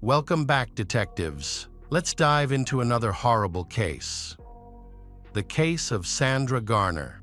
Welcome back, detectives. Let's dive into another horrible case. The case of Sandra Garner.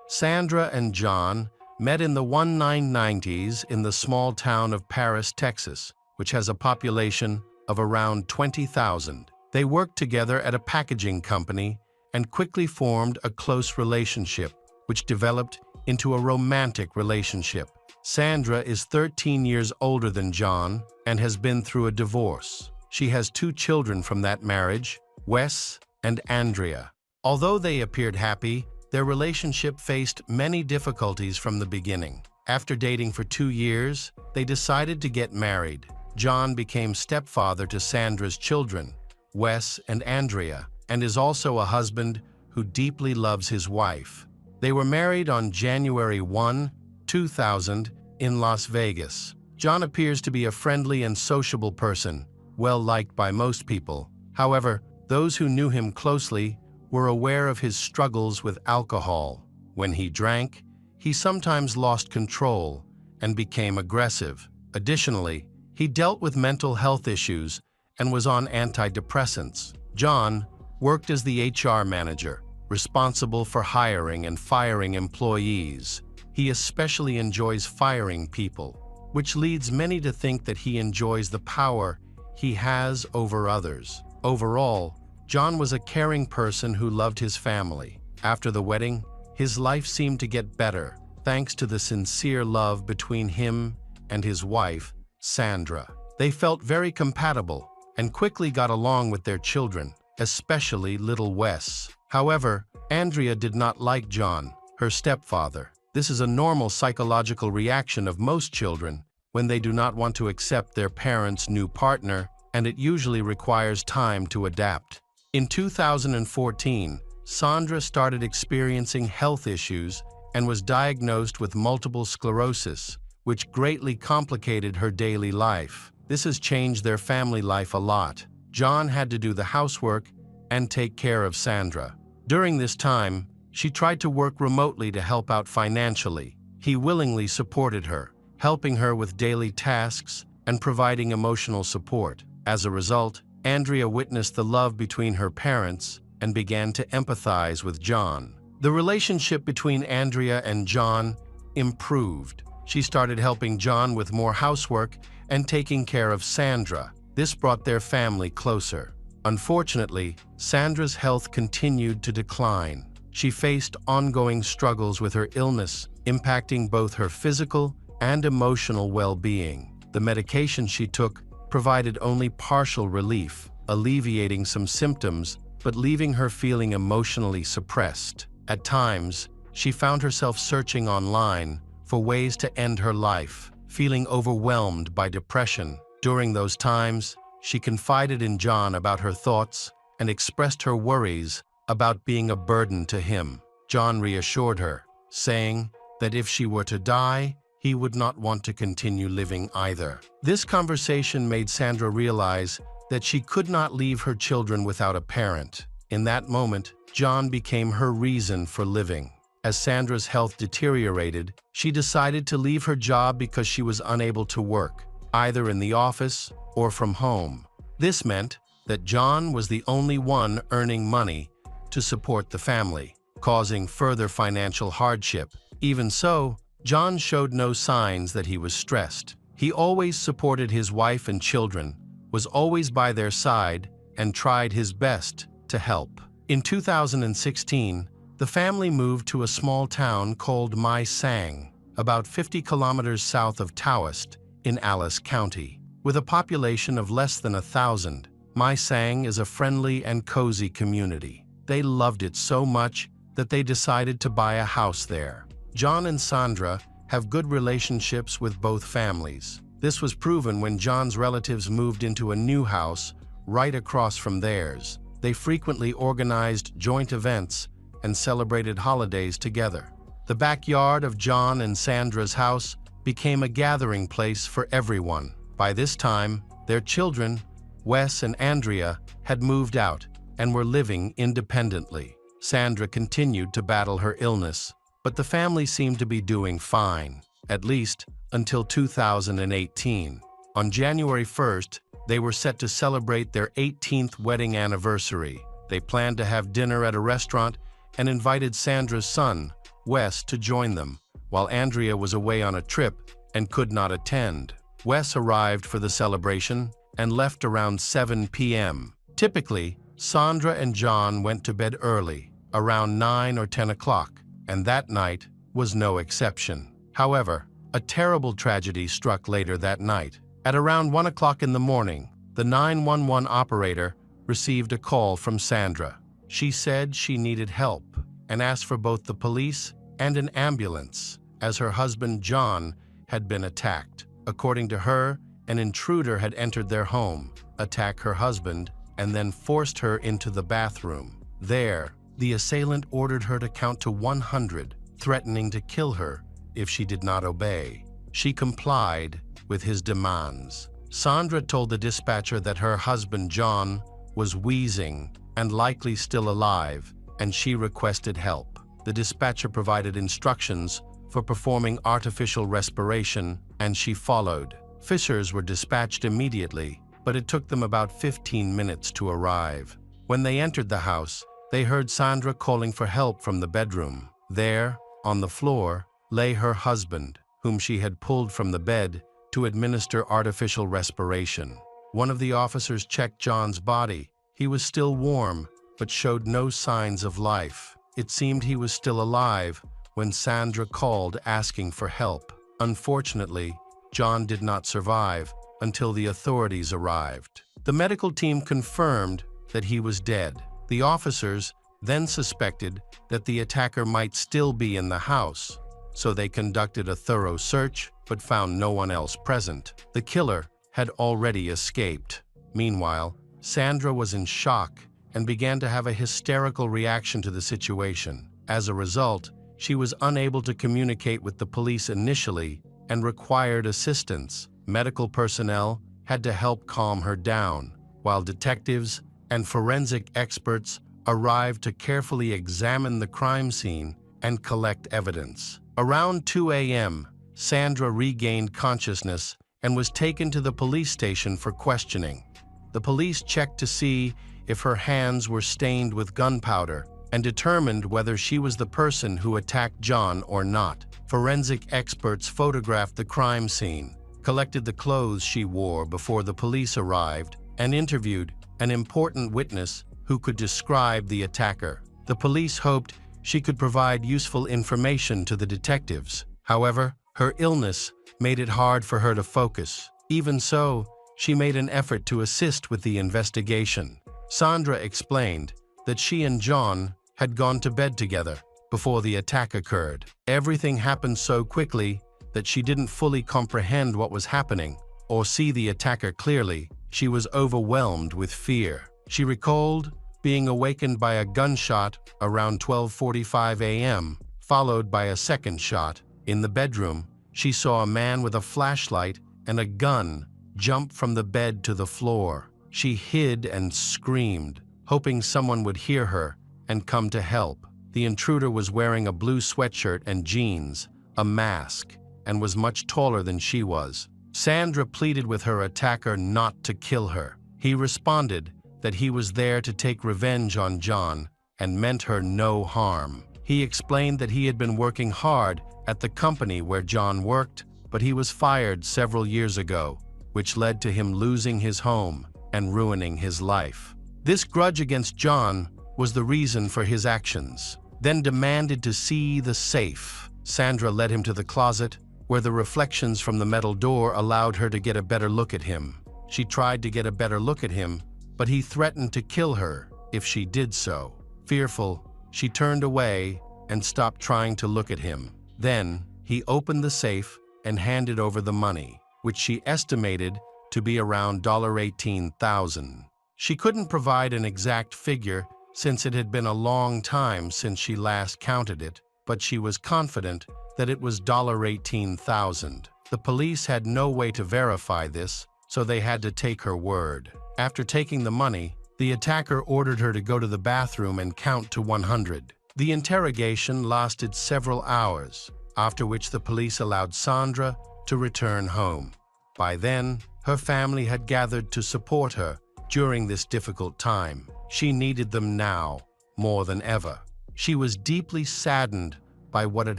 Sandra and John met in the 1990s in the small town of Paris, Texas, which has a population of around 20,000. They worked together at a packaging company and quickly formed a close relationship, which developed into a romantic relationship. Sandra is 13 years older than John and has been through a divorce. She has 2 children from that marriage, Wes and Andrea. Although they appeared happy, their relationship faced many difficulties from the beginning. After dating for 2 years, they decided to get married. John became stepfather to Sandra's children, Wes and Andrea, and is also a husband who deeply loves his wife. They were married on January 1, 2000, in Las Vegas. John appears to be a friendly and sociable person, well-liked by most people. However, those who knew him closely were aware of his struggles with alcohol. When he drank, he sometimes lost control and became aggressive. Additionally, he dealt with mental health issues and was on antidepressants. John worked as the HR manager, responsible for hiring and firing employees. He especially enjoys firing people, which leads many to think that he enjoys the power he has over others. Overall, John was a caring person who loved his family. After the wedding, his life seemed to get better, thanks to the sincere love between him and his wife, Sandra. They felt very compatible and quickly got along with their children, especially little Wes. However, Andrea did not like John, her stepfather. This is a normal psychological reaction of most children when they do not want to accept their parents' new partner, and it usually requires time to adapt. In 2014, Sandra started experiencing health issues and was diagnosed with multiple sclerosis, which greatly complicated her daily life. This has changed their family life a lot. John had to do the housework and take care of Sandra. During this time, she tried to work remotely to help out financially. He willingly supported her, helping her with daily tasks and providing emotional support. As a result, Andrea witnessed the love between her parents and began to empathize with John. The relationship between Andrea and John improved. She started helping John with more housework and taking care of Sandra. This brought their family closer. Unfortunately, Sandra's health continued to decline. She faced ongoing struggles with her illness, impacting both her physical and emotional well-being. The medication she took provided only partial relief, alleviating some symptoms, but leaving her feeling emotionally suppressed. At times, she found herself searching online for ways to end her life, feeling overwhelmed by depression. During those times, she confided in John about her thoughts and expressed her worries about being a burden to him. John reassured her, saying that if she were to die, he would not want to continue living either. This conversation made Sandra realize that she could not leave her children without a parent. In that moment, John became her reason for living. As Sandra's health deteriorated, she decided to leave her job because she was unable to work, either in the office or from home. This meant that John was the only one earning money to support the family, causing further financial hardship. Even so, John showed no signs that he was stressed. He always supported his wife and children, was always by their side, and tried his best to help. In 2016, the family moved to a small town called My Sang, about 50 kilometers south of Taoist in Alice County. With a population of less than 1,000, My Sang is a friendly and cozy community. They loved it so much that they decided to buy a house there. John and Sandra have good relationships with both families. This was proven when John's relatives moved into a new house right across from theirs. They frequently organized joint events and celebrated holidays together. The backyard of John and Sandra's house became a gathering place for everyone. By this time, their children, Wes and Andrea, had moved out and were living independently. Sandra continued to battle her illness, but the family seemed to be doing fine, at least until 2018. On January 1st, They were set to celebrate their 18th wedding anniversary. They planned to have dinner at a restaurant and invited Sandra's son, Wes, to join them, while Andrea was away on a trip and could not attend. Wes arrived for the celebration and left around 7 p.m. Typically, Sandra and John went to bed early, around 9 or 10 o'clock, and that night was no exception. However, a terrible tragedy struck later that night. At around 1 o'clock in the morning, the 911 operator received a call from Sandra. She said she needed help and asked for both the police and an ambulance, as her husband John had been attacked. According to her, an intruder had entered their home, attacked her husband, and then forced her into the bathroom. There, the assailant ordered her to count to 100, threatening to kill her if she did not obey. She complied with his demands. Sandra told the dispatcher that her husband John was wheezing and likely still alive, and she requested help. The dispatcher provided instructions for performing artificial respiration, and she followed. Fishers were dispatched immediately, but it took them about 15 minutes to arrive. When they entered the house, they heard Sandra calling for help from the bedroom. There, on the floor, lay her husband, whom she had pulled from the bed to administer artificial respiration. One of the officers checked John's body. He was still warm, but showed no signs of life. It seemed he was still alive when Sandra called asking for help. Unfortunately, John did not survive until the authorities arrived. The medical team confirmed that he was dead. The officers then suspected that the attacker might still be in the house, so they conducted a thorough search but found no one else present. The killer had already escaped. Meanwhile, Sandra was in shock and began to have a hysterical reaction to the situation. As a result, she was unable to communicate with the police initially and required assistance. Medical personnel had to help calm her down, while detectives and forensic experts arrived to carefully examine the crime scene and collect evidence. Around 2 a.m., Sandra regained consciousness and was taken to the police station for questioning. The police checked to see if her hands were stained with gunpowder and determined whether she was the person who attacked John or not. Forensic experts photographed the crime scene, collected the clothes she wore before the police arrived, and interviewed an important witness who could describe the attacker. The police hoped she could provide useful information to the detectives. However, her illness made it hard for her to focus. Even so, she made an effort to assist with the investigation. Sandra explained that she and John had gone to bed together before the attack occurred. Everything happened so quickly that she didn't fully comprehend what was happening or see the attacker clearly. She was overwhelmed with fear. She recalled being awakened by a gunshot around 12:45 a.m., followed by a second shot. In the bedroom, she saw a man with a flashlight and a gun jump from the bed to the floor. She hid and screamed, hoping someone would hear her and come to help. The intruder was wearing a blue sweatshirt and jeans, a mask, and was much taller than she was. Sandra pleaded with her attacker not to kill her. He responded that he was there to take revenge on John and meant her no harm. He explained that he had been working hard at the company where John worked, but he was fired several years ago, which led to him losing his home and ruining his life. This grudge against John was the reason for his actions. Then demanded to see the safe. Sandra led him to the closet, where the reflections from the metal door allowed her to get a better look at him. She tried to get a better look at him, but he threatened to kill her if she did so. Fearful, she turned away and stopped trying to look at him. Then, he opened the safe and handed over the money, which she estimated to be around $18,000. She couldn't provide an exact figure since it had been a long time since she last counted it, but she was confident that it was $18,000. The police had no way to verify this, so they had to take her word. After taking the money, the attacker ordered her to go to the bathroom and count to 100. The interrogation lasted several hours, after which the police allowed Sandra to return home. By then, Her family had gathered to support her during this difficult time. She needed them now more than ever. She was deeply saddened by what had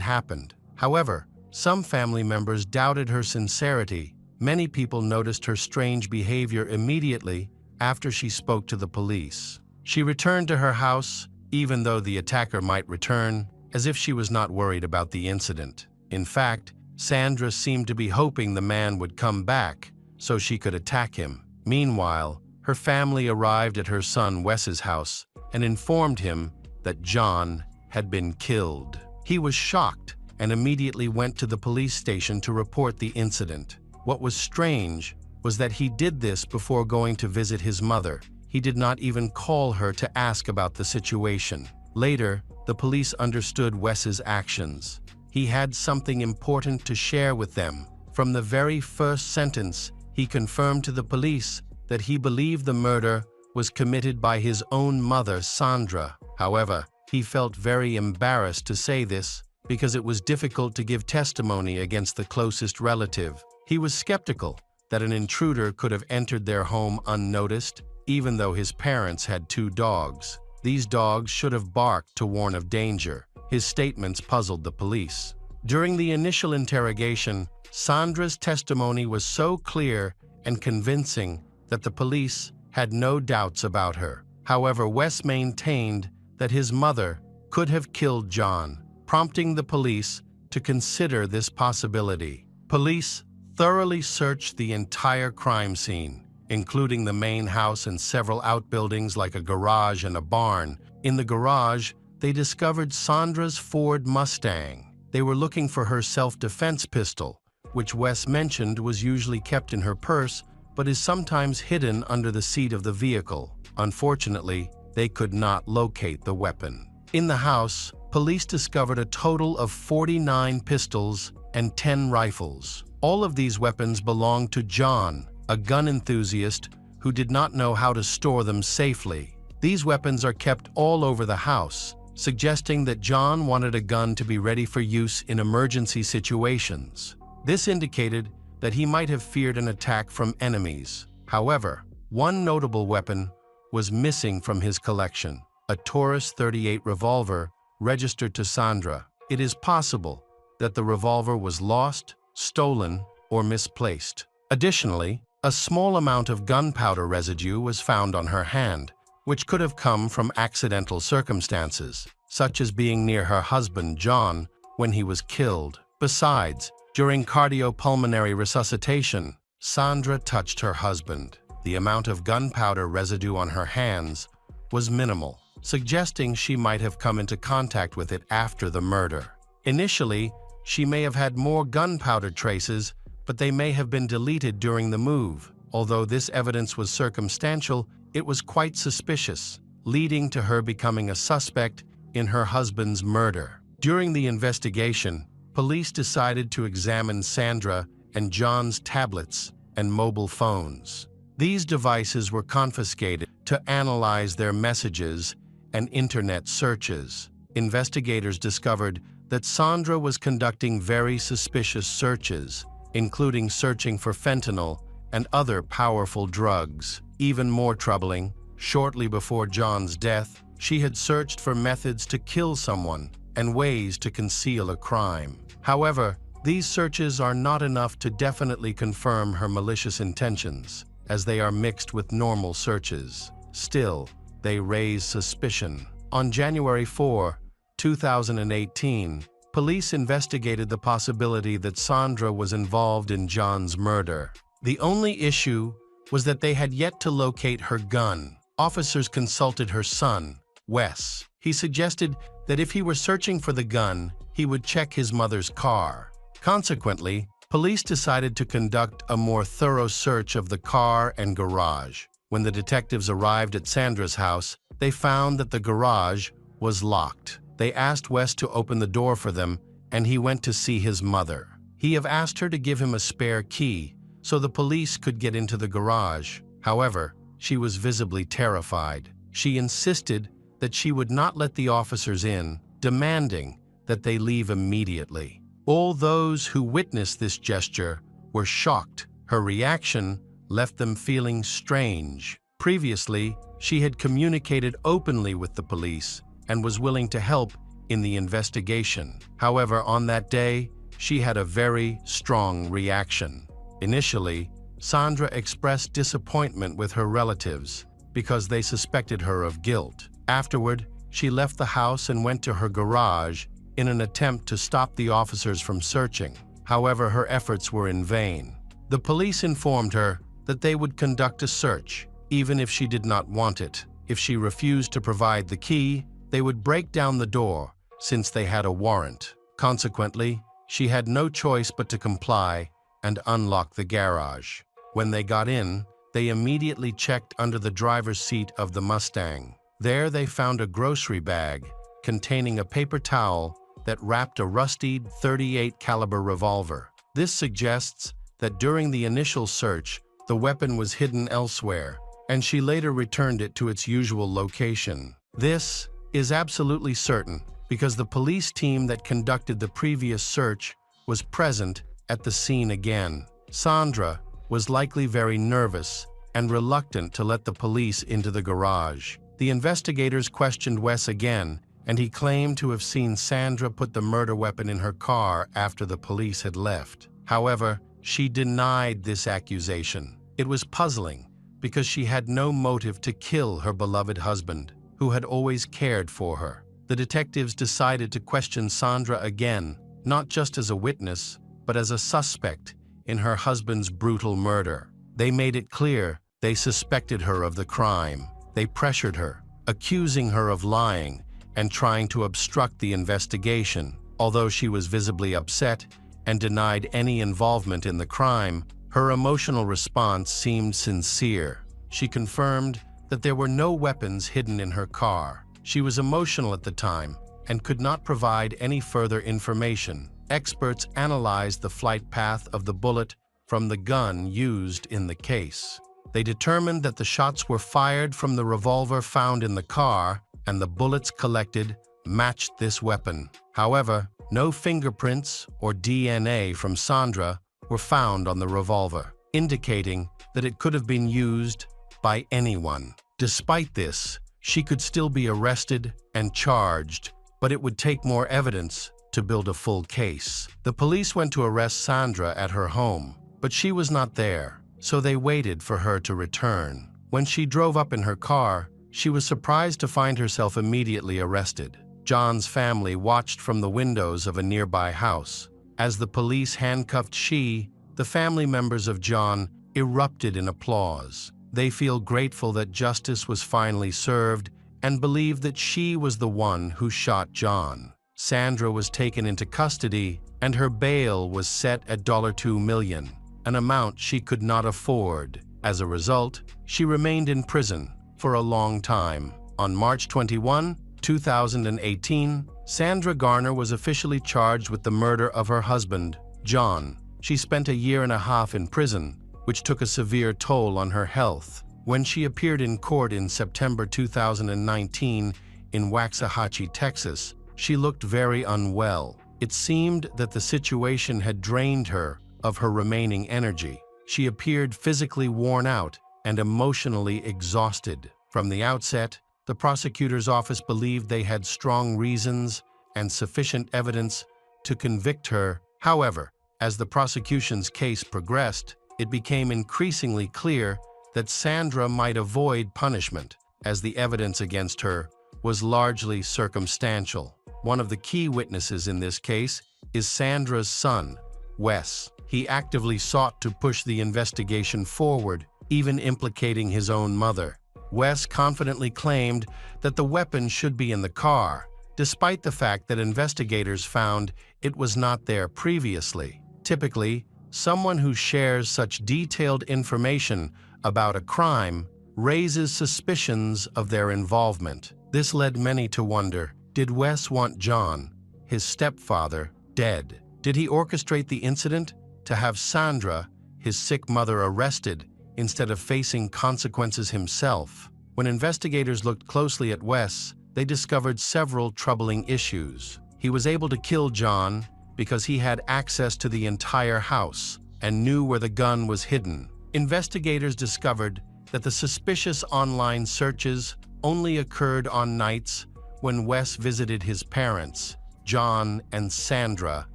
happened. However, some family members doubted her sincerity. Many people noticed her strange behavior immediately after she spoke to the police. She returned to her house, even though the attacker might return, as if she was not worried about the incident. In fact, Sandra seemed to be hoping the man would come back so she could attack him. Meanwhile, her family arrived at her son Wes's house and informed him that John had been killed. He was shocked and immediately went to the police station to report the incident. What was strange was that he did this before going to visit his mother. He did not even call her to ask about the situation. Later, the police understood Wes's actions. He had something important to share with them. From the very first sentence, he confirmed to the police that he believed the murder was committed by his own mother, Sandra. However, he felt very embarrassed to say this because it was difficult to give testimony against the closest relative. He was skeptical that an intruder could have entered their home unnoticed, even though his parents had 2 dogs. These dogs should have barked to warn of danger. His statements puzzled the police. During the initial interrogation, Sandra's testimony was so clear and convincing that the police had no doubts about her. However, Wes maintained that his mother could have killed John, prompting the police to consider this possibility. Police thoroughly searched the entire crime scene, including the main house and several outbuildings like a garage and a barn. In the garage, they discovered Sandra's Ford Mustang. They were looking for her self-defense pistol, which Wes mentioned was usually kept in her purse but is sometimes hidden under the seat of the vehicle. Unfortunately, they could not locate the weapon. In the house, police discovered a total of 49 pistols and 10 rifles. All of these weapons belonged to John, a gun enthusiast who did not know how to store them safely. These weapons are kept all over the house, suggesting that John wanted a gun to be ready for use in emergency situations. This indicated that he might have feared an attack from enemies. However, one notable weapon was missing from his collection: a Taurus 38 revolver registered to Sandra. It is possible that the revolver was lost, stolen, or misplaced. Additionally, a small amount of gunpowder residue was found on her hand, which could have come from accidental circumstances, such as being near her husband John when he was killed. Besides, during cardiopulmonary resuscitation, Sandra touched her husband. The amount of gunpowder residue on her hands was minimal, suggesting she might have come into contact with it after the murder. Initially, she may have had more gunpowder traces, but they may have been deleted during the move. Although this evidence was circumstantial, it was quite suspicious, leading to her becoming a suspect in her husband's murder. During the investigation, police decided to examine Sandra and John's tablets and mobile phones. These devices were confiscated to analyze their messages and internet searches. Investigators discovered that Sandra was conducting very suspicious searches, including searching for fentanyl and other powerful drugs. Even more troubling, shortly before John's death, she had searched for methods to kill someone and ways to conceal a crime. However, these searches are not enough to definitely confirm her malicious intentions, as they are mixed with normal searches. Still, they raise suspicion. On January 4, 2018, police investigated the possibility that Sandra was involved in John's murder. The only issue was that they had yet to locate her gun. Officers consulted her son, Wes. He suggested that if he were searching for the gun, he would check his mother's car. Consequently, police decided to conduct a more thorough search of the car and garage. When the detectives arrived at Sandra's house, they found that the garage was locked. They asked Wes to open the door for them, and he went to see his mother. He had asked her to give him a spare key so the police could get into the garage. However, she was visibly terrified. She insisted that she would not let the officers in, demanding that they leave immediately. All those who witnessed this gesture were shocked. Her reaction left them feeling strange. Previously, she had communicated openly with the police and was willing to help in the investigation. However, on that day, she had a very strong reaction. Initially, Sandra expressed disappointment with her relatives because they suspected her of guilt. Afterward, she left the house and went to her garage in an attempt to stop the officers from searching. However, her efforts were in vain. The police informed her that they would conduct a search, even if she did not want it. If she refused to provide the key, they would break down the door, since they had a warrant. Consequently, she had no choice but to comply and unlock the garage. When they got in, they immediately checked under the driver's seat of the Mustang. There they found a grocery bag containing a paper towel that wrapped a rusty .38 caliber revolver. This suggests that during the initial search, the weapon was hidden elsewhere, and she later returned it to its usual location. This is absolutely certain because the police team that conducted the previous search was present at the scene again. Sandra was likely very nervous and reluctant to let the police into the garage. The investigators questioned Wes again, and he claimed to have seen Sandra put the murder weapon in her car after the police had left. However, she denied this accusation. It was puzzling because she had no motive to kill her beloved husband, who had always cared for her. The detectives decided to question Sandra again, not just as a witness, but as a suspect in her husband's brutal murder. They made it clear they suspected her of the crime. They pressured her, accusing her of lying and trying to obstruct the investigation. Although she was visibly upset and denied any involvement in the crime, her emotional response seemed sincere. She confirmed that there were no weapons hidden in her car. She was emotional at the time and could not provide any further information. Experts analyzed the flight path of the bullet from the gun used in the case. They determined that the shots were fired from the revolver found in the car, and the bullets collected matched this weapon. However, no fingerprints or DNA from Sandra were found on the revolver, indicating that it could have been used by anyone. Despite this, she could still be arrested and charged, but it would take more evidence to build a full case. The police went to arrest Sandra at her home, but she was not there, so they waited for her to return. When she drove up in her car, she was surprised to find herself immediately arrested. John's family watched from the windows of a nearby house. As the police handcuffed the family members of John erupted in applause. They feel grateful that justice was finally served and believe that she was the one who shot John. Sandra was taken into custody and her bail was set at $2 million, an amount she could not afford. As a result, she remained in prison for a long time. On March 21, 2018, Sandra Garner was officially charged with the murder of her husband, John. She spent a year and a half in prison, which took a severe toll on her health. When she appeared in court in September 2019 in Waxahachie, Texas, she looked very unwell. It seemed that the situation had drained her of her remaining energy. She appeared physically worn out and emotionally exhausted. From the outset, the prosecutor's office believed they had strong reasons and sufficient evidence to convict her. However, as the prosecution's case progressed, it became increasingly clear that Sandra might avoid punishment, as the evidence against her was largely circumstantial. One of the key witnesses in this case is Sandra's son, Wes. He actively sought to push the investigation forward, even implicating his own mother. Wes confidently claimed that the weapon should be in the car, despite the fact that investigators found it was not there previously. Typically, someone who shares such detailed information about a crime raises suspicions of their involvement. This led many to wonder, did Wes want John, his stepfather, dead? Did he orchestrate the incident to have Sandra, his sick mother, arrested instead of facing consequences himself? When investigators looked closely at Wes, they discovered several troubling issues. He was able to kill John because he had access to the entire house and knew where the gun was hidden. Investigators discovered that the suspicious online searches only occurred on nights when Wes visited his parents, John and Sandra,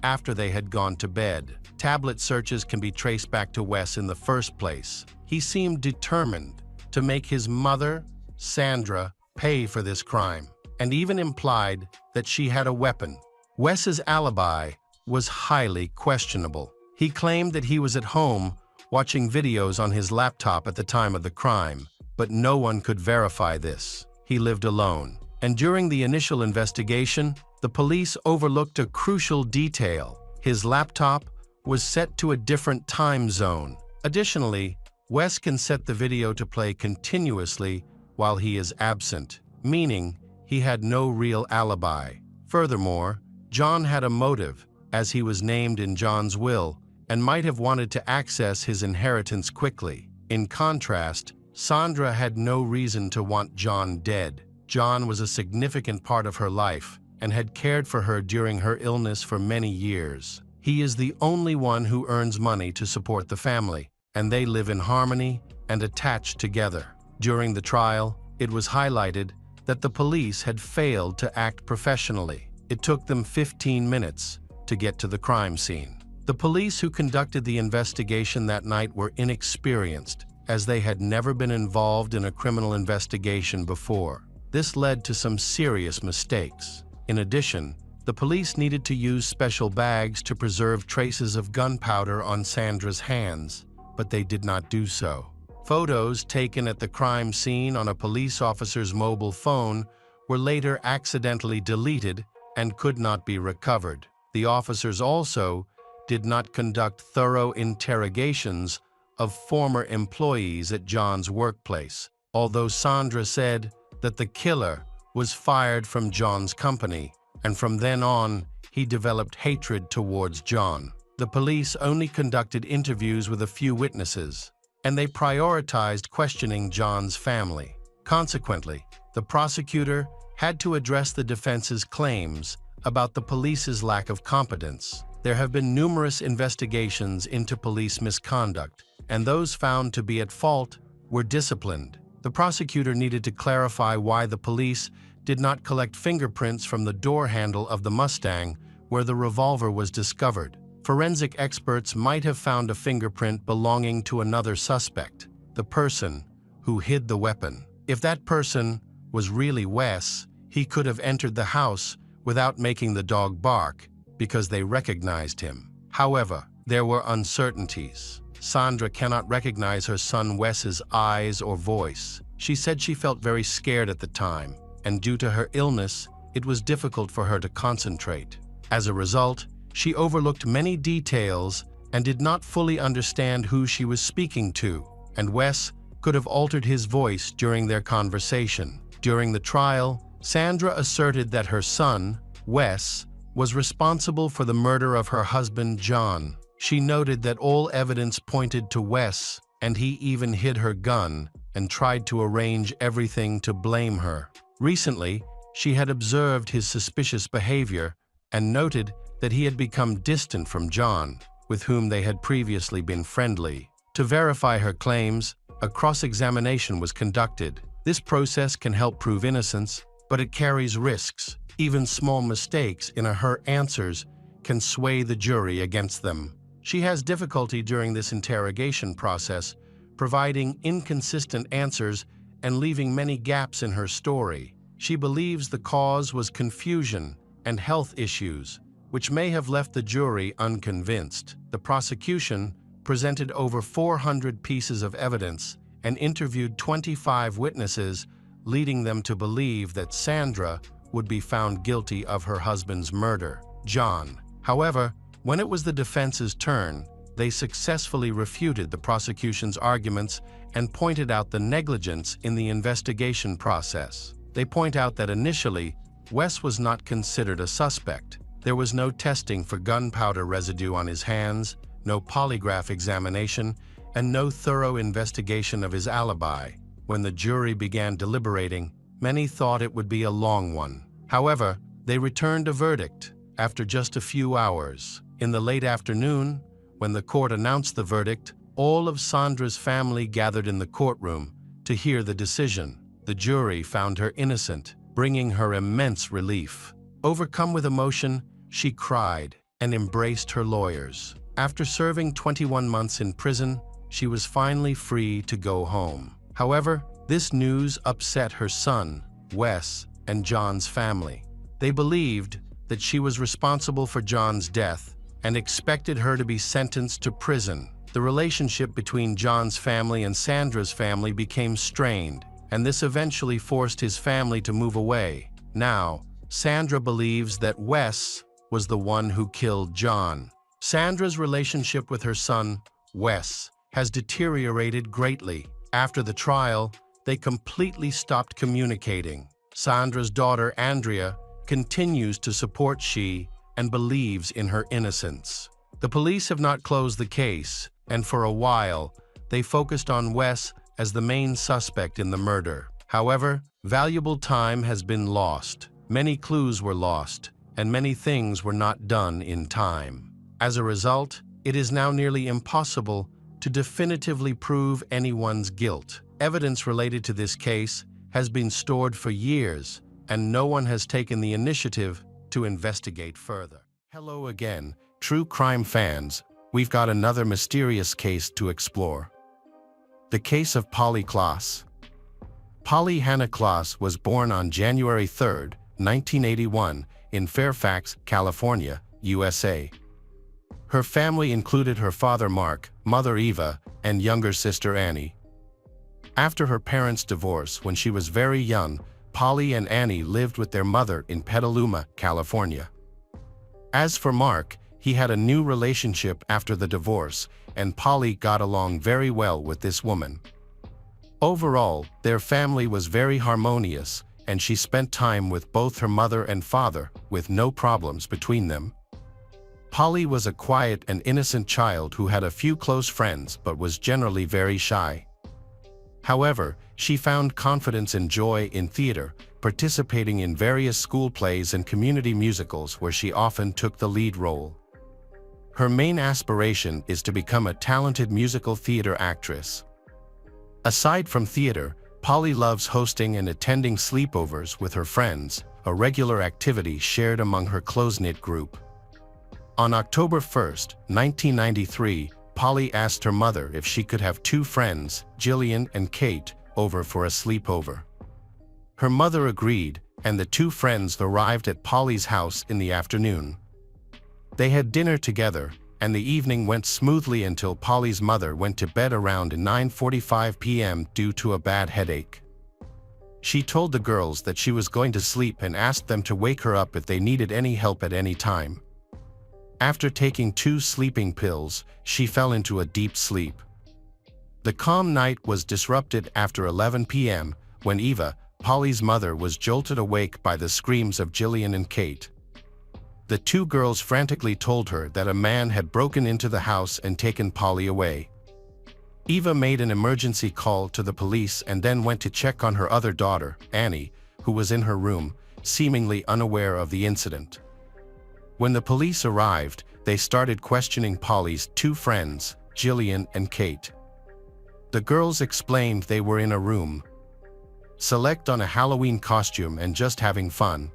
after they had gone to bed. Tablet searches can be traced back to Wes in the first place. He seemed determined to make his mother, Sandra, pay for this crime, and even implied that she had a weapon. Wes's alibi was highly questionable. He claimed that he was at home watching videos on his laptop at the time of the crime, but no one could verify this. He lived alone. And during the initial investigation, the police overlooked a crucial detail. His laptop was set to a different time zone. Additionally, Wes can set the video to play continuously while he is absent, meaning he had no real alibi. Furthermore, John had a motive, as he was named in John's will, and might have wanted to access his inheritance quickly. In contrast, Sandra had no reason to want John dead. John was a significant part of her life and had cared for her during her illness for many years. He is the only one who earns money to support the family, and they live in harmony and attached together. During the trial, it was highlighted that the police had failed to act professionally. It took them 15 minutes to get to the crime scene. The police who conducted the investigation that night were inexperienced, as they had never been involved in a criminal investigation before. This led to some serious mistakes. In addition, the police needed to use special bags to preserve traces of gunpowder on Sandra's hands, but they did not do so. Photos taken at the crime scene on a police officer's mobile phone were later accidentally deleted and could not be recovered. The officers also did not conduct thorough interrogations of former employees at John's workplace, although Sandra said that the killer was fired from John's company, and from then on, he developed hatred towards John. The police only conducted interviews with a few witnesses, and they prioritized questioning John's family. Consequently, the prosecutor had to address the defense's claims about the police's lack of competence. There have been numerous investigations into police misconduct, and those found to be at fault were disciplined. The prosecutor needed to clarify why the police did not collect fingerprints from the door handle of the Mustang where the revolver was discovered. Forensic experts might have found a fingerprint belonging to another suspect, the person who hid the weapon. If that person was really Wes, he could have entered the house without making the dog bark because they recognized him. However, there were uncertainties. Sandra cannot recognize her son Wes's eyes or voice. She said she felt very scared at the time, and due to her illness, it was difficult for her to concentrate. As a result, she overlooked many details and did not fully understand who she was speaking to, and Wes could have altered his voice during their conversation. During the trial, Sandra asserted that her son, Wes, was responsible for the murder of her husband, John. She noted that all evidence pointed to Wes, and he even hid her gun and tried to arrange everything to blame her. Recently, she had observed his suspicious behavior and noted that he had become distant from John, with whom they had previously been friendly. To verify her claims, a cross-examination was conducted. This process can help prove innocence, but it carries risks. Even small mistakes in her answers can sway the jury against them. She has difficulty during this interrogation process, providing inconsistent answers and leaving many gaps in her story. She believes the cause was confusion and health issues, which may have left the jury unconvinced. The prosecution presented over 400 pieces of evidence and interviewed 25 witnesses, leading them to believe that Sandra would be found guilty of her husband's murder, John. However, when it was the defense's turn, they successfully refuted the prosecution's arguments and pointed out the negligence in the investigation process. They point out that initially, Wes was not considered a suspect. There was no testing for gunpowder residue on his hands, no polygraph examination, and no thorough investigation of his alibi. When the jury began deliberating, many thought it would be a long one. However, they returned a verdict after just a few hours. In the late afternoon, when the court announced the verdict, All of Sandra's family gathered in the courtroom to hear the decision. The jury found her innocent, bringing her immense relief. Overcome with emotion, she cried and embraced her lawyers. After serving 21 months in prison, she was finally free to go home. However, this news upset her son, Wes, and John's family. They believed that she was responsible for John's death and expected her to be sentenced to prison. The relationship between John's family and Sandra's family became strained, and this eventually forced his family to move away. Now, Sandra believes that Wes was the one who killed John. Sandra's relationship with her son, Wes, has deteriorated greatly. After the trial, they completely stopped communicating. Sandra's daughter, Andrea, continues to support she and believes in her innocence. The police have not closed the case, and for a while, they focused on Wes as the main suspect in the murder. However, valuable time has been lost. Many clues were lost, and many things were not done in time. As a result, it is now nearly impossible to definitively prove anyone's guilt. Evidence related to this case has been stored for years, and no one has taken the initiative to investigate further. Hello again, true crime fans. We've got another mysterious case to explore. The case of Polly Klaas. Polly Hannah Klaas was born on January 3, 1981, in Fairfax, California, USA. Her family included her father Mark, mother Eva, and younger sister Annie. After her parents' divorce when she was very young, Polly and Annie lived with their mother in Petaluma, California. As for Mark, he had a new relationship after the divorce, and Polly got along very well with this woman. Overall, their family was very harmonious, and she spent time with both her mother and father, with no problems between them. Polly was a quiet and innocent child who had a few close friends but was generally very shy. However, she found confidence and joy in theater, participating in various school plays and community musicals where she often took the lead role. Her main aspiration is to become a talented musical theater actress. Aside from theater, Polly loves hosting and attending sleepovers with her friends, a regular activity shared among her close-knit group. On October 1, 1993, Polly asked her mother if she could have two friends, Jillian and Kate, over for a sleepover. Her mother agreed, and the two friends arrived at Polly's house in the afternoon. They had dinner together, and the evening went smoothly until Polly's mother went to bed around 9:45 p.m. due to a bad headache. She told the girls that she was going to sleep and asked them to wake her up if they needed any help at any time. After taking 2 sleeping pills, she fell into a deep sleep. The calm night was disrupted after 11 p.m. when Eva, Polly's mother, was jolted awake by the screams of Jillian and Kate. The two girls frantically told her that a man had broken into the house and taken Polly away. Eva made an emergency call to the police and then went to check on her other daughter, Annie, who was in her room, seemingly unaware of the incident. When the police arrived, they started questioning Polly's 2 friends, Jillian and Kate. The girls explained they were in a room, select on a Halloween costume and just having fun.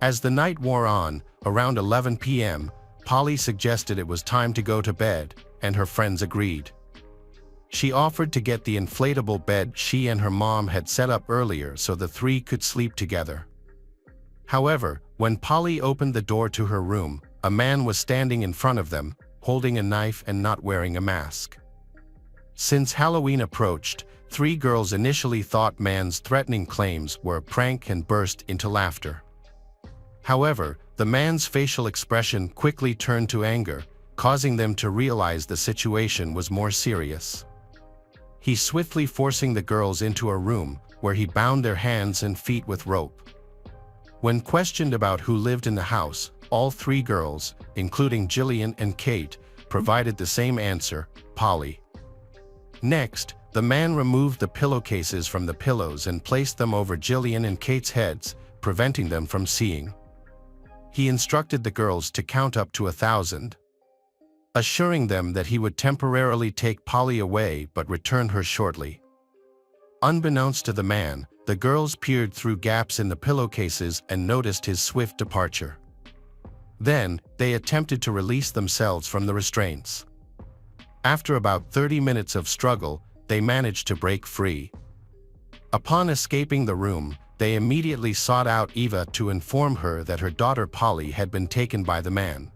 As the night wore on, around 11 p.m., Polly suggested it was time to go to bed, and her friends agreed. She offered to get the inflatable bed she and her mom had set up earlier so the 3 could sleep together. However, when Polly opened the door to her room, a man was standing in front of them, holding a knife and not wearing a mask. Since Halloween approached, 3 girls initially thought man's threatening claims were a prank and burst into laughter. However, the man's facial expression quickly turned to anger, causing them to realize the situation was more serious. He swiftly forcing the girls into a room, where he bound their hands and feet with rope. When questioned about who lived in the house, all 3 girls, including Jillian and Kate, provided the same answer: Polly. Next, the man removed the pillowcases from the pillows and placed them over Jillian and Kate's heads, preventing them from seeing. He instructed the girls to count up to 1,000. assuring them that he would temporarily take Polly away but return her shortly. Unbeknownst to the man, the girls peered through gaps in the pillowcases and noticed his swift departure. Then, they attempted to release themselves from the restraints. After about 30 minutes of struggle, they managed to break free. Upon escaping the room, they immediately sought out Eva to inform her that her daughter Polly had been taken by the man.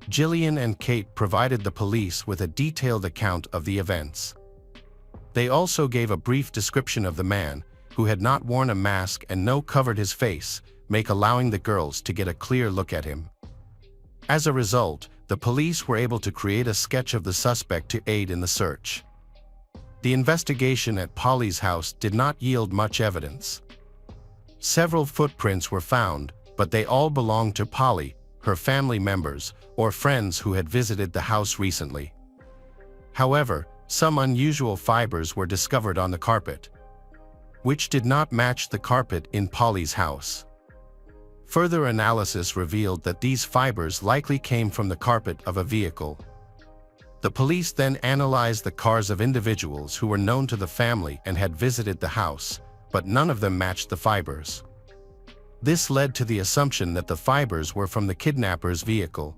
Jillian and Kate provided the police with a detailed account of the events. They also gave a brief description of the man, who had not worn a mask and covered his face, allowing the girls to get a clear look at him. As a result, the police were able to create a sketch of the suspect to aid in the search. The investigation at Polly's house did not yield much evidence. Several footprints were found, but they all belonged to Polly, her family members, or friends who had visited the house recently. However, some unusual fibers were discovered on the carpet, which did not match the carpet in Polly's house. Further analysis revealed that these fibers likely came from the carpet of a vehicle. The police then analyzed the cars of individuals who were known to the family and had visited the house, but none of them matched the fibers. This led to the assumption that the fibers were from the kidnapper's vehicle.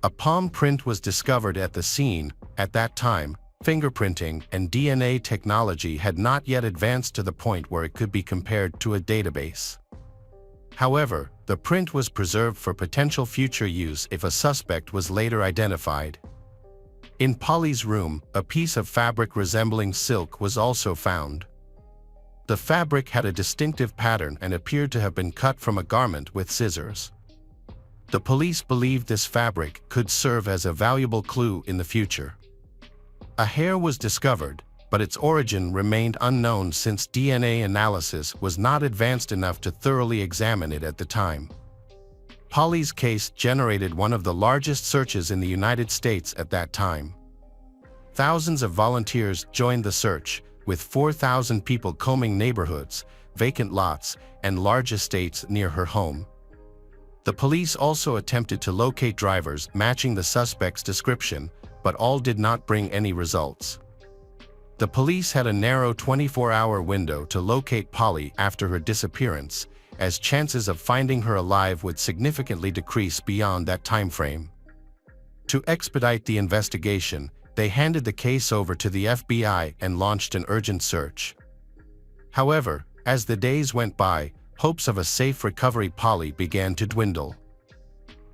A palm print was discovered at the scene. At that time, fingerprinting and DNA technology had not yet advanced to the point where it could be compared to a database. However, the print was preserved for potential future use if a suspect was later identified. In Polly's room, a piece of fabric resembling silk was also found. The fabric had a distinctive pattern and appeared to have been cut from a garment with scissors. The police believed this fabric could serve as a valuable clue in the future. A hair was discovered, but its origin remained unknown since DNA analysis was not advanced enough to thoroughly examine it at the time. Polly's case generated one of the largest searches in the United States at that time. Thousands of volunteers joined the search, with 4,000 people combing neighborhoods, vacant lots, and large estates near her home. The police also attempted to locate drivers matching the suspect's description, but all did not bring any results. The police had a narrow 24-hour window to locate Polly after her disappearance, as chances of finding her alive would significantly decrease beyond that time frame. To expedite the investigation, they handed the case over to the FBI and launched an urgent search. However, as the days went by, hopes of a safe recovery Polly began to dwindle.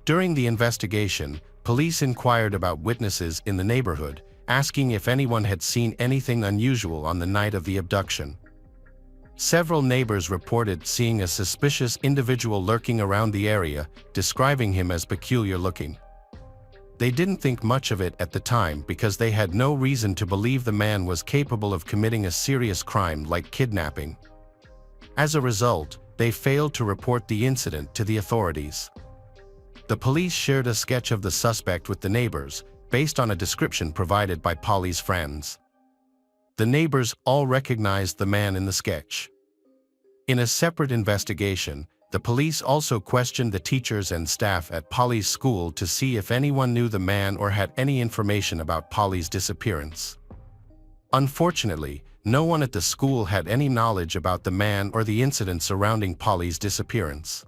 During the investigation, police inquired about witnesses in the neighborhood, asking if anyone had seen anything unusual on the night of the abduction. Several neighbors reported seeing a suspicious individual lurking around the area, describing him as peculiar looking. They didn't think much of it at the time because they had no reason to believe the man was capable of committing a serious crime like kidnapping. As a result, they failed to report the incident to the authorities. The police shared a sketch of the suspect with the neighbors, based on a description provided by Polly's friends. The neighbors all recognized the man in the sketch. In a separate investigation, the police also questioned the teachers and staff at Polly's school to see if anyone knew the man or had any information about Polly's disappearance. Unfortunately, no one at the school had any knowledge about the man or the incident surrounding Polly's disappearance.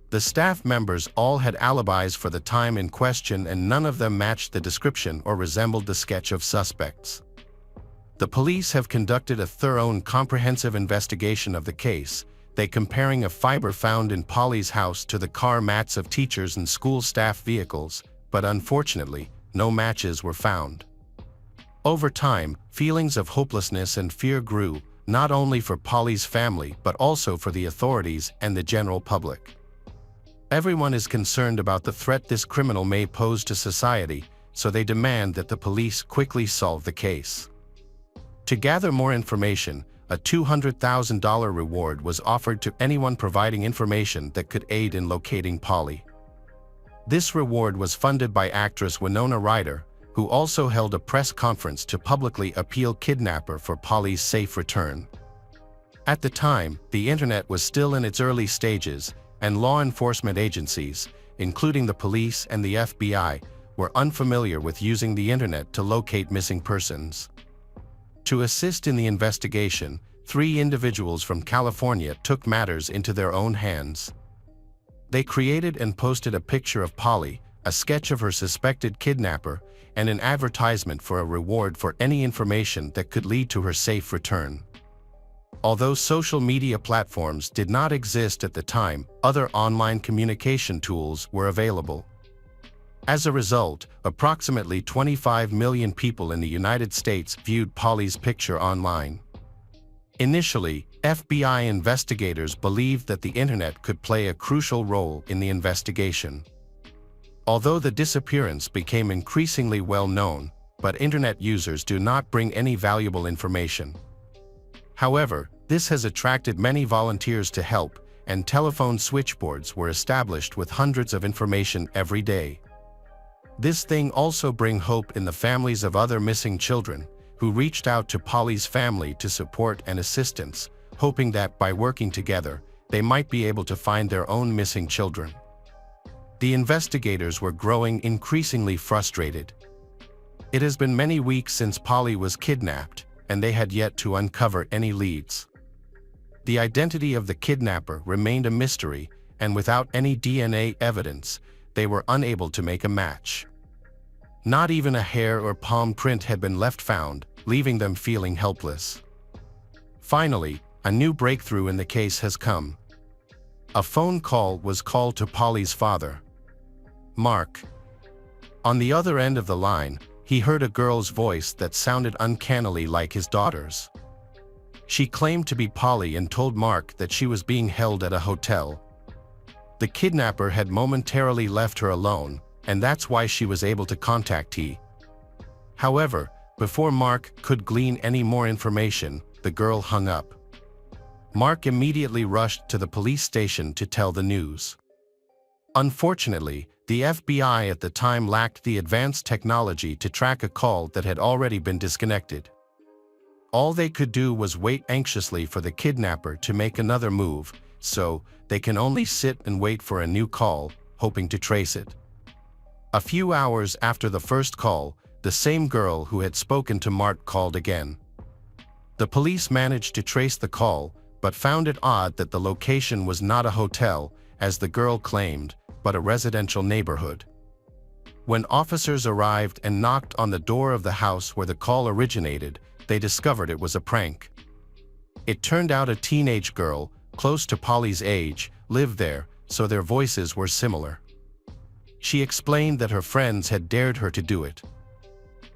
The staff members all had alibis for the time in question, and none of them matched the description or resembled the sketch of suspects. The police have conducted a thorough and comprehensive investigation of the case, they comparing a fiber found in Polly's house to the car mats of teachers and school staff vehicles, but unfortunately, no matches were found. Over time, feelings of hopelessness and fear grew, not only for Polly's family but also for the authorities and the general public. Everyone is concerned about the threat this criminal may pose to society, so they demand that the police quickly solve the case. To gather more information, a $200,000 reward was offered to anyone providing information that could aid in locating Polly. This reward was funded by actress Winona Ryder, who also held a press conference to publicly appeal kidnapper for Polly's safe return. At the time, the internet was still in its early stages, and law enforcement agencies, including the police and the FBI, were unfamiliar with using the internet to locate missing persons. To assist in the investigation, 3 individuals from California took matters into their own hands. They created and posted a picture of Polly, a sketch of her suspected kidnapper, and an advertisement for a reward for any information that could lead to her safe return. Although social media platforms did not exist at the time, other online communication tools were available. As a result, approximately 25 million people in the United States viewed Polly's picture online. Initially, FBI investigators believed that the internet could play a crucial role in the investigation. Although the disappearance became increasingly well known, but internet users do not bring any valuable information. However, this has attracted many volunteers to help, and telephone switchboards were established with hundreds of information every day. This thing also brings hope in the families of other missing children, who reached out to Polly's family to support and assistance, hoping that by working together, they might be able to find their own missing children. The investigators were growing increasingly frustrated. It has been many weeks since Polly was kidnapped, and they had yet to uncover any leads. The identity of the kidnapper remained a mystery, and without any DNA evidence, they were unable to make a match. Not even a hair or palm print had been left found, leaving them feeling helpless. Finally, a new breakthrough in the case has come. A phone call was called to Polly's father, Mark. On the other end of the line, he heard a girl's voice that sounded uncannily like his daughter's. She claimed to be Polly and told Mark that she was being held at a hotel. The kidnapper had momentarily left her alone, and that's why she was able to contact he. However, before Mark could glean any more information, the girl hung up. Mark immediately rushed to the police station to tell the news. Unfortunately, the FBI at the time lacked the advanced technology to track a call that had already been disconnected. All they could do was wait anxiously for the kidnapper to make another move, so they can only sit and wait for a new call, hoping to trace it. A few hours after the first call, the same girl who had spoken to Mark called again. The police managed to trace the call, but found it odd that the location was not a hotel, as the girl claimed, but a residential neighborhood. When officers arrived and knocked on the door of the house where the call originated, they discovered it was a prank. It turned out a teenage girl, close to Polly's age, lived there, so their voices were similar. She explained that her friends had dared her to do it.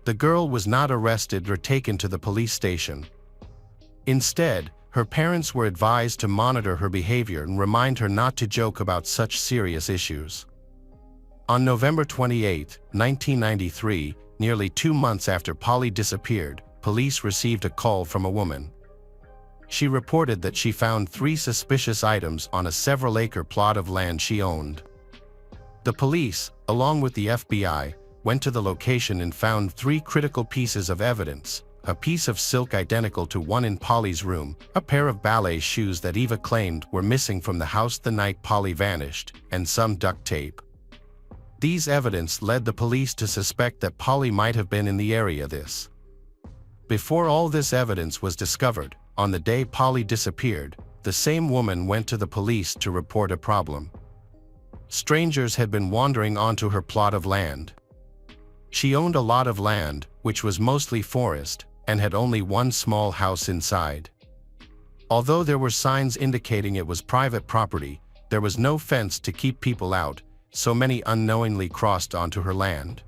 The girl was not arrested or taken to the police station. Instead, her parents were advised to monitor her behavior and remind her not to joke about such serious issues. On November 28, 1993, nearly 2 months after Polly disappeared, police received a call from a woman. She reported that she found 3 suspicious items on a several-acre plot of land she owned. The police, along with the FBI, went to the location and found 3 critical pieces of evidence: a piece of silk identical to one in Polly's room, a pair of ballet shoes that Eva claimed were missing from the house the night Polly vanished, and some duct tape. These evidence led the police to suspect that Polly might have been in the area. Before all this evidence was discovered, on the day Polly disappeared, the same woman went to the police to report a problem. Strangers had been wandering onto her plot of land. She owned a lot of land, which was mostly forest, and had only one small house inside. Although there were signs indicating it was private property, there was no fence to keep people out, so many unknowingly crossed onto her land.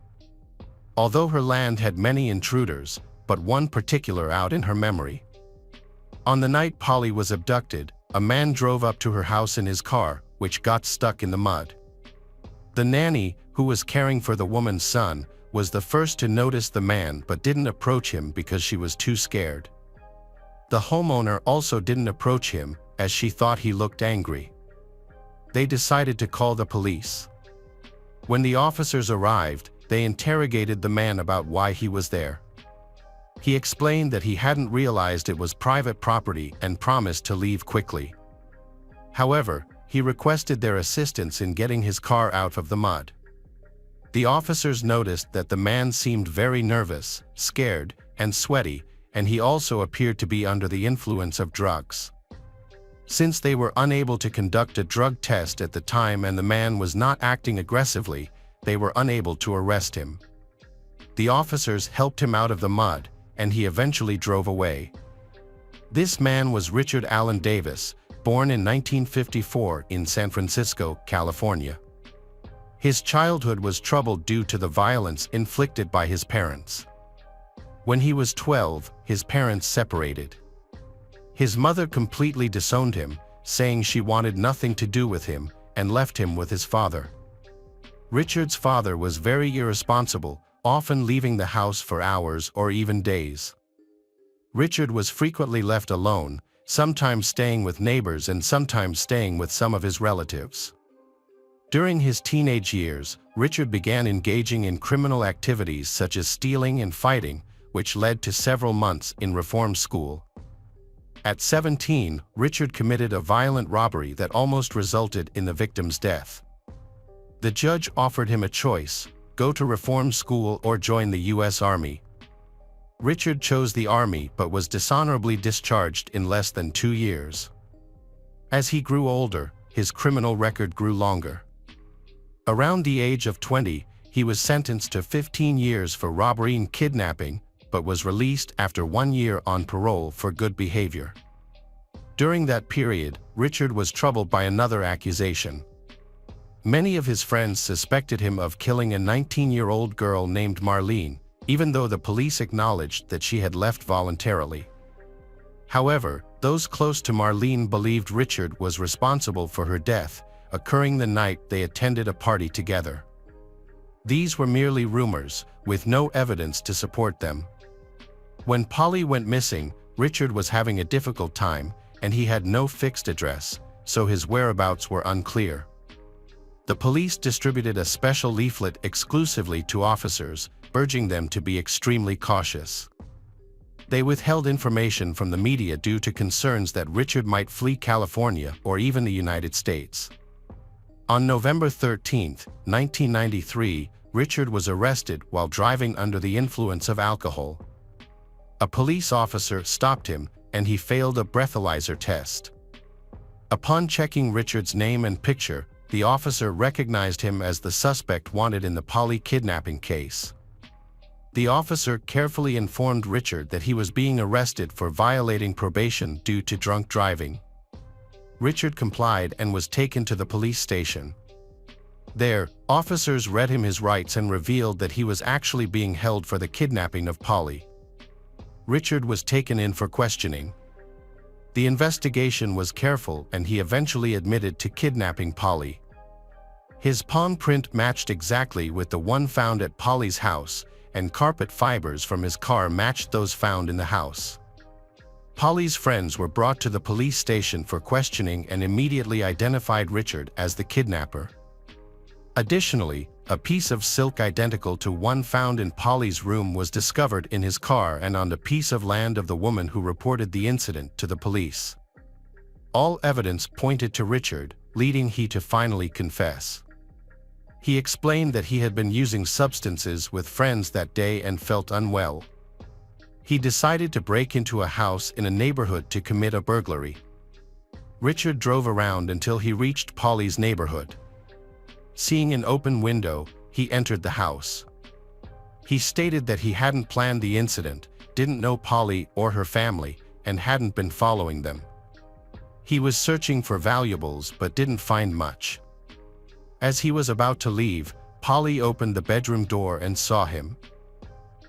Although her land had many intruders, but one particular out in her memory. On the night Polly was abducted, a man drove up to her house in his car, which got stuck in the mud. The nanny, who was caring for the woman's son, was the first to notice the man but didn't approach him because she was too scared. The homeowner also didn't approach him, as she thought he looked angry. They decided to call the police. When the officers arrived, they interrogated the man about why he was there. He explained that he hadn't realized it was private property and promised to leave quickly. However, he requested their assistance in getting his car out of the mud. The officers noticed that the man seemed very nervous, scared, and sweaty, and he also appeared to be under the influence of drugs. Since they were unable to conduct a drug test at the time and the man was not acting aggressively, they were unable to arrest him. The officers helped him out of the mud, and he eventually drove away. This man was Richard Allen Davis, born in 1954 in San Francisco, California. His childhood was troubled due to the violence inflicted by his parents. When he was 12, his parents separated. His mother completely disowned him, saying she wanted nothing to do with him, and left him with his father. Richard's father was very irresponsible, often leaving the house for hours or even days. Richard was frequently left alone, sometimes staying with neighbors and sometimes staying with some of his relatives. During his teenage years, Richard began engaging in criminal activities such as stealing and fighting, which led to several months in reform school. At 17, Richard committed a violent robbery that almost resulted in the victim's death. The judge offered him a choice: go to reform school or join the U.S. Army. Richard chose the Army but was dishonorably discharged in less than 2 years. As he grew older, his criminal record grew longer. Around the age of 20, he was sentenced to 15 years for robbery and kidnapping, but was released after 1 year on parole for good behavior. During that period, Richard was troubled by another accusation. Many of his friends suspected him of killing a 19-year-old girl named Marlene, even though the police acknowledged that she had left voluntarily. However, those close to Marlene believed Richard was responsible for her death, occurring the night they attended a party together. These were merely rumors, with no evidence to support them. When Polly went missing, Richard was having a difficult time, and he had no fixed address, so his whereabouts were unclear. The police distributed a special leaflet exclusively to officers, urging them to be extremely cautious. They withheld information from the media due to concerns that Richard might flee California or even the United States. On November 13, 1993, Richard was arrested while driving under the influence of alcohol. A police officer stopped him, and he failed a breathalyzer test. Upon checking Richard's name and picture, the officer recognized him as the suspect wanted in the Polly kidnapping case. The officer carefully informed Richard that he was being arrested for violating probation due to drunk driving. Richard complied and was taken to the police station. There, officers read him his rights and revealed that he was actually being held for the kidnapping of Polly. Richard was taken in for questioning. The investigation was careful and he eventually admitted to kidnapping Polly. His palm print matched exactly with the one found at Polly's house, and carpet fibers from his car matched those found in the house. Polly's friends were brought to the police station for questioning and immediately identified Richard as the kidnapper. Additionally, a piece of silk identical to one found in Polly's room was discovered in his car and on the piece of land of the woman who reported the incident to the police. All evidence pointed to Richard, leading he to finally confess. He explained that he had been using substances with friends that day and felt unwell. He decided to break into a house in a neighborhood to commit a burglary. Richard drove around until he reached Polly's neighborhood. Seeing an open window, he entered the house. He stated that he hadn't planned the incident, didn't know Polly or her family, and hadn't been following them. He was searching for valuables but didn't find much. As he was about to leave, Polly opened the bedroom door and saw him.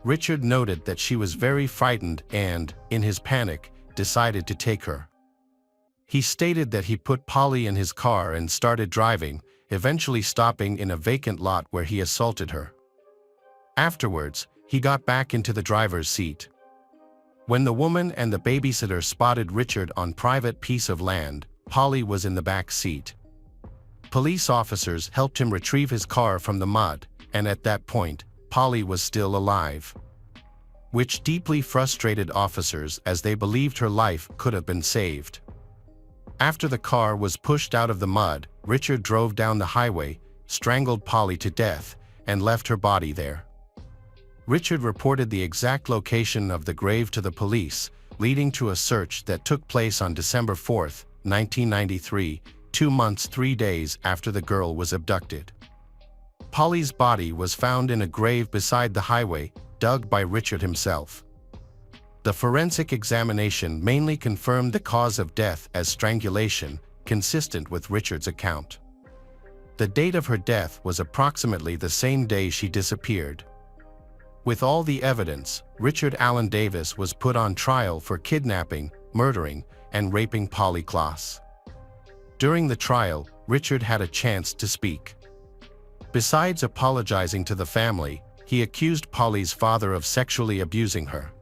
Richard noted that she was very frightened and, in his panic, decided to take her. He stated that he put Polly in his car and started driving, eventually stopping in a vacant lot where he assaulted her. Afterwards, he got back into the driver's seat. When the woman and the babysitter spotted Richard on private piece of land, Polly was in the back seat. Police officers helped him retrieve his car from the mud, and at that point, Polly was still alive, which deeply frustrated officers as they believed her life could have been saved. After the car was pushed out of the mud, Richard drove down the highway, strangled Polly to death, and left her body there. Richard reported the exact location of the grave to the police, leading to a search that took place on December 4, 1993, 2 months 3 days after the girl was abducted. Polly's body was found in a grave beside the highway, dug by Richard himself. The forensic examination mainly confirmed the cause of death as strangulation, consistent with Richard's account. The date of her death was approximately the same day she disappeared. With all the evidence, Richard Allen Davis was put on trial for kidnapping, murdering, and raping Polly Klaas. During the trial, Richard had a chance to speak. Besides apologizing to the family, he accused Polly's father of sexually abusing her.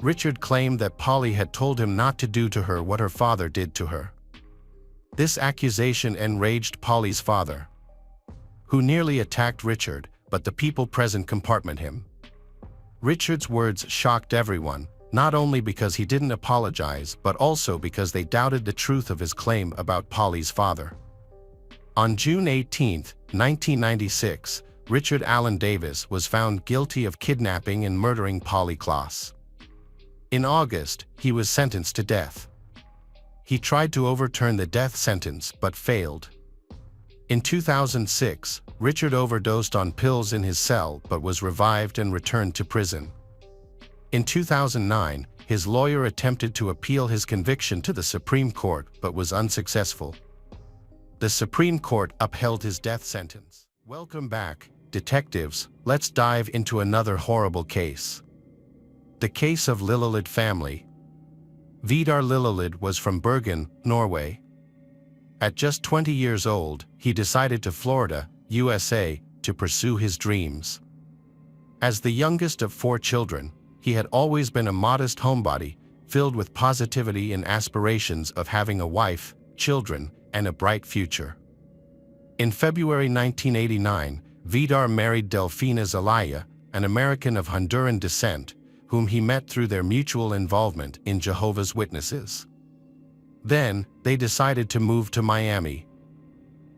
Richard claimed that Polly had told him not to do to her what her father did to her. This accusation enraged Polly's father, who nearly attacked Richard, but the people present compartmented him. Richard's words shocked everyone, not only because he didn't apologize but also because they doubted the truth of his claim about Polly's father. On June 18, 1996, Richard Allen Davis was found guilty of kidnapping and murdering Polly Klaas. In August, he was sentenced to death. He tried to overturn the death sentence but failed. In 2006, Richard overdosed on pills in his cell but was revived and returned to prison. In 2009, his lawyer attempted to appeal his conviction to the Supreme Court but was unsuccessful. The Supreme Court upheld his death sentence. Welcome back, detectives. Let's dive into another horrible case. The case of Lillelid family. Vidar Lillelid was from Bergen, Norway. At just 20 years old, he decided to Florida, USA, to pursue his dreams. As the youngest of 4 children, he had always been a modest homebody, filled with positivity and aspirations of having a wife, children, and a bright future. In February 1989, Vidar married Delfina Zelaya, an American of Honduran descent, whom he met through their mutual involvement in Jehovah's Witnesses. Then, they decided to move to Miami.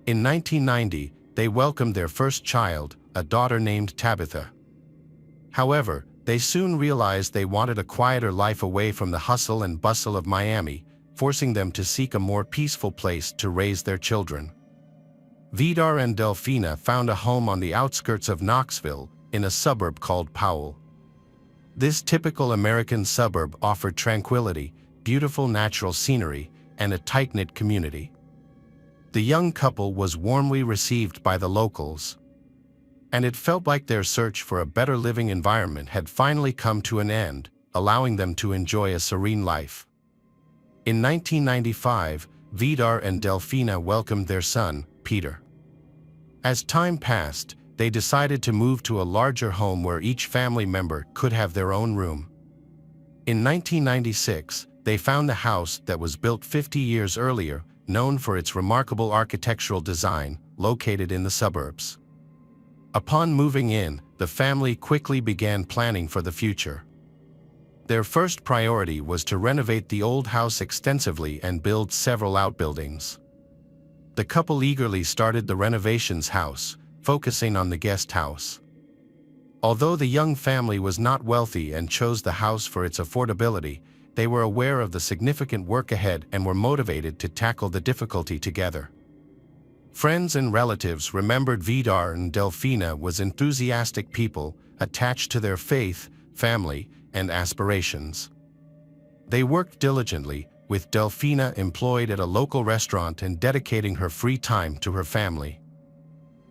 In 1990, they welcomed their first child, a daughter named Tabitha. However, they soon realized they wanted a quieter life away from the hustle and bustle of Miami, forcing them to seek a more peaceful place to raise their children. Vidar and Delfina found a home on the outskirts of Knoxville, in a suburb called Powell. This typical American suburb offered tranquility, beautiful natural scenery, and a tight-knit community. The young couple was warmly received by the locals, and it felt like their search for a better living environment had finally come to an end, allowing them to enjoy a serene life. In 1995, Vidar and Delfina welcomed their son, Peter. As time passed, they decided to move to a larger home where each family member could have their own room. In 1996, they found the house that was built 50 years earlier, known for its remarkable architectural design, located in the suburbs. Upon moving in, the family quickly began planning for the future. Their first priority was to renovate the old house extensively and build several outbuildings. The couple eagerly started the renovations house, focusing on the guest house. Although the young family was not wealthy and chose the house for its affordability, they were aware of the significant work ahead and were motivated to tackle the difficulty together. Friends and relatives remembered Vidar and Delfina was enthusiastic people, attached to their faith, family, and aspirations. They worked diligently, with Delfina employed at a local restaurant and dedicating her free time to her family.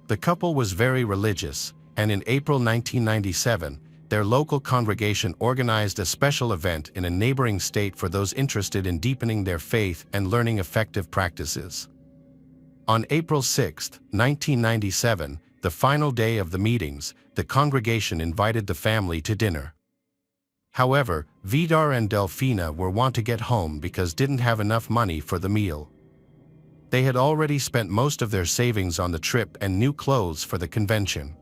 The couple was very religious, and in April 1997, their local congregation organized a special event in a neighboring state for those interested in deepening their faith and learning effective practices. On April 6, 1997, the final day of the meetings, the congregation invited the family to dinner. However, Vidar and Delfina were want to get home because didn't have enough money for the meal. They had already spent most of their savings on the trip and new clothes for the convention.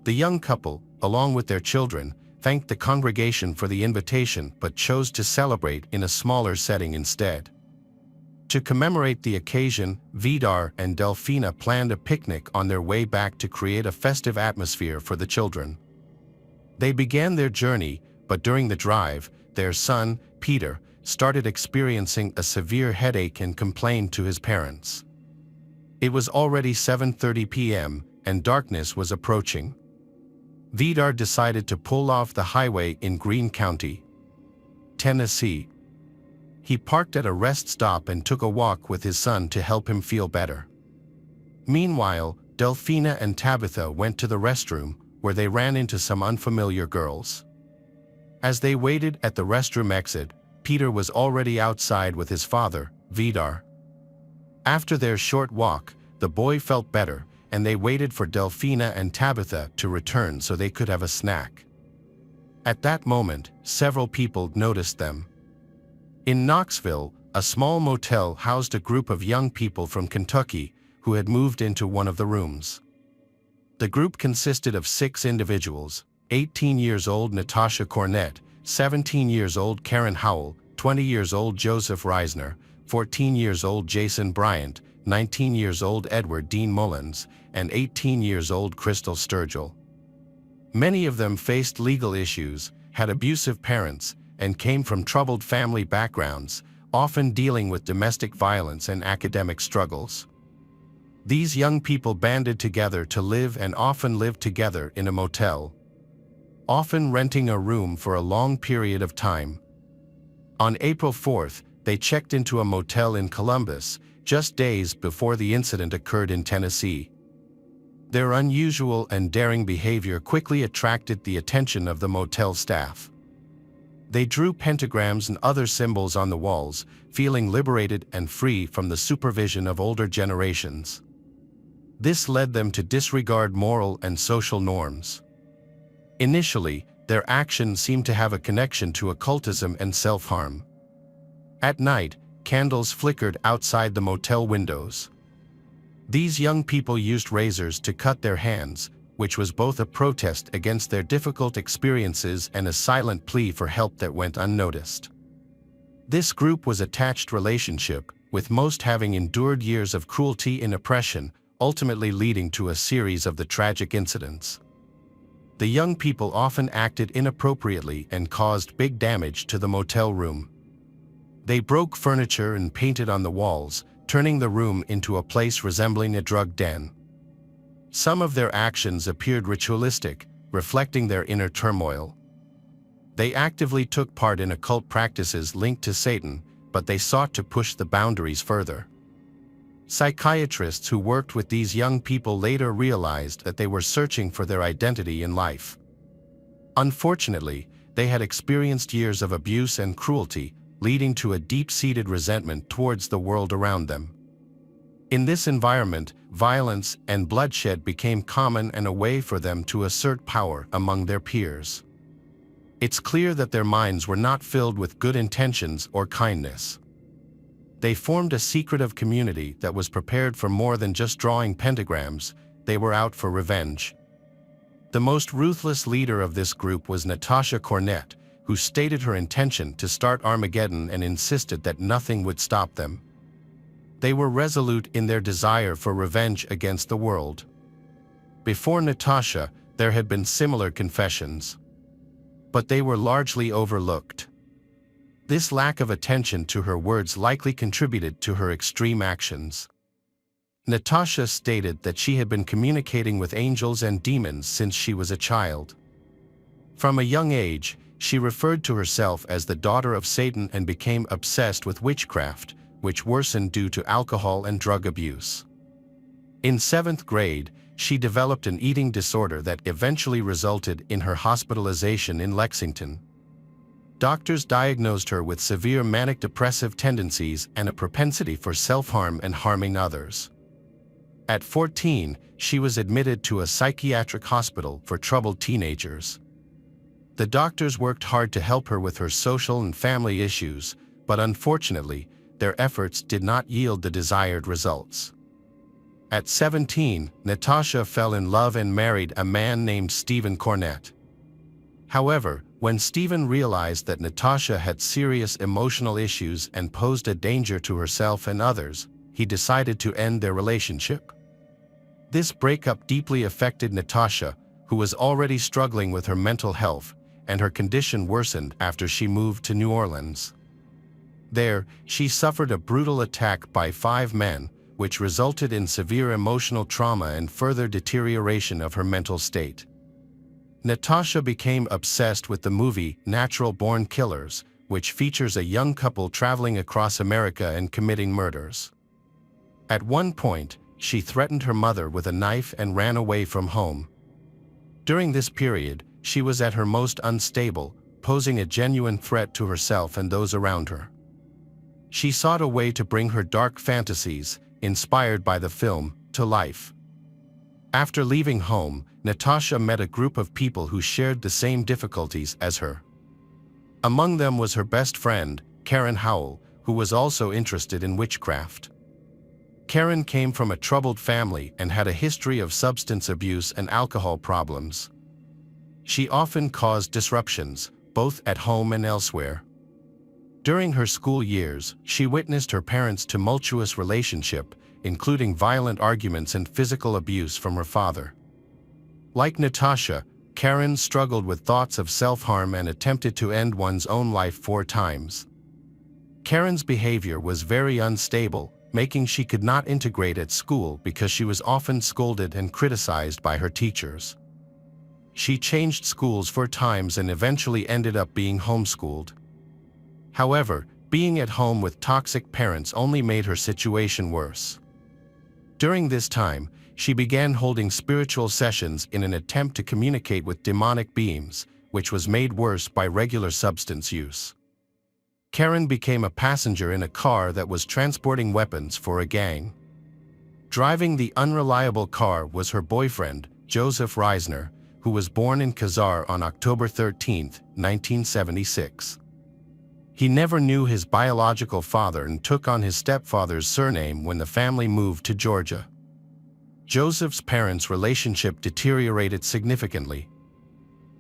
The young couple, along with their children, thanked the congregation for the invitation but chose to celebrate in a smaller setting instead. To commemorate the occasion, Vidar and Delfina planned a picnic on their way back to create a festive atmosphere for the children. They began their journey, but during the drive, their son, Peter, started experiencing a severe headache and complained to his parents. It was already 7:30 p.m., and darkness was approaching. Vidar decided to pull off the highway in Greene County, Tennessee. He parked at a rest stop and took a walk with his son to help him feel better. Meanwhile, Delfina and Tabitha went to the restroom, where they ran into some unfamiliar girls. As they waited at the restroom exit, Peter was already outside with his father, Vidar. After their short walk, the boy felt better, and they waited for Delfina and Tabitha to return so they could have a snack. At that moment, several people noticed them. In Knoxville, a small motel housed a group of young people from Kentucky who had moved into one of the rooms. The group consisted of 6 individuals: 18 years old Natasha Cornett, 17 years old Karen Howell, 20 years old Joseph Reisner, 14 years old Jason Bryant, 19 years old Edward Dean Mullins, and 18 years old Crystal Sturgill. Many of them faced legal issues, had abusive parents, and came from troubled family backgrounds, often dealing with domestic violence and academic struggles. These young people banded together to live and often lived together in a motel, often renting a room for a long period of time. On April 4th, they checked into a motel in Columbus, just days before the incident occurred in Tennessee. Their unusual and daring behavior quickly attracted the attention of the motel staff. They drew pentagrams and other symbols on the walls, feeling liberated and free from the supervision of older generations. This led them to disregard moral and social norms. Initially, their actions seemed to have a connection to occultism and self-harm. At night, candles flickered outside the motel windows. These young people used razors to cut their hands, which was both a protest against their difficult experiences and a silent plea for help that went unnoticed. This group was an attached relationship, with most having endured years of cruelty and oppression, ultimately leading to a series of the tragic incidents. The young people often acted inappropriately and caused big damage to the motel room. They broke furniture and painted on the walls, turning the room into a place resembling a drug den. Some of their actions appeared ritualistic, reflecting their inner turmoil. They actively took part in occult practices linked to Satan, but they sought to push the boundaries further. Psychiatrists who worked with these young people later realized that they were searching for their identity in life. Unfortunately, they had experienced years of abuse and cruelty, leading to a deep-seated resentment towards the world around them. In this environment, violence and bloodshed became common and a way for them to assert power among their peers. It's clear that their minds were not filled with good intentions or kindness. They formed a secretive community that was prepared for more than just drawing pentagrams. They were out for revenge. The most ruthless leader of this group was Natasha Cornett, who stated her intention to start Armageddon and insisted that nothing would stop them. They were resolute in their desire for revenge against the world. Before Natasha, there had been similar confessions, but they were largely overlooked. This lack of attention to her words likely contributed to her extreme actions. Natasha stated that she had been communicating with angels and demons since she was a child. From a young age, she referred to herself as the daughter of Satan and became obsessed with witchcraft, which worsened due to alcohol and drug abuse. In 7th grade, she developed an eating disorder that eventually resulted in her hospitalization in Lexington. Doctors diagnosed her with severe manic-depressive tendencies and a propensity for self-harm and harming others. At 14, she was admitted to a psychiatric hospital for troubled teenagers. The doctors worked hard to help her with her social and family issues, but unfortunately, their efforts did not yield the desired results. At 17, Natasha fell in love and married a man named Stephen Cornett. However, When Stephen realized that Natasha had serious emotional issues and posed a danger to herself and others, he decided to end their relationship. This breakup deeply affected Natasha, who was already struggling with her mental health, and her condition worsened after she moved to New Orleans. There, she suffered a brutal attack by 5 men, which resulted in severe emotional trauma and further deterioration of her mental state. Natasha became obsessed with the movie Natural Born Killers, which features a young couple traveling across America and committing murders. At one point, she threatened her mother with a knife and ran away from home. During this period, she was at her most unstable, posing a genuine threat to herself and those around her. She sought a way to bring her dark fantasies, inspired by the film, to life. After leaving home, Natasha met a group of people who shared the same difficulties as her. Among them was her best friend, Karen Howell, who was also interested in witchcraft. Karen came from a troubled family and had a history of substance abuse and alcohol problems. She often caused disruptions, both at home and elsewhere. During her school years, she witnessed her parents' tumultuous relationship, including violent arguments and physical abuse from her father. Like Natasha, Karen struggled with thoughts of self-harm and attempted to end one's own life 4 times. Karen's behavior was very unstable, making she could not integrate at school because she was often scolded and criticized by her teachers. She changed schools 4 times and eventually ended up being homeschooled. However, being at home with toxic parents only made her situation worse. During this time, she began holding spiritual sessions in an attempt to communicate with demonic beings, which was made worse by regular substance use. Karen became a passenger in a car that was transporting weapons for a gang. Driving the unreliable car was her boyfriend, Joseph Reisner, who was born in Khazar on October 13, 1976. He never knew his biological father and took on his stepfather's surname when the family moved to Georgia. Joseph's parents' relationship deteriorated significantly,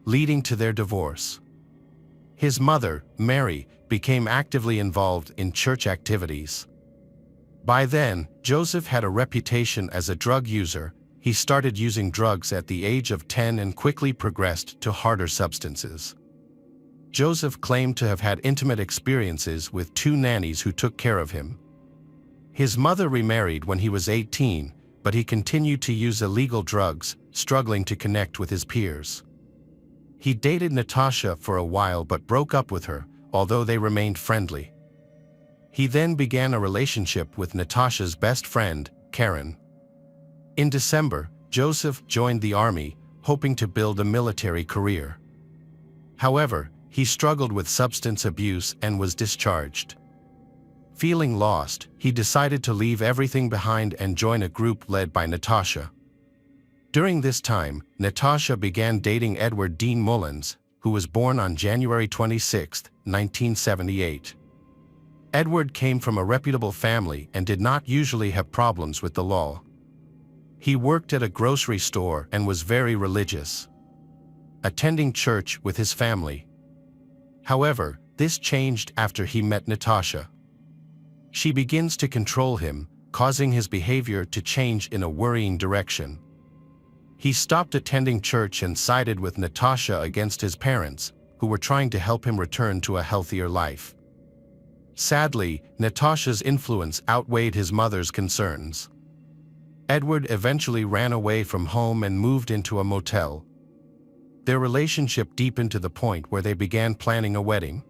leading to their divorce. His mother, Mary, became actively involved in church activities. By then, Joseph had a reputation as a drug user. He started using drugs at the age of 10 and quickly progressed to harder substances. Joseph claimed to have had intimate experiences with 2 nannies who took care of him. His mother remarried when he was 18, but he continued to use illegal drugs, struggling to connect with his peers. He dated Natasha for a while but broke up with her, although they remained friendly. He then began a relationship with Natasha's best friend, Karen. In December, Joseph joined the army, hoping to build a military career. However, he struggled with substance abuse and was discharged. Feeling lost, he decided to leave everything behind and join a group led by Natasha. During this time, Natasha began dating Edward Dean Mullins, who was born on January 26, 1978. Edward came from a reputable family and did not usually have problems with the law. He worked at a grocery store and was very religious, attending church with his family. However, this changed after he met Natasha. She begins to control him, causing his behavior to change in a worrying direction. He stopped attending church and sided with Natasha against his parents, who were trying to help him return to a healthier life. Sadly, Natasha's influence outweighed his mother's concerns. Edward eventually ran away from home and moved into a motel. Their relationship deepened to the point where they began planning a wedding.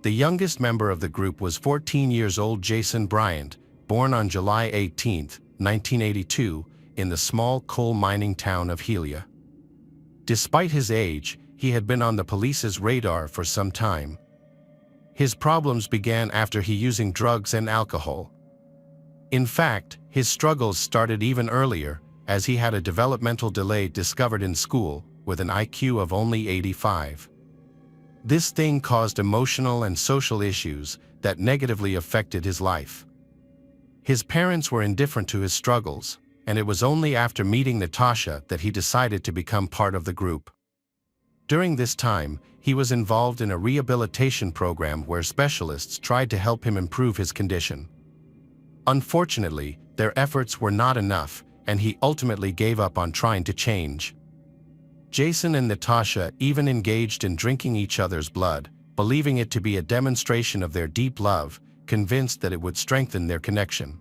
The youngest member of the group was 14 years old Jason Bryant, born on July 18, 1982, in the small coal mining town of Helia. Despite his age, he had been on the police's radar for some time. His problems began after he using drugs and alcohol. In fact, his struggles started even earlier, as he had a developmental delay discovered in school, with an IQ of only 85. This thing caused emotional and social issues that negatively affected his life. His parents were indifferent to his struggles, and it was only after meeting Natasha that he decided to become part of the group. During this time, he was involved in a rehabilitation program where specialists tried to help him improve his condition. Unfortunately, their efforts were not enough, and he ultimately gave up on trying to change. Jason and Natasha even engaged in drinking each other's blood, believing it to be a demonstration of their deep love, convinced that it would strengthen their connection.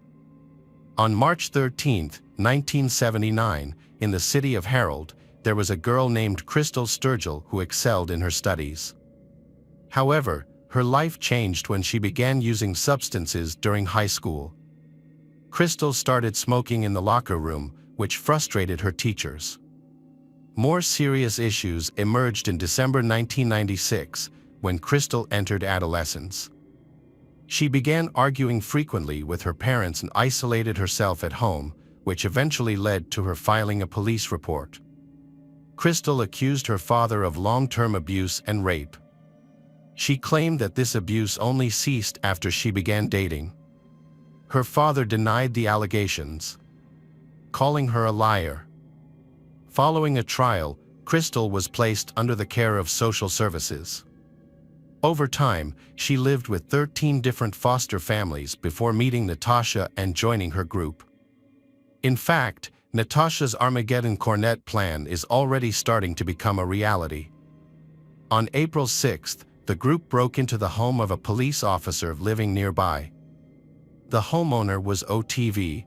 On March 13, 1979, in the city of Harold, there was a girl named Crystal Sturgill who excelled in her studies. However, her life changed when she began using substances during high school. Crystal started smoking in the locker room, which frustrated her teachers. More serious issues emerged in December 1996, when Crystal entered adolescence. She began arguing frequently with her parents and isolated herself at home, which eventually led to her filing a police report. Crystal accused her father of long-term abuse and rape. She claimed that this abuse only ceased after she began dating. Her father denied the allegations, calling her a liar. Following a trial, Crystal was placed under the care of social services. Over time, she lived with 13 different foster families before meeting Natasha and joining her group. In fact, Natasha's Armageddon Cornet plan is already starting to become a reality. On April 6, the group broke into the home of a police officer living nearby. The homeowner was OTV.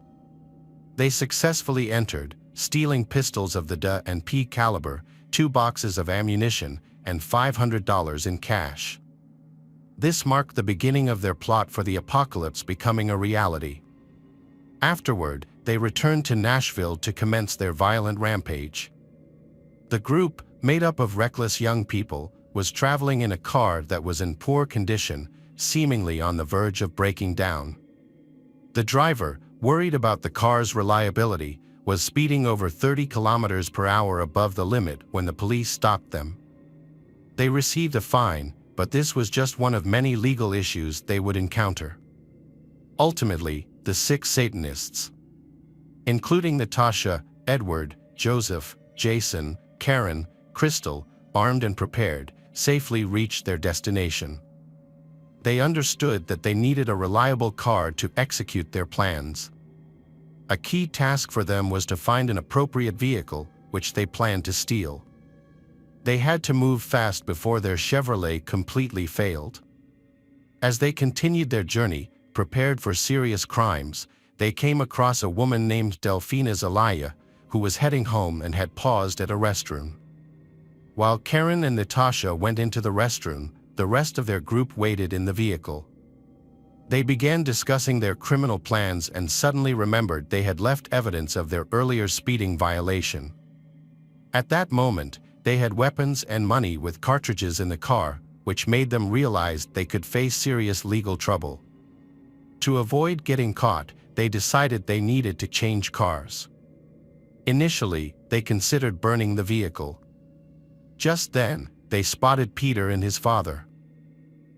They successfully entered, stealing pistols of the .&P caliber, 2 boxes of ammunition, and $500 in cash. This marked the beginning of their plot for the apocalypse becoming a reality. Afterward, they returned to Nashville to commence their violent rampage. The group, made up of reckless young people, was traveling in a car that was in poor condition, seemingly on the verge of breaking down. The driver, worried about the car's reliability, was speeding over 30 kilometers per hour above the limit when the police stopped them. They received a fine, but this was just one of many legal issues they would encounter. Ultimately, the 6 Satanists, including Natasha, Edward, Joseph, Jason, Karen, Crystal, armed and prepared, safely reached their destination. They understood that they needed a reliable car to execute their plans. A key task for them was to find an appropriate vehicle, which they planned to steal. They had to move fast before their Chevrolet completely failed. As they continued their journey, prepared for serious crimes, they came across a woman named Delphina Zelaya, who was heading home and had paused at a restroom. While Karen and Natasha went into the restroom, the rest of their group waited in the vehicle. They began discussing their criminal plans and suddenly remembered they had left evidence of their earlier speeding violation. At that moment, they had weapons and money with cartridges in the car, which made them realize they could face serious legal trouble. To avoid getting caught, they decided they needed to change cars. Initially, they considered burning the vehicle. Just then, they spotted Peter and his father,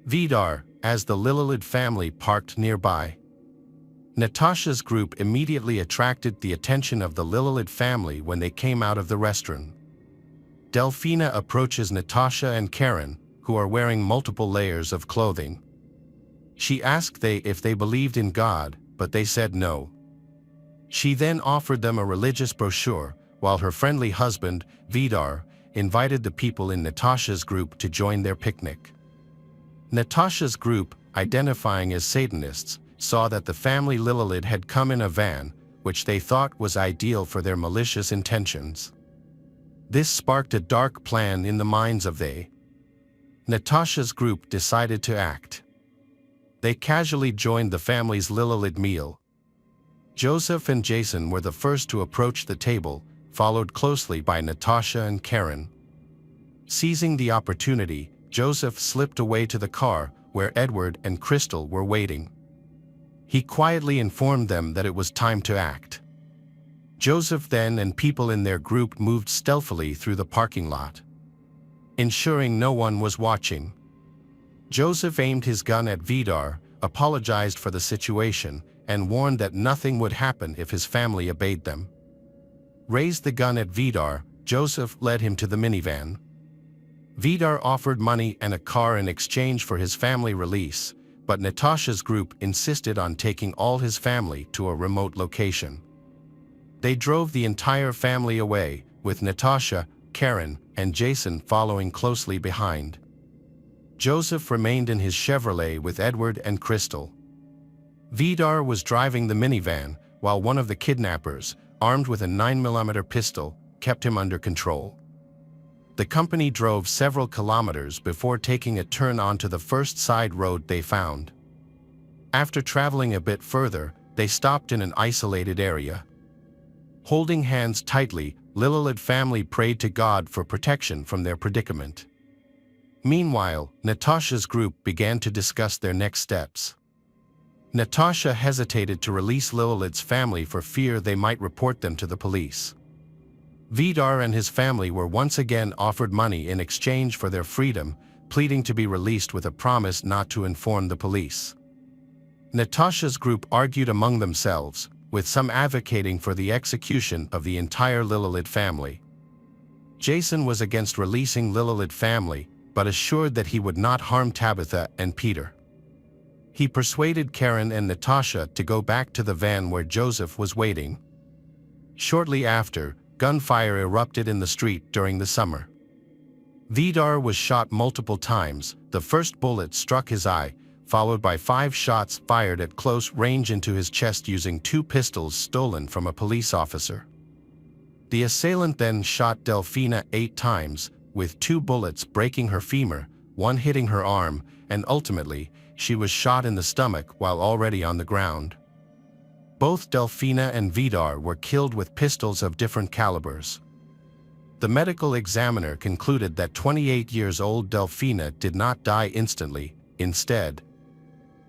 Vidar, as the Lillelid family parked nearby. Natasha's group immediately attracted the attention of the Lillelid family when they came out of the restroom. Delphina approaches Natasha and Karen, who are wearing multiple layers of clothing. She asked if they believed in God, but they said no. She then offered them a religious brochure, while her friendly husband, Vidar, invited the people in Natasha's group to join their picnic. Natasha's group, identifying as Satanists, saw that the family Lillelid had come in a van, which they thought was ideal for their malicious intentions. This sparked a dark plan in the minds of Natasha's group decided to act. They casually joined the family's Lillelid meal. Joseph and Jason were the first to approach the table, followed closely by Natasha and Karen. Seizing the opportunity, Joseph slipped away to the car where Edward and Crystal were waiting. He quietly informed them that it was time to act. Joseph then and people in their group moved stealthily through the parking lot, ensuring no one was watching. Joseph aimed his gun at Vidar, apologized for the situation, and warned that nothing would happen if his family obeyed them. Raised the gun at Vidar, Joseph led him to the minivan. Vidar offered money and a car in exchange for his family release, but Natasha's group insisted on taking all his family to a remote location. They drove the entire family away, with Natasha, Karen, and Jason following closely behind. Joseph remained in his Chevrolet with Edward and Crystal. Vidar was driving the minivan, while one of the kidnappers, armed with a 9mm pistol, kept him under control. The company drove several kilometers before taking a turn onto the first side road they found. After traveling a bit further, they stopped in an isolated area. Holding hands tightly, Lillelid family prayed to God for protection from their predicament. Meanwhile, Natasha's group began to discuss their next steps. Natasha hesitated to release Lillelid's family for fear they might report them to the police. Vidar and his family were once again offered money in exchange for their freedom, pleading to be released with a promise not to inform the police. Natasha's group argued among themselves, with some advocating for the execution of the entire Lillelid family. Jason was against releasing Lillelid family, but assured that he would not harm Tabitha and Peter. He persuaded Karen and Natasha to go back to the van where Joseph was waiting. Shortly after, gunfire erupted in the street during the summer. Vidar was shot multiple times. The first bullet struck his eye, followed by 5 shots fired at close range into his chest using 2 pistols stolen from a police officer. The assailant then shot Delfina 8 times, with 2 bullets breaking her femur, 1 hitting her arm, and ultimately, she was shot in the stomach while already on the ground. Both Delfina and Vidar were killed with pistols of different calibers. The medical examiner concluded that 28-year-old Delfina did not die instantly. Instead,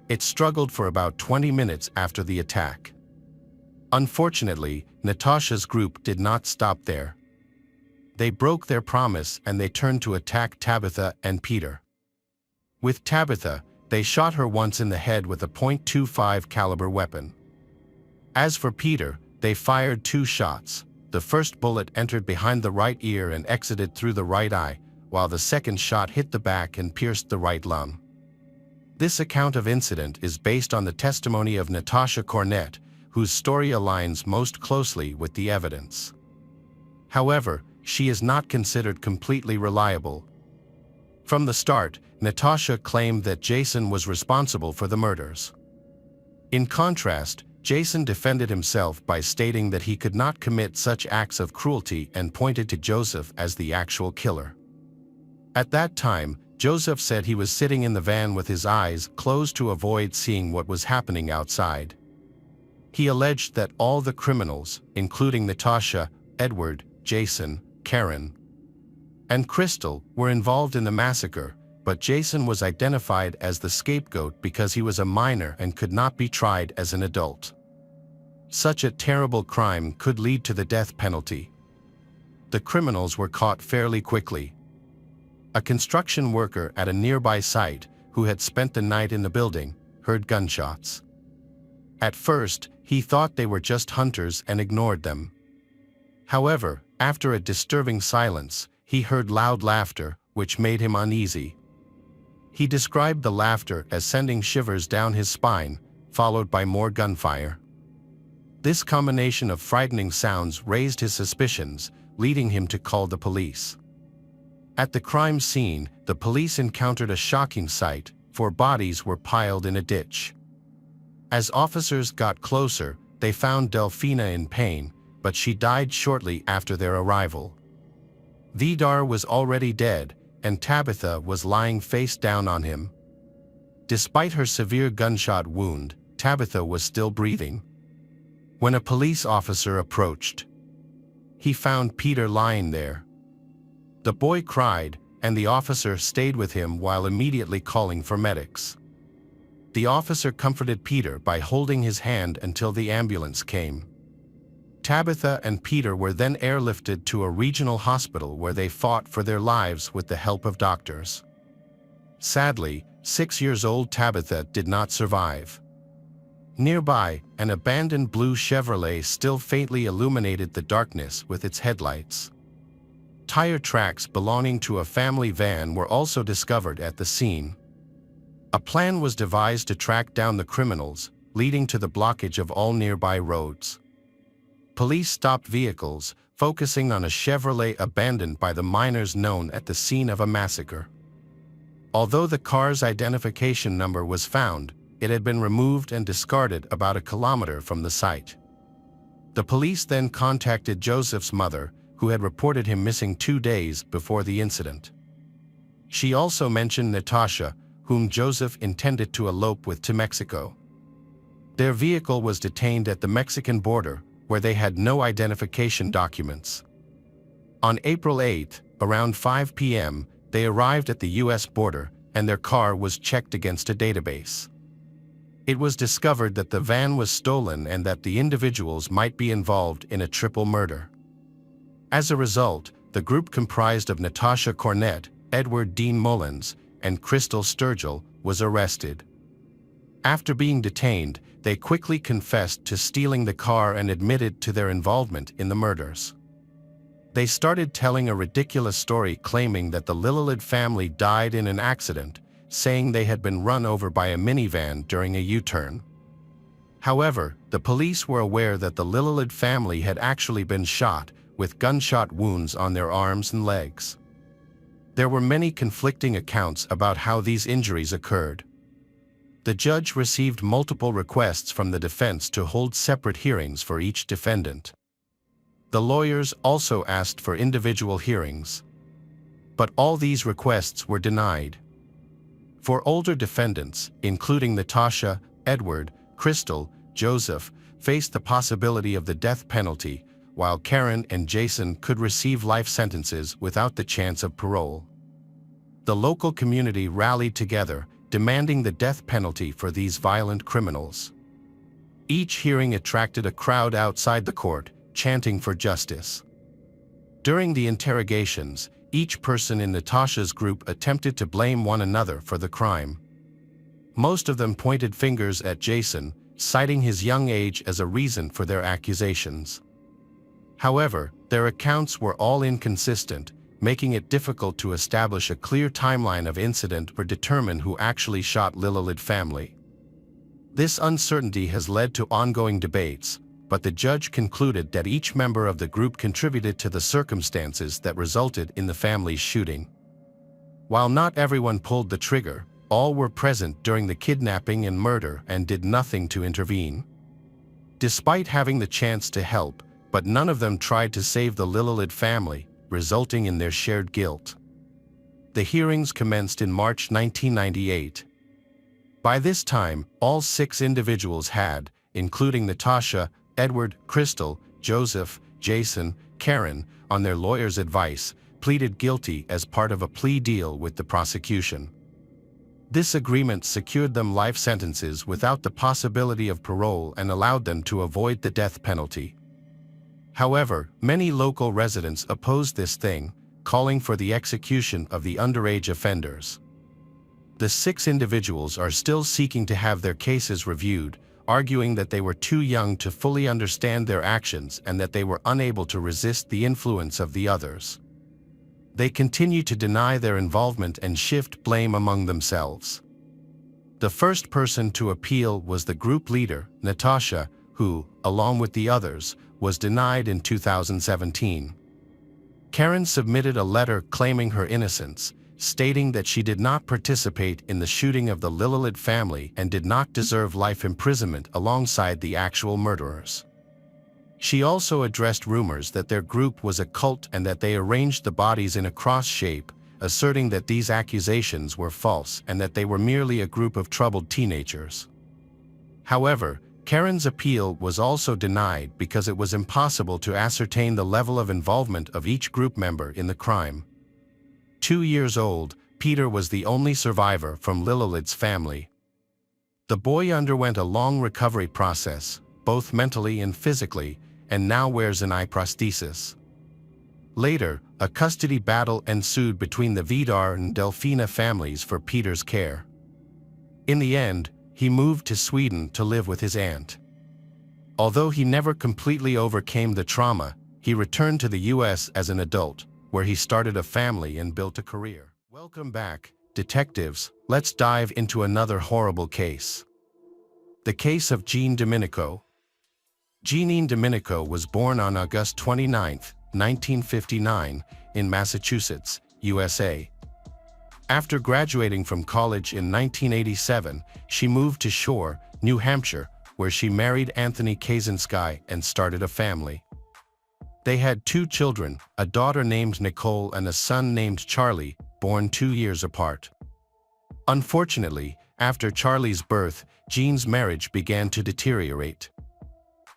it struggled for about 20 minutes after the attack. Unfortunately, Natasha's group did not stop there. They broke their promise and they turned to attack Tabitha and Peter. With Tabitha, they shot her once in the head with a .25 caliber weapon. As for Peter, they fired 2 shots. The first bullet entered behind the right ear and exited through the right eye, while the second shot hit the back and pierced the right lung. This account of incident is based on the testimony of Natasha Cornett, whose story aligns most closely with the evidence. However, she is not considered completely reliable. From the start, Natasha claimed that Jason was responsible for the murders. In contrast, Jason defended himself by stating that he could not commit such acts of cruelty and pointed to Joseph as the actual killer. At that time, Joseph said he was sitting in the van with his eyes closed to avoid seeing what was happening outside. He alleged that all the criminals, including Natasha, Edward, Jason, Karen, and Crystal, were involved in the massacre, but Jason was identified as the scapegoat because he was a minor and could not be tried as an adult. Such a terrible crime could lead to the death penalty. The criminals were caught fairly quickly. A construction worker at a nearby site, who had spent the night in the building, heard gunshots. At first, he thought they were just hunters and ignored them. However, after a disturbing silence, he heard loud laughter, which made him uneasy. He described the laughter as sending shivers down his spine, followed by more gunfire. This combination of frightening sounds raised his suspicions, leading him to call the police. At the crime scene, the police encountered a shocking sight, 4 bodies were piled in a ditch. As officers got closer, they found Delfina in pain, but she died shortly after their arrival. Vidar was already dead, and Tabitha was lying face down on him. Despite her severe gunshot wound, Tabitha was still breathing. When a police officer approached, he found Peter lying there. The boy cried, and the officer stayed with him while immediately calling for medics. The officer comforted Peter by holding his hand until the ambulance came. Tabitha and Peter were then airlifted to a regional hospital where they fought for their lives with the help of doctors. Sadly, 6-year-old Tabitha did not survive. Nearby, an abandoned blue Chevrolet still faintly illuminated the darkness with its headlights. Tire tracks belonging to a family van were also discovered at the scene. A plan was devised to track down the criminals, leading to the blockage of all nearby roads. Police stopped vehicles, focusing on a Chevrolet abandoned by the miners known at the scene of a massacre. Although the car's identification number was found, it had been removed and discarded about a kilometer from the site. The police then contacted Joseph's mother, who had reported him missing 2 days before the incident. She also mentioned Natasha, whom Joseph intended to elope with to Mexico. Their vehicle was detained at the Mexican border, where they had no identification documents. On April 8, around 5 p.m., they arrived at the U.S. border, and their car was checked against a database. It was discovered that the van was stolen and that the individuals might be involved in a triple murder. As a result, the group comprised of Natasha Cornett, Edward Dean Mullins, and Crystal Sturgill was arrested. After being detained, they quickly confessed to stealing the car and admitted to their involvement in the murders. They started telling a ridiculous story claiming that the Lillelid family died in an accident, saying they had been run over by a minivan during a U-turn. However, the police were aware that the Lillelid family had actually been shot, with gunshot wounds on their arms and legs. There were many conflicting accounts about how these injuries occurred. The judge received multiple requests from the defense to hold separate hearings for each defendant. The lawyers also asked for individual hearings. But all these requests were denied. For older defendants, including Natasha, Edward, Crystal, Joseph, faced the possibility of the death penalty, while Karen and Jason could receive life sentences without the chance of parole. The local community rallied together, demanding the death penalty for these violent criminals. Each hearing attracted a crowd outside the court, chanting for justice. During the interrogations, each person in Natasha's group attempted to blame one another for the crime. Most of them pointed fingers at Jason, citing his young age as a reason for their accusations. However, their accounts were all inconsistent, making it difficult to establish a clear timeline of incident or determine who actually shot Lillelid family. This uncertainty has led to ongoing debates, but the judge concluded that each member of the group contributed to the circumstances that resulted in the family's shooting. While not everyone pulled the trigger, all were present during the kidnapping and murder and did nothing to intervene. Despite having the chance to help, but none of them tried to save the Lillelid family, resulting in their shared guilt. The hearings commenced in March 1998. By this time, all 6 individuals had, including Natasha, Edward, Crystal, Joseph, Jason, Karen, on their lawyer's advice, pleaded guilty as part of a plea deal with the prosecution. This agreement secured them life sentences without the possibility of parole and allowed them to avoid the death penalty. However, many local residents opposed this thing, calling for the execution of the underage offenders. The 6 individuals are still seeking to have their cases reviewed, arguing that they were too young to fully understand their actions and that they were unable to resist the influence of the others. They continue to deny their involvement and shift blame among themselves. The first person to appeal was the group leader, Natasha, who, along with the others, was denied in 2017. Karen submitted a letter claiming her innocence, stating that she did not participate in the shooting of the Lillelid family and did not deserve life imprisonment alongside the actual murderers. She also addressed rumors that their group was a cult and that they arranged the bodies in a cross shape, asserting that these accusations were false and that they were merely a group of troubled teenagers. However, Karen's appeal was also denied because it was impossible to ascertain the level of involvement of each group member in the crime. 2 years old, Peter was the only survivor from Lillelid's family. The boy underwent a long recovery process, both mentally and physically, and now wears an eye prosthesis. Later, a custody battle ensued between the Vidar and Delfina families for Peter's care. In the end, he moved to Sweden to live with his aunt. Although he never completely overcame the trauma, he returned to the US as an adult, where he started a family and built a career. Welcome back, detectives. Let's dive into another horrible case. The case of Jean Domenico. Jeanine Domenico was born on August 29, 1959, in Massachusetts, USA. After graduating from college in 1987, she moved to Shore, New Hampshire, where she married Anthony Kaczynski and started a family. They had 2 children, a daughter named Nicole and a son named Charlie, born 2 years apart. Unfortunately, after Charlie's birth, Jean's marriage began to deteriorate.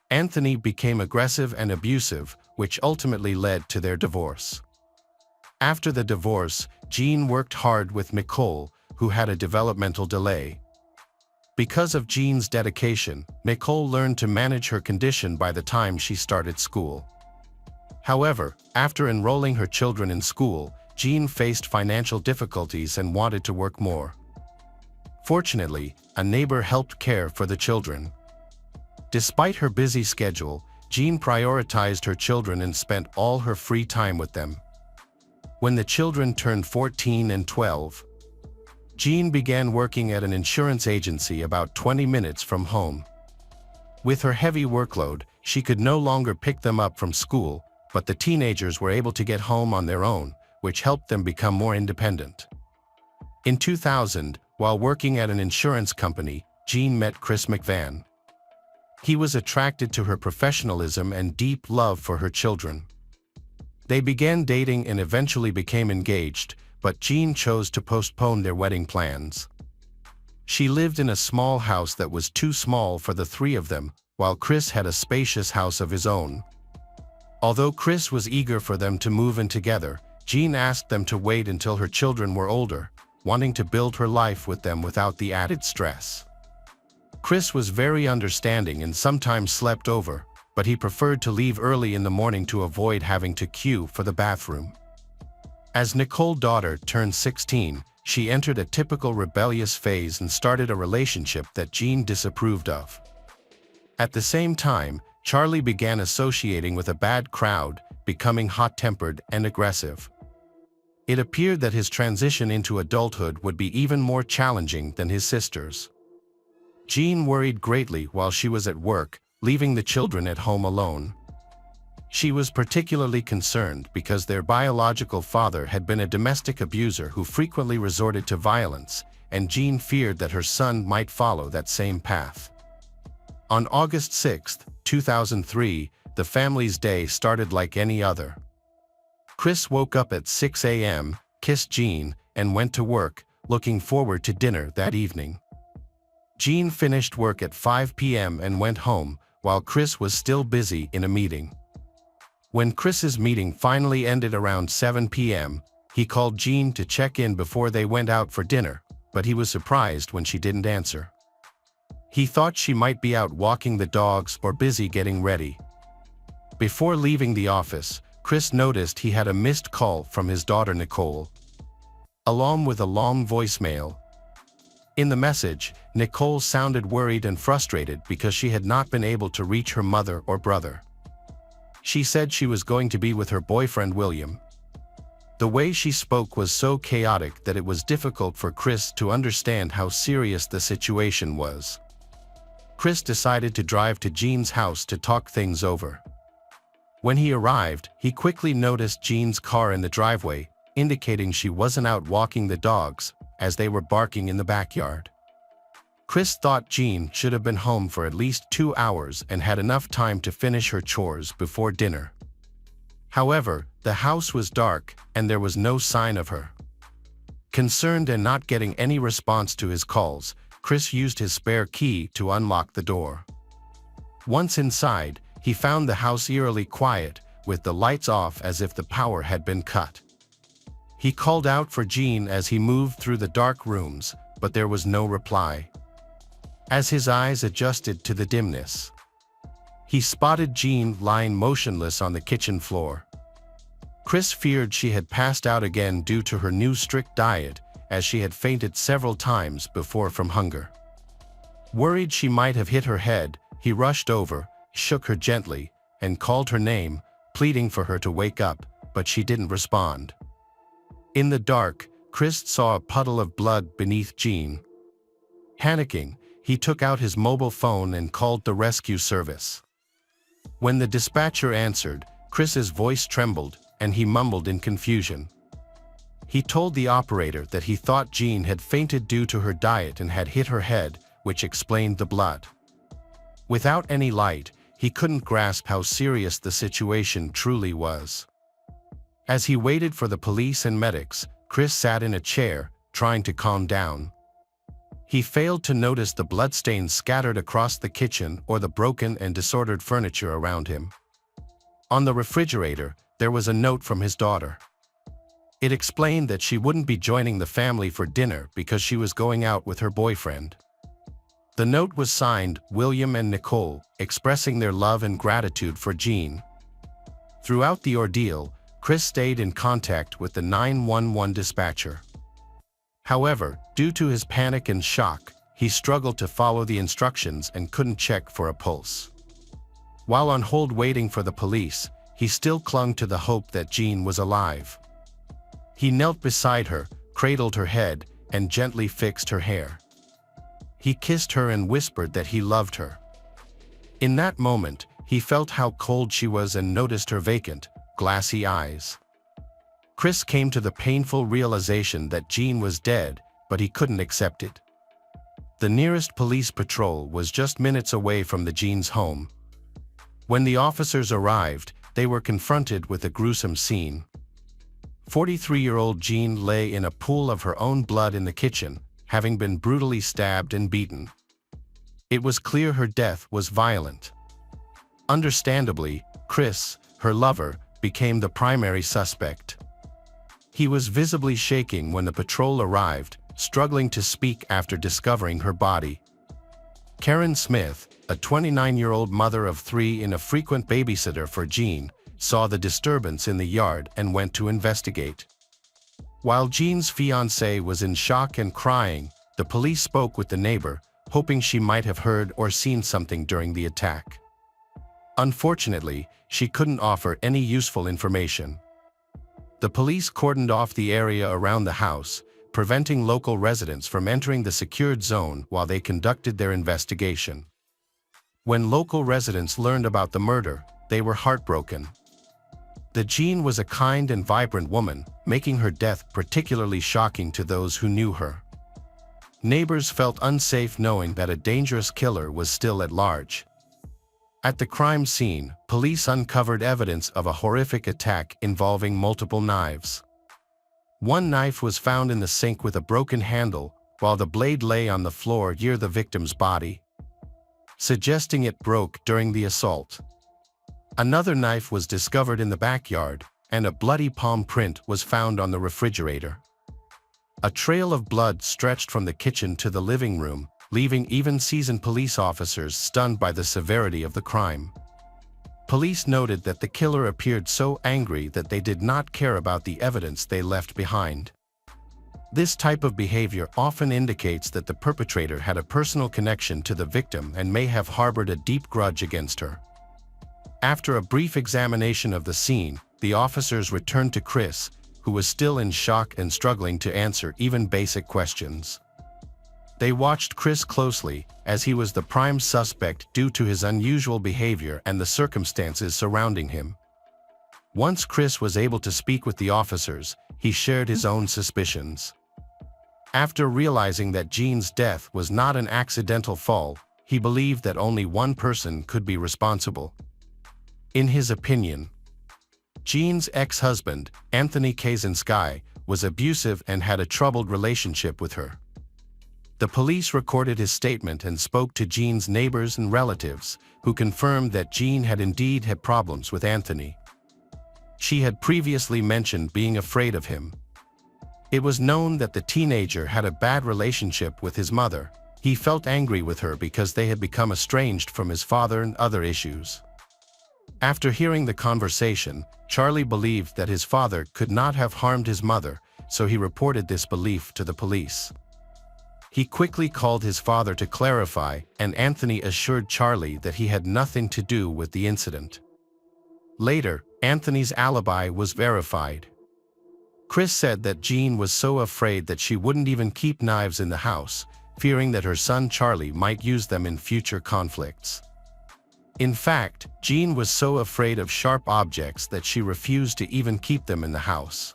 Anthony became aggressive and abusive, which ultimately led to their divorce. After the divorce, Jean worked hard with Nicole, who had a developmental delay. Because of Jean's dedication, Nicole learned to manage her condition by the time she started school. However, after enrolling her children in school, Jean faced financial difficulties and wanted to work more. Fortunately, a neighbor helped care for the children. Despite her busy schedule, Jean prioritized her children and spent all her free time with them. When the children turned 14 and 12, Jean began working at an insurance agency about 20 minutes from home. With her heavy workload, she could no longer pick them up from school, but the teenagers were able to get home on their own, which helped them become more independent. In 2000, while working at an insurance company, Jean met Chris McVan. He was attracted to her professionalism and deep love for her children. They began dating and eventually became engaged, but Jean chose to postpone their wedding plans. She lived in a small house that was too small for the 3 of them, while Chris had a spacious house of his own. Although Chris was eager for them to move in together, Jean asked them to wait until her children were older, wanting to build her life with them without the added stress. Chris was very understanding and sometimes slept over, but he preferred to leave early in the morning to avoid having to queue for the bathroom. As Nicole's daughter turned 16, she entered a typical rebellious phase and started a relationship that Jean disapproved of. At the same time, Charlie began associating with a bad crowd, becoming hot-tempered and aggressive. It appeared that his transition into adulthood would be even more challenging than his sister's. Jean worried greatly while she was at work, leaving the children at home alone. She was particularly concerned because their biological father had been a domestic abuser who frequently resorted to violence, and Jean feared that her son might follow that same path. On August 6, 2003, the family's day started like any other. Chris woke up at 6 a.m., kissed Jean, and went to work, looking forward to dinner that evening. Jean finished work at 5 p.m. and went home, while Chris was still busy in a meeting. When Chris's meeting finally ended around 7 p.m., he called Jean to check in before they went out for dinner, but he was surprised when she didn't answer. He thought she might be out walking the dogs or busy getting ready. Before leaving the office, Chris noticed he had a missed call from his daughter Nicole, along with a long voicemail. In the message, Nicole sounded worried and frustrated because she had not been able to reach her mother or brother. She said she was going to be with her boyfriend William. The way she spoke was so chaotic that it was difficult for Chris to understand how serious the situation was. Chris decided to drive to Jean's house to talk things over. When he arrived, he quickly noticed Jean's car in the driveway, indicating she wasn't out walking the dogs, as they were barking in the backyard. Chris thought Jean should have been home for at least 2 hours and had enough time to finish her chores before dinner. However, the house was dark and there was no sign of her. Concerned and not getting any response to his calls, Chris used his spare key to unlock the door. Once inside, he found the house eerily quiet, with the lights off as if the power had been cut. He called out for Jean as he moved through the dark rooms, but there was no reply. As his eyes adjusted to the dimness, he spotted Jean lying motionless on the kitchen floor. Chris feared she had passed out again due to her new strict diet, as she had fainted several times before from hunger. Worried she might have hit her head, he rushed over, shook her gently, and called her name, pleading for her to wake up, but she didn't respond. In the dark, Chris saw a puddle of blood beneath Jean. Panicking, he took out his mobile phone and called the rescue service. When the dispatcher answered, Chris's voice trembled, and he mumbled in confusion. He told the operator that he thought Jean had fainted due to her diet and had hit her head, which explained the blood. Without any light, he couldn't grasp how serious the situation truly was. As he waited for the police and medics, Chris sat in a chair, trying to calm down. He failed to notice the bloodstains scattered across the kitchen or the broken and disordered furniture around him. On the refrigerator, there was a note from his daughter. It explained that she wouldn't be joining the family for dinner because she was going out with her boyfriend. The note was signed William and Nicole, expressing their love and gratitude for Jean. Throughout the ordeal, Chris stayed in contact with the 911 dispatcher. However, due to his panic and shock, he struggled to follow the instructions and couldn't check for a pulse. While on hold waiting for the police, he still clung to the hope that Jean was alive. He knelt beside her, cradled her head, and gently fixed her hair. He kissed her and whispered that he loved her. In that moment, he felt how cold she was and noticed her vacant, glassy eyes. Chris came to the painful realization that Jean was dead, but he couldn't accept it. The nearest police patrol was just minutes away from the Jean's home. When the officers arrived, they were confronted with a gruesome scene. 43-year-old Jean lay in a pool of her own blood in the kitchen, having been brutally stabbed and beaten. It was clear her death was violent. Understandably, Chris, her lover, became the primary suspect. He was visibly shaking when the patrol arrived, struggling to speak after discovering her body. Karen Smith, a 29-year-old mother of 3 and a frequent babysitter for Jean, saw the disturbance in the yard and went to investigate. While Jean's fiancé was in shock and crying, the police spoke with the neighbor, hoping she might have heard or seen something during the attack. Unfortunately, she couldn't offer any useful information. The police cordoned off the area around the house, preventing local residents from entering the secured zone while they conducted their investigation. When local residents learned about the murder, they were heartbroken. Jean was a kind and vibrant woman, making her death particularly shocking to those who knew her. Neighbors felt unsafe knowing that a dangerous killer was still at large. At the crime scene, police uncovered evidence of a horrific attack involving multiple knives. One knife was found in the sink with a broken handle, while the blade lay on the floor near the victim's body, suggesting it broke during the assault. Another knife was discovered in the backyard, and a bloody palm print was found on the refrigerator. A trail of blood stretched from the kitchen to the living room, leaving even seasoned police officers stunned by the severity of the crime. Police noted that the killer appeared so angry that they did not care about the evidence they left behind. This type of behavior often indicates that the perpetrator had a personal connection to the victim and may have harbored a deep grudge against her. After a brief examination of the scene, the officers returned to Chris, who was still in shock and struggling to answer even basic questions. They watched Chris closely, as he was the prime suspect due to his unusual behavior and the circumstances surrounding him. Once Chris was able to speak with the officers, he shared his own suspicions. After realizing that Jean's death was not an accidental fall, he believed that only one person could be responsible. In his opinion, Jean's ex-husband, Anthony Kaczynski, was abusive and had a troubled relationship with her. The police recorded his statement and spoke to Jean's neighbors and relatives, who confirmed that Jean had indeed had problems with Anthony. She had previously mentioned being afraid of him. It was known that the teenager had a bad relationship with his mother. He felt angry with her because they had become estranged from his father and other issues. After hearing the conversation, Charlie believed that his father could not have harmed his mother, so he reported this belief to the police. He quickly called his father to clarify, and Anthony assured Charlie that he had nothing to do with the incident. Later, Anthony's alibi was verified. Chris said that Jean was so afraid that she wouldn't even keep knives in the house, fearing that her son Charlie might use them in future conflicts. In fact, Jean was so afraid of sharp objects that she refused to even keep them in the house.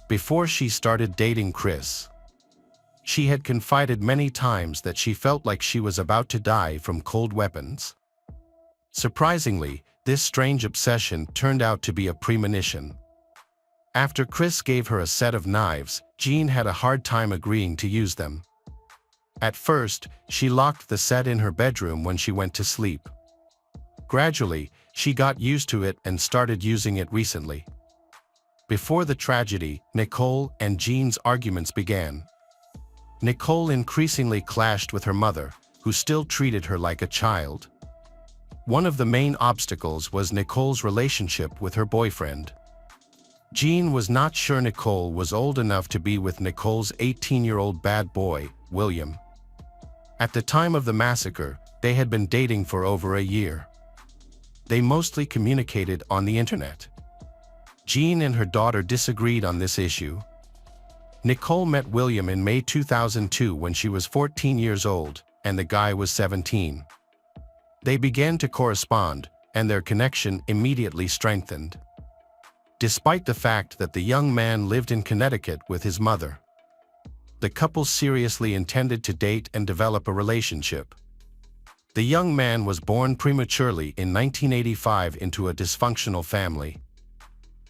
Before she started dating Chris, she had confided many times that she felt like she was about to die from cold weapons. Surprisingly, this strange obsession turned out to be a premonition. After Chris gave her a set of knives, Jean had a hard time agreeing to use them. At first, she locked the set in her bedroom when she went to sleep. Gradually, she got used to it and started using it recently. Before the tragedy, Nicole and Jean's arguments began. Nicole increasingly clashed with her mother, who still treated her like a child. One of the main obstacles was Nicole's relationship with her boyfriend. Jean was not sure Nicole was old enough to be with Nicole's 18-year-old bad boy, William. At the time of the massacre, they had been dating for over a year. They mostly communicated on the internet. Jean and her daughter disagreed on this issue. Nicole met William in May 2002 when she was 14 years old, and the guy was 17. They began to correspond, and their connection immediately strengthened. Despite the fact that the young man lived in Connecticut with his mother, the couple seriously intended to date and develop a relationship. The young man was born prematurely in 1985 into a dysfunctional family.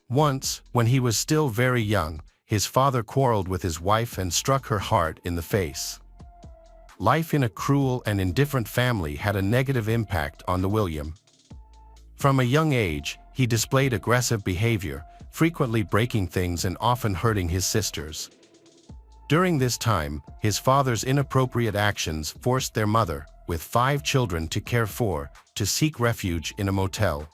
Once, when he was still very young, his father quarreled with his wife and struck her hard in the face. Life in a cruel and indifferent family had a negative impact on the William. From a young age, he displayed aggressive behavior, frequently breaking things and often hurting his sisters. During this time, his father's inappropriate actions forced their mother, with 5 children to care for, to seek refuge in a motel.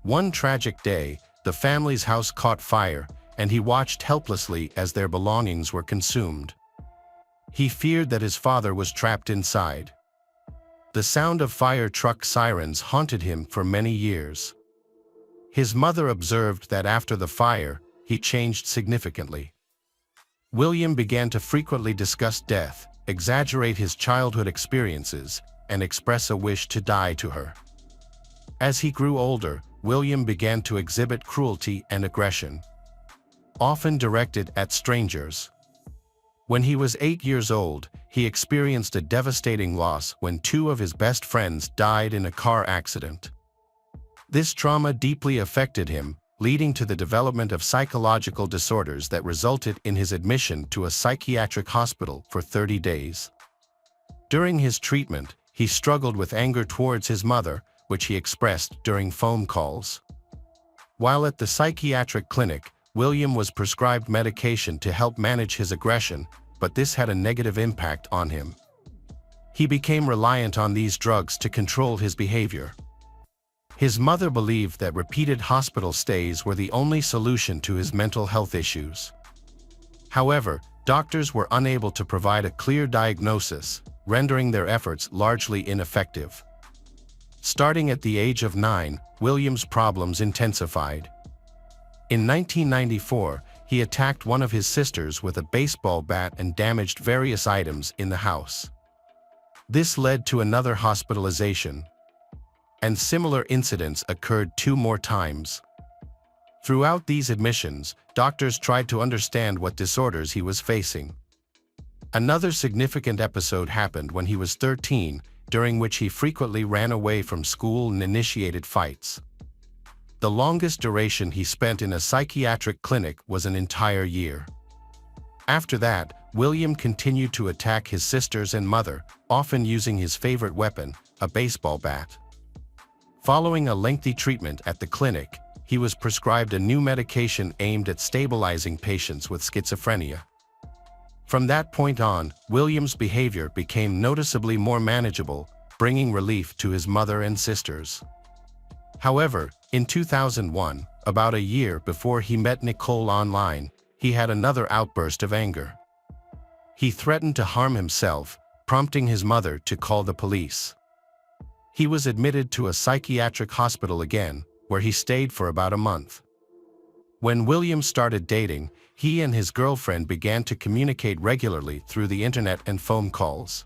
One tragic day, the family's house caught fire, and he watched helplessly as their belongings were consumed. He feared that his father was trapped inside. The sound of fire truck sirens haunted him for many years. His mother observed that after the fire, he changed significantly. William began to frequently discuss death, exaggerate his childhood experiences, and express a wish to die to her. As he grew older, William began to exhibit cruelty and aggression, often directed at strangers. When he was 8 years old, he experienced a devastating loss when 2 of his best friends died in a car accident. This trauma deeply affected him, leading to the development of psychological disorders that resulted in his admission to a psychiatric hospital for 30 days. During his treatment, he struggled with anger towards his mother, which he expressed during phone calls. While at the psychiatric clinic, William was prescribed medication to help manage his aggression, but this had a negative impact on him. He became reliant on these drugs to control his behavior. His mother believed that repeated hospital stays were the only solution to his mental health issues. However, doctors were unable to provide a clear diagnosis, rendering their efforts largely ineffective. Starting at the age of 9, William's problems intensified. In 1994, he attacked one of his sisters with a baseball bat and damaged various items in the house. This led to another hospitalization, and similar incidents occurred 2 more times. Throughout these admissions, doctors tried to understand what disorders he was facing. Another significant episode happened when he was 13, during which he frequently ran away from school and initiated fights. The longest duration he spent in a psychiatric clinic was an entire year. After that, William continued to attack his sisters and mother, often using his favorite weapon, a baseball bat. Following a lengthy treatment at the clinic, he was prescribed a new medication aimed at stabilizing patients with schizophrenia. From that point on, William's behavior became noticeably more manageable, bringing relief to his mother and sisters. However, in 2001, about a year before he met Nicole online, he had another outburst of anger. He threatened to harm himself, prompting his mother to call the police. He was admitted to a psychiatric hospital again, where he stayed for about a month. When William started dating, he and his girlfriend began to communicate regularly through the internet and phone calls.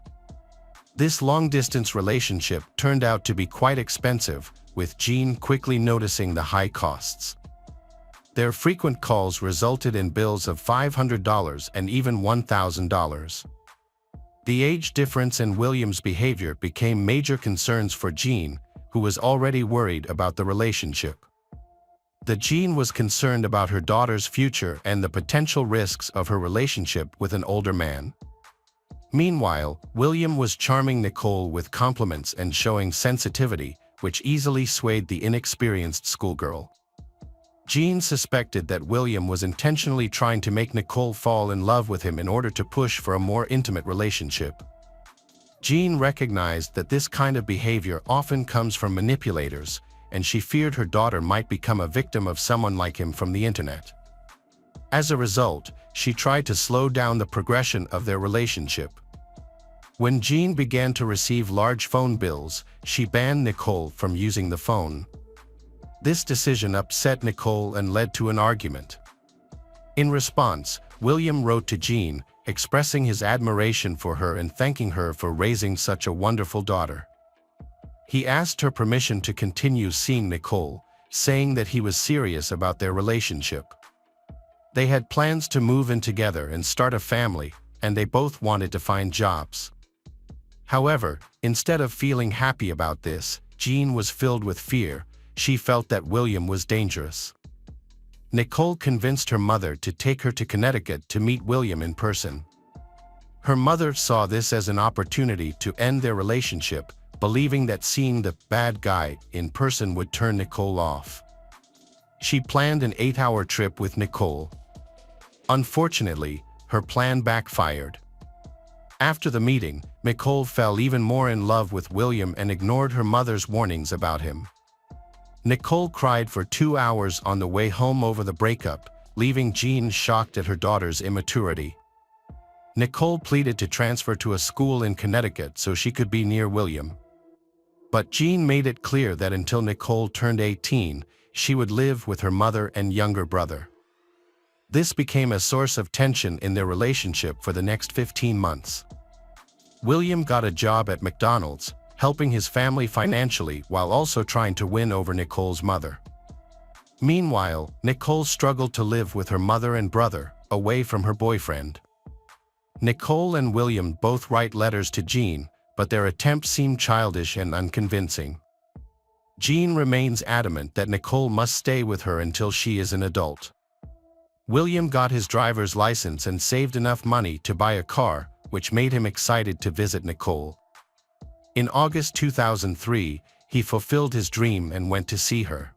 This long-distance relationship turned out to be quite expensive, with Jean quickly noticing the high costs. Their frequent calls resulted in bills of $500 and even $1,000. The age difference and William's behavior became major concerns for Jean, who was already worried about the relationship. Jean was concerned about her daughter's future and the potential risks of her relationship with an older man. Meanwhile, William was charming Nicole with compliments and showing sensitivity, which easily swayed the inexperienced schoolgirl. Jean suspected that William was intentionally trying to make Nicole fall in love with him in order to push for a more intimate relationship. Jean recognized that this kind of behavior often comes from manipulators, and she feared her daughter might become a victim of someone like him from the internet. As a result, she tried to slow down the progression of their relationship. When Jean began to receive large phone bills, she banned Nicole from using the phone. This decision upset Nicole and led to an argument. In response, William wrote to Jean, expressing his admiration for her and thanking her for raising such a wonderful daughter. He asked her permission to continue seeing Nicole, saying that he was serious about their relationship. They had plans to move in together and start a family, and they both wanted to find jobs. However, instead of feeling happy about this, Jean was filled with fear. She felt that William was dangerous. Nicole convinced her mother to take her to Connecticut to meet William in person. Her mother saw this as an opportunity to end their relationship, believing that seeing the bad guy in person would turn Nicole off. She planned an 8-hour trip with Nicole. Unfortunately, her plan backfired. After the meeting, Nicole fell even more in love with William and ignored her mother's warnings about him. Nicole cried for 2 hours on the way home over the breakup, leaving Jean shocked at her daughter's immaturity. Nicole pleaded to transfer to a school in Connecticut so she could be near William. But Jean made it clear that until Nicole turned 18, she would live with her mother and younger brother. This became a source of tension in their relationship for the next 15 months. William got a job at McDonald's, helping his family financially while also trying to win over Nicole's mother. Meanwhile, Nicole struggled to live with her mother and brother, away from her boyfriend. Nicole and William both write letters to Jean, but their attempts seem childish and unconvincing. Jean remains adamant that Nicole must stay with her until she is an adult. William got his driver's license and saved enough money to buy a car, which made him excited to visit Nicole. In August 2003, he fulfilled his dream and went to see her.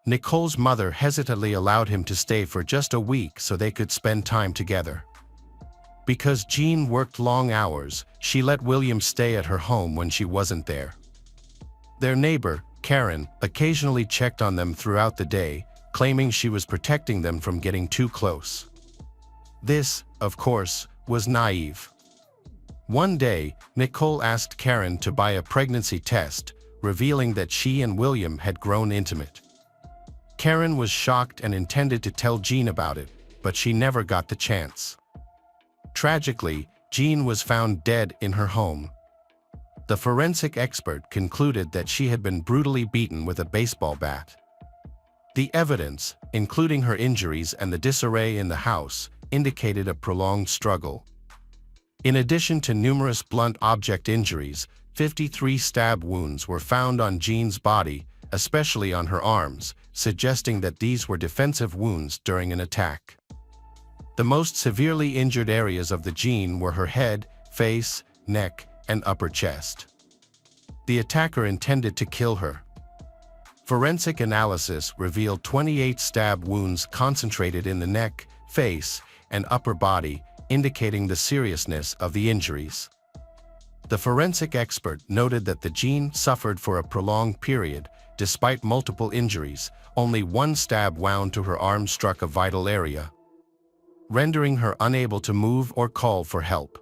Nicole's mother hesitantly allowed him to stay for just a week so they could spend time together. Because Jean worked long hours, she let William stay at her home when she wasn't there. Their neighbor, Karen, occasionally checked on them throughout the day, claiming she was protecting them from getting too close. This, of course, was naive. One day, Nicole asked Karen to buy a pregnancy test, revealing that she and William had grown intimate. Karen was shocked and intended to tell Jean about it, but she never got the chance. Tragically, Jean was found dead in her home. The forensic expert concluded that she had been brutally beaten with a baseball bat. The evidence, including her injuries and the disarray in the house, indicated a prolonged struggle. In addition to numerous blunt object injuries, 53 stab wounds were found on Jean's body, especially on her arms, suggesting that these were defensive wounds during an attack. The most severely injured areas of the Jean were her head, face, neck, and upper chest. The attacker intended to kill her. Forensic analysis revealed 28 stab wounds concentrated in the neck, face, and upper body, indicating the seriousness of the injuries. The forensic expert noted that the Jean suffered for a prolonged period. Despite multiple injuries, only one stab wound to her arm struck a vital area, rendering her unable to move or call for help.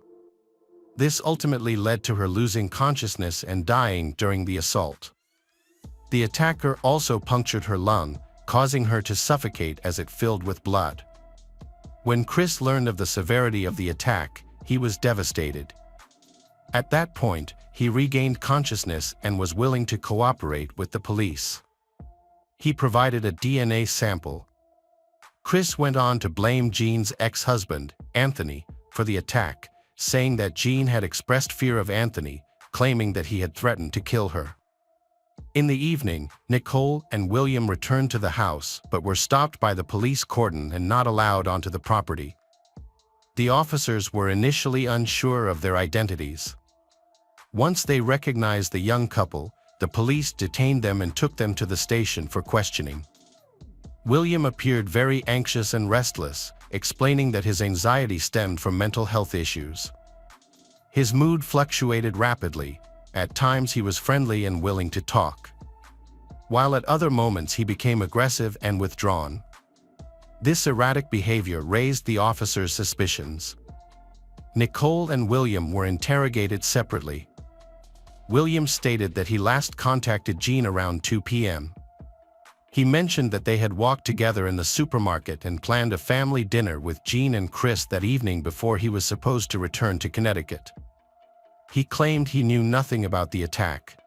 This ultimately led to her losing consciousness and dying during the assault. The attacker also punctured her lung, causing her to suffocate as it filled with blood. When Chris learned of the severity of the attack, he was devastated. At that point, he regained consciousness and was willing to cooperate with the police. He provided a DNA sample. Chris went on to blame Jean's ex-husband, Anthony, for the attack, saying that Jean had expressed fear of Anthony, claiming that he had threatened to kill her. In the evening, Nicole and William returned to the house but were stopped by the police cordon and not allowed onto the property. The officers were initially unsure of their identities. Once they recognized the young couple, the police detained them and took them to the station for questioning. William appeared very anxious and restless, explaining that his anxiety stemmed from mental health issues. His mood fluctuated rapidly. At times he was friendly and willing to talk, while at other moments he became aggressive and withdrawn. This erratic behavior raised the officers' suspicions. Nicole and William were interrogated separately. William stated that he last contacted Jean around 2 p.m. He mentioned that they had walked together in the supermarket and planned a family dinner with Jean and Chris that evening before he was supposed to return to Connecticut. He claimed he knew nothing about the attack.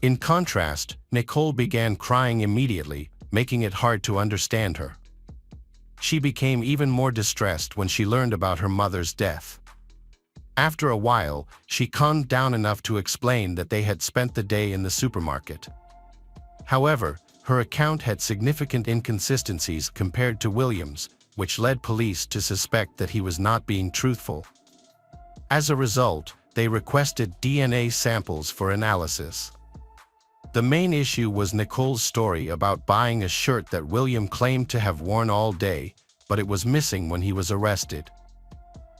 In contrast, Nicole began crying immediately, making it hard to understand her. She became even more distressed when she learned about her mother's death. After a while, she calmed down enough to explain that they had spent the day in the supermarket. However, her account had significant inconsistencies compared to William's, which led police to suspect that he was not being truthful. As a result, they requested DNA samples for analysis. The main issue was Nicole's story about buying a shirt that William claimed to have worn all day, but it was missing when he was arrested.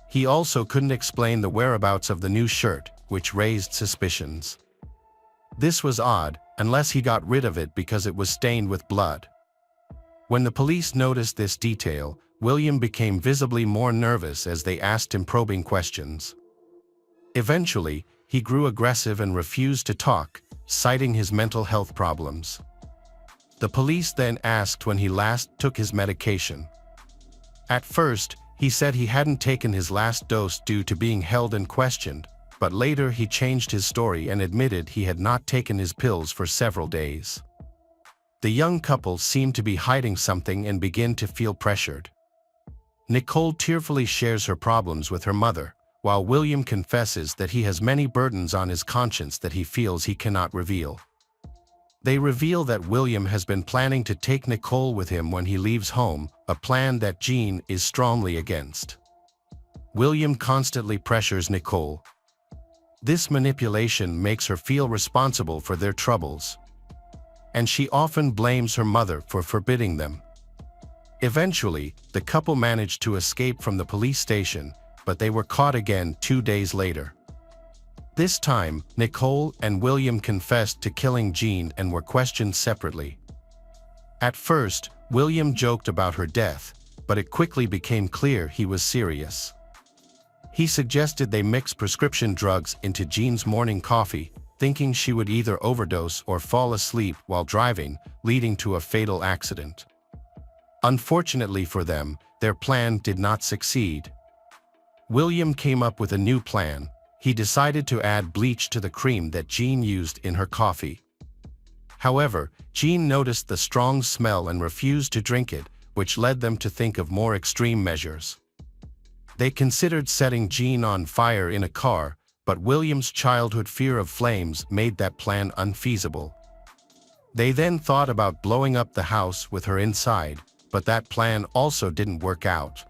He also couldn't explain the whereabouts of the new shirt, which raised suspicions. This was odd, unless he got rid of it because it was stained with blood. When the police noticed this detail, William became visibly more nervous as they asked him probing questions. Eventually, he grew aggressive and refused to talk, citing his mental health problems. The police then asked when he last took his medication. At first, he said he hadn't taken his last dose due to being held and questioned, but later he changed his story and admitted he had not taken his pills for several days. The young couple seemed to be hiding something and begin to feel pressured. Nicole tearfully shares her problems with her mother, while William confesses that he has many burdens on his conscience that he feels he cannot reveal. They reveal that William has been planning to take Nicole with him when he leaves home, a plan that Jean is strongly against. William constantly pressures Nicole. This manipulation makes her feel responsible for their troubles, and she often blames her mother for forbidding them. Eventually, the couple managed to escape from the police station, but they were caught again 2 days later. This time, Nicole and William confessed to killing Jean and were questioned separately. At first, William joked about her death, but it quickly became clear he was serious. He suggested they mix prescription drugs into Jean's morning coffee, thinking she would either overdose or fall asleep while driving, leading to a fatal accident. Unfortunately for them, their plan did not succeed. William came up with a new plan. He decided to add bleach to the cream that Jean used in her coffee. However, Jean noticed the strong smell and refused to drink it, which led them to think of more extreme measures. They considered setting Jean on fire in a car, but William's childhood fear of flames made that plan unfeasible. They then thought about blowing up the house with her inside, but that plan also didn't work out.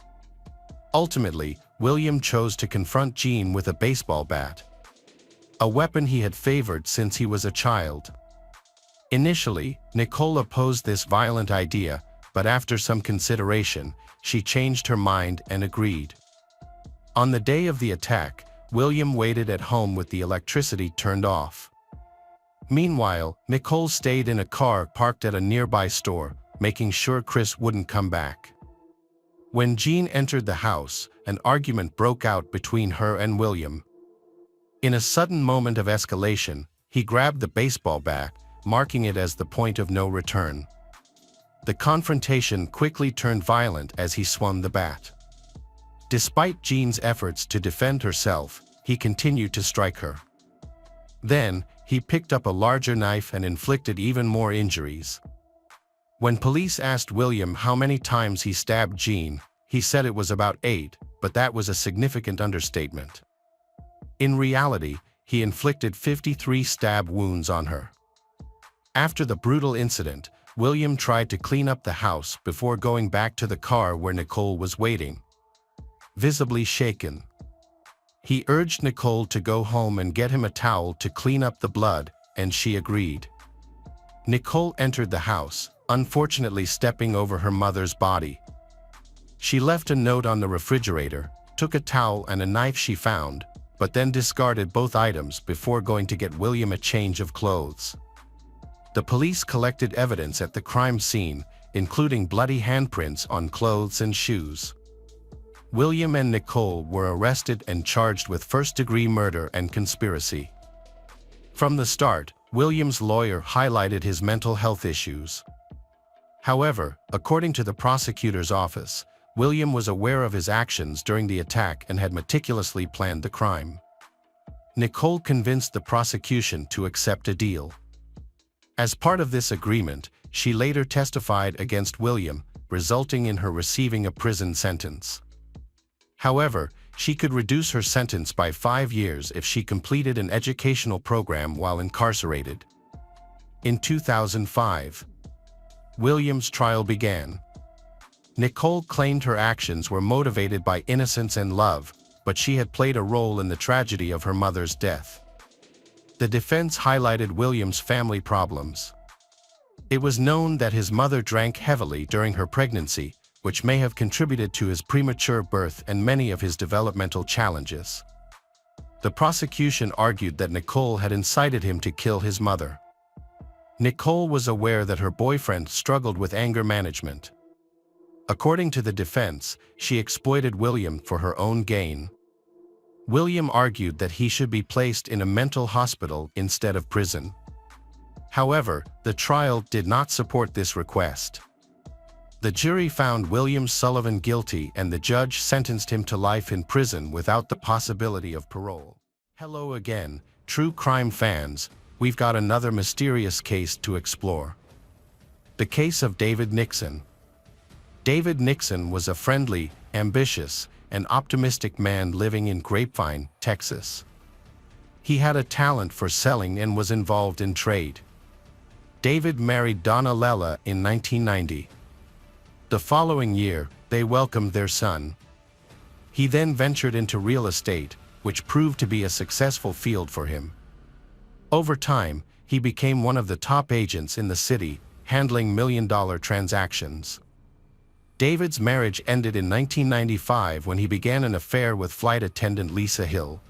Ultimately, William chose to confront Jean with a baseball bat, a weapon he had favored since he was a child. Initially, Nicole opposed this violent idea, but after some consideration, she changed her mind and agreed. On the day of the attack, William waited at home with the electricity turned off. Meanwhile, Nicole stayed in a car parked at a nearby store, making sure Chris wouldn't come back. When Jean entered the house, an argument broke out between her and William. In a sudden moment of escalation, he grabbed the baseball bat, marking it as the point of no return. The confrontation quickly turned violent as he swung the bat. Despite Jean's efforts to defend herself, he continued to strike her. Then, he picked up a larger knife and inflicted even more injuries. When police asked William how many times he stabbed Jean, he said it was about 8, but that was a significant understatement. In reality, he inflicted 53 stab wounds on her. After the brutal incident, William tried to clean up the house before going back to the car where Nicole was waiting. Visibly shaken, he urged Nicole to go home and get him a towel to clean up the blood, and she agreed. Nicole entered the house, unfortunately stepping over her mother's body. She left a note on the refrigerator, took a towel and a knife she found, but then discarded both items before going to get William a change of clothes. The police collected evidence at the crime scene, including bloody handprints on clothes and shoes. William and Nicole were arrested and charged with first-degree murder and conspiracy. From the start, William's lawyer highlighted his mental health issues. However, according to the prosecutor's office, William was aware of his actions during the attack and had meticulously planned the crime. Nicole convinced the prosecution to accept a deal. As part of this agreement, she later testified against William, resulting in her receiving a prison sentence. However, she could reduce her sentence by 5 years if she completed an educational program while incarcerated. In 2005, William's trial began. Nicole claimed her actions were motivated by innocence and love, but she had played a role in the tragedy of her mother's death. The defense highlighted William's family problems. It was known that his mother drank heavily during her pregnancy, which may have contributed to his premature birth and many of his developmental challenges. The prosecution argued that Nicole had incited him to kill his mother. Nicole was aware that her boyfriend struggled with anger management. According to the defense, she exploited William for her own gain. William argued that he should be placed in a mental hospital instead of prison. However, the trial did not support this request. The jury found William Sullivan guilty and the judge sentenced him to life in prison without the possibility of parole. Hello again, true crime fans, we've got another mysterious case to explore. The case of David Nixon. David Nixon was a friendly, ambitious, and optimistic man living in Grapevine, Texas. He had a talent for selling and was involved in trade. David married Donna Lella in 1990. The following year, they welcomed their son. He then ventured into real estate, which proved to be a successful field for him. Over time, he became one of the top agents in the city, handling million-dollar transactions. David's marriage ended in 1995 when he began an affair with flight attendant Lisa Hill.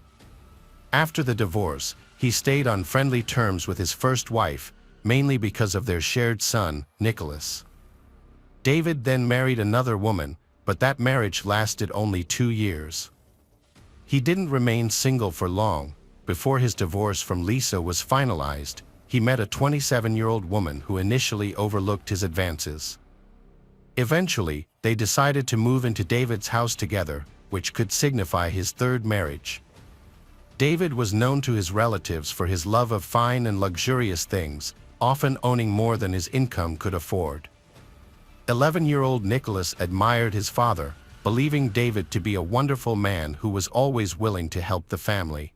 After the divorce, he stayed on friendly terms with his first wife, mainly because of their shared son, Nicholas. David then married another woman, but that marriage lasted only 2 years. He didn't remain single for long. Before his divorce from Lisa was finalized, he met a 27-year-old woman who initially overlooked his advances. Eventually, they decided to move into David's house together, which could signify his third marriage. David was known to his relatives for his love of fine and luxurious things, often owning more than his income could afford. 11-year-old Nicholas admired his father, believing David to be a wonderful man who was always willing to help the family.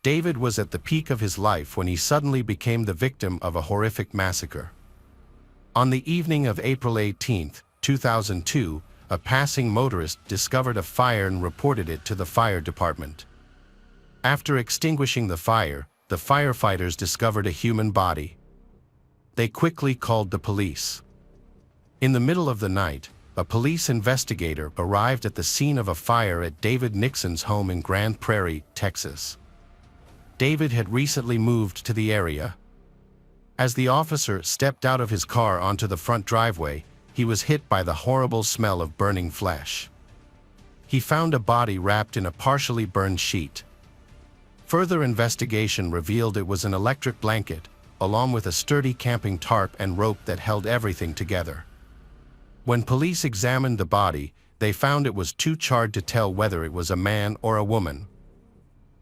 David was at the peak of his life when he suddenly became the victim of a horrific massacre. On the evening of April 18, 2002, a passing motorist discovered a fire and reported it to the fire department. After extinguishing the fire, the firefighters discovered a human body. They quickly called the police. In the middle of the night, a police investigator arrived at the scene of a fire at David Nixon's home in Grand Prairie, Texas. David had recently moved to the area. As the officer stepped out of his car onto the front driveway, he was hit by the horrible smell of burning flesh. He found a body wrapped in a partially burned sheet. Further investigation revealed it was an electric blanket, along with a sturdy camping tarp and rope that held everything together. When police examined the body, they found it was too charred to tell whether it was a man or a woman.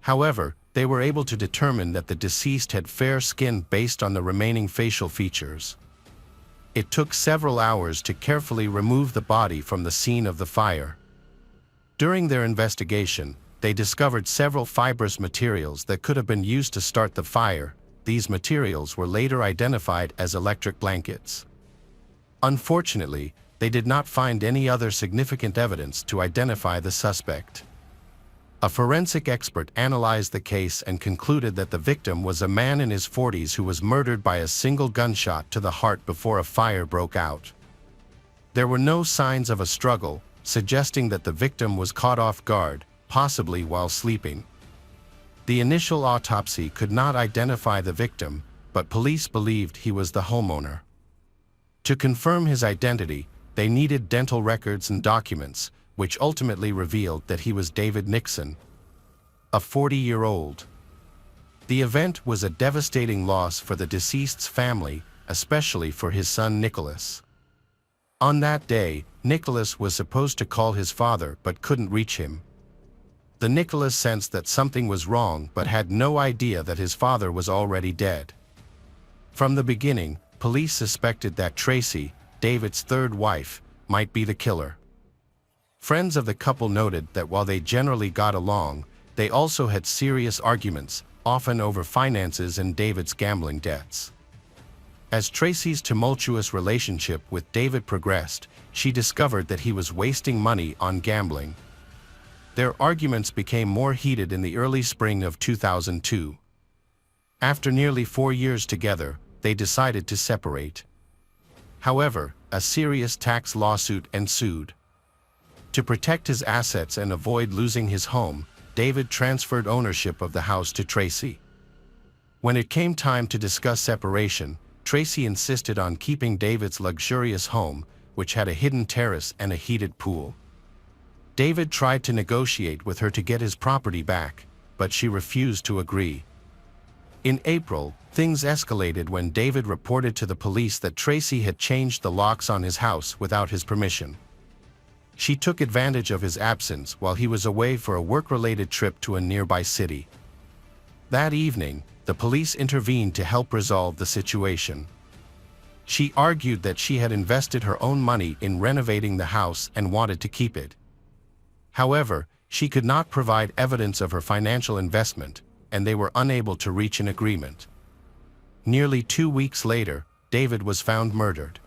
However, they were able to determine that the deceased had fair skin based on the remaining facial features. It took several hours to carefully remove the body from the scene of the fire. During their investigation, they discovered several fibrous materials that could have been used to start the fire. These materials were later identified as electric blankets. Unfortunately, they did not find any other significant evidence to identify the suspect. A forensic expert analyzed the case and concluded that the victim was a man in his 40s who was murdered by a single gunshot to the heart before a fire broke out. There were no signs of a struggle, suggesting that the victim was caught off guard, possibly while sleeping. The initial autopsy could not identify the victim, but police believed he was the homeowner. To confirm his identity, they needed dental records and documents, which ultimately revealed that he was David Nixon, a 40-year-old. The event was a devastating loss for the deceased's family, especially for his son Nicholas. On that day, Nicholas was supposed to call his father but couldn't reach him. The Nicholas sensed that something was wrong but had no idea that his father was already dead. From the beginning, police suspected that Tracy, David's third wife, might be the killer. Friends of the couple noted that while they generally got along, they also had serious arguments, often over finances and David's gambling debts. As Tracy's tumultuous relationship with David progressed, she discovered that he was wasting money on gambling. Their arguments became more heated in the early spring of 2002. After nearly 4 years together, they decided to separate. However, a serious tax lawsuit ensued. To protect his assets and avoid losing his home, David transferred ownership of the house to Tracy. When it came time to discuss separation, Tracy insisted on keeping David's luxurious home, which had a hidden terrace and a heated pool. David tried to negotiate with her to get his property back, but she refused to agree. In April, things escalated when David reported to the police that Tracy had changed the locks on his house without his permission. She took advantage of his absence while he was away for a work-related trip to a nearby city. That evening, the police intervened to help resolve the situation. She argued that she had invested her own money in renovating the house and wanted to keep it. However, she could not provide evidence of her financial investment, and they were unable to reach an agreement. Nearly 2 weeks later, David was found murdered.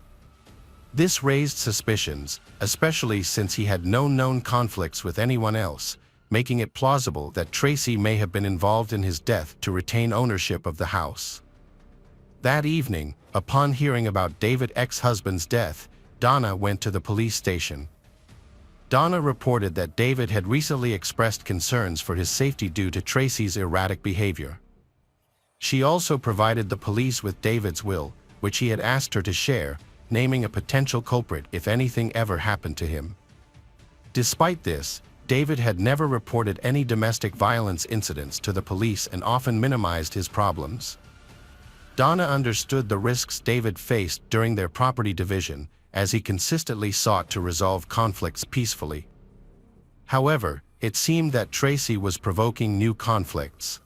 This raised suspicions, especially since he had no known conflicts with anyone else, making it plausible that Tracy may have been involved in his death to retain ownership of the house. That evening, upon hearing about David's ex-husband's death, Donna went to the police station. Donna reported that David had recently expressed concerns for his safety due to Tracy's erratic behavior. She also provided the police with David's will, which he had asked her to share, naming a potential culprit if anything ever happened to him. Despite this, David had never reported any domestic violence incidents to the police and often minimized his problems. Donna understood the risks David faced during their property division, as he consistently sought to resolve conflicts peacefully. However, it seemed that Tracy was provoking new conflicts.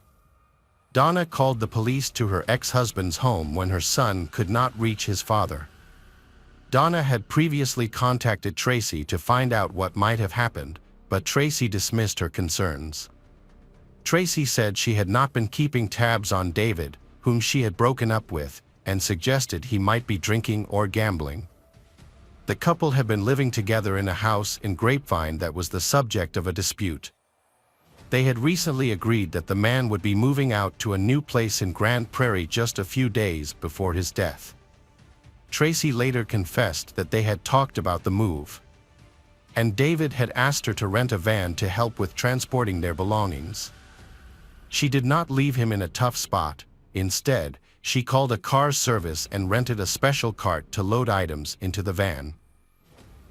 Donna called the police to her ex-husband's home when her son could not reach his father. Donna had previously contacted Tracy to find out what might have happened, but Tracy dismissed her concerns. Tracy said she had not been keeping tabs on David, whom she had broken up with, and suggested he might be drinking or gambling. The couple had been living together in a house in Grapevine that was the subject of a dispute. They had recently agreed that the man would be moving out to a new place in Grand Prairie just a few days before his death. Tracy later confessed that they had talked about the move, and David had asked her to rent a van to help with transporting their belongings. She did not leave him in a tough spot. Instead, she called a car service and rented a special cart to load items into the van.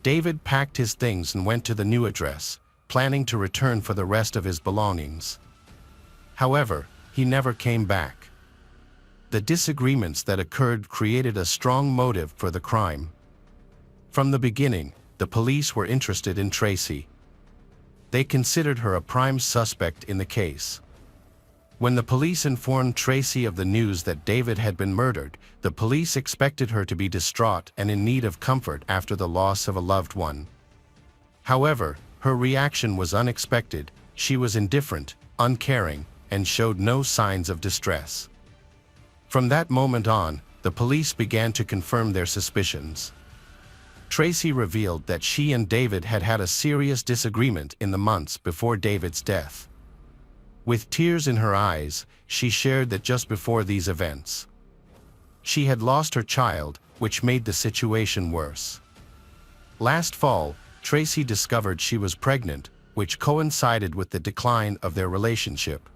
David packed his things and went to the new address, planning to return for the rest of his belongings. However, he never came back. The disagreements that occurred created a strong motive for the crime. From the beginning, the police were interested in Tracy. They considered her a prime suspect in the case. When the police informed Tracy of the news that David had been murdered, the police expected her to be distraught and in need of comfort after the loss of a loved one. However, her reaction was unexpected. She was indifferent, uncaring, and showed no signs of distress. From that moment on, the police began to confirm their suspicions. Tracy revealed that she and David had had a serious disagreement in the months before David's death. With tears in her eyes, she shared that just before these events, she had lost her child, which made the situation worse. Last fall, Tracy discovered she was pregnant, which coincided with the decline of their relationship.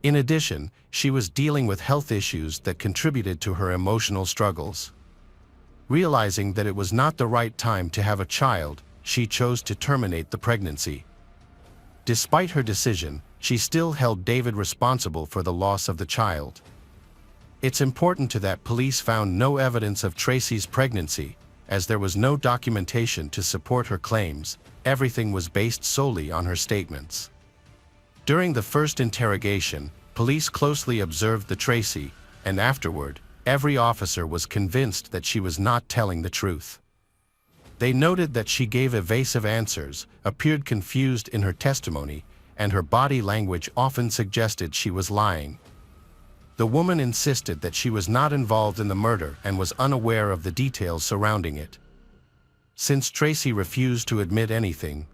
In addition, she was dealing with health issues that contributed to her emotional struggles. Realizing that it was not the right time to have a child, she chose to terminate the pregnancy. Despite her decision, she still held David responsible for the loss of the child. It's important that police found no evidence of Tracy's pregnancy, as there was no documentation to support her claims. Everything was based solely on her statements. During the first interrogation, police closely observed the Tracy, and afterward, every officer was convinced that she was not telling the truth. They noted that she gave evasive answers, appeared confused in her testimony, and her body language often suggested she was lying. The woman insisted that she was not involved in the murder and was unaware of the details surrounding it. Since Tracy refused to admit anything,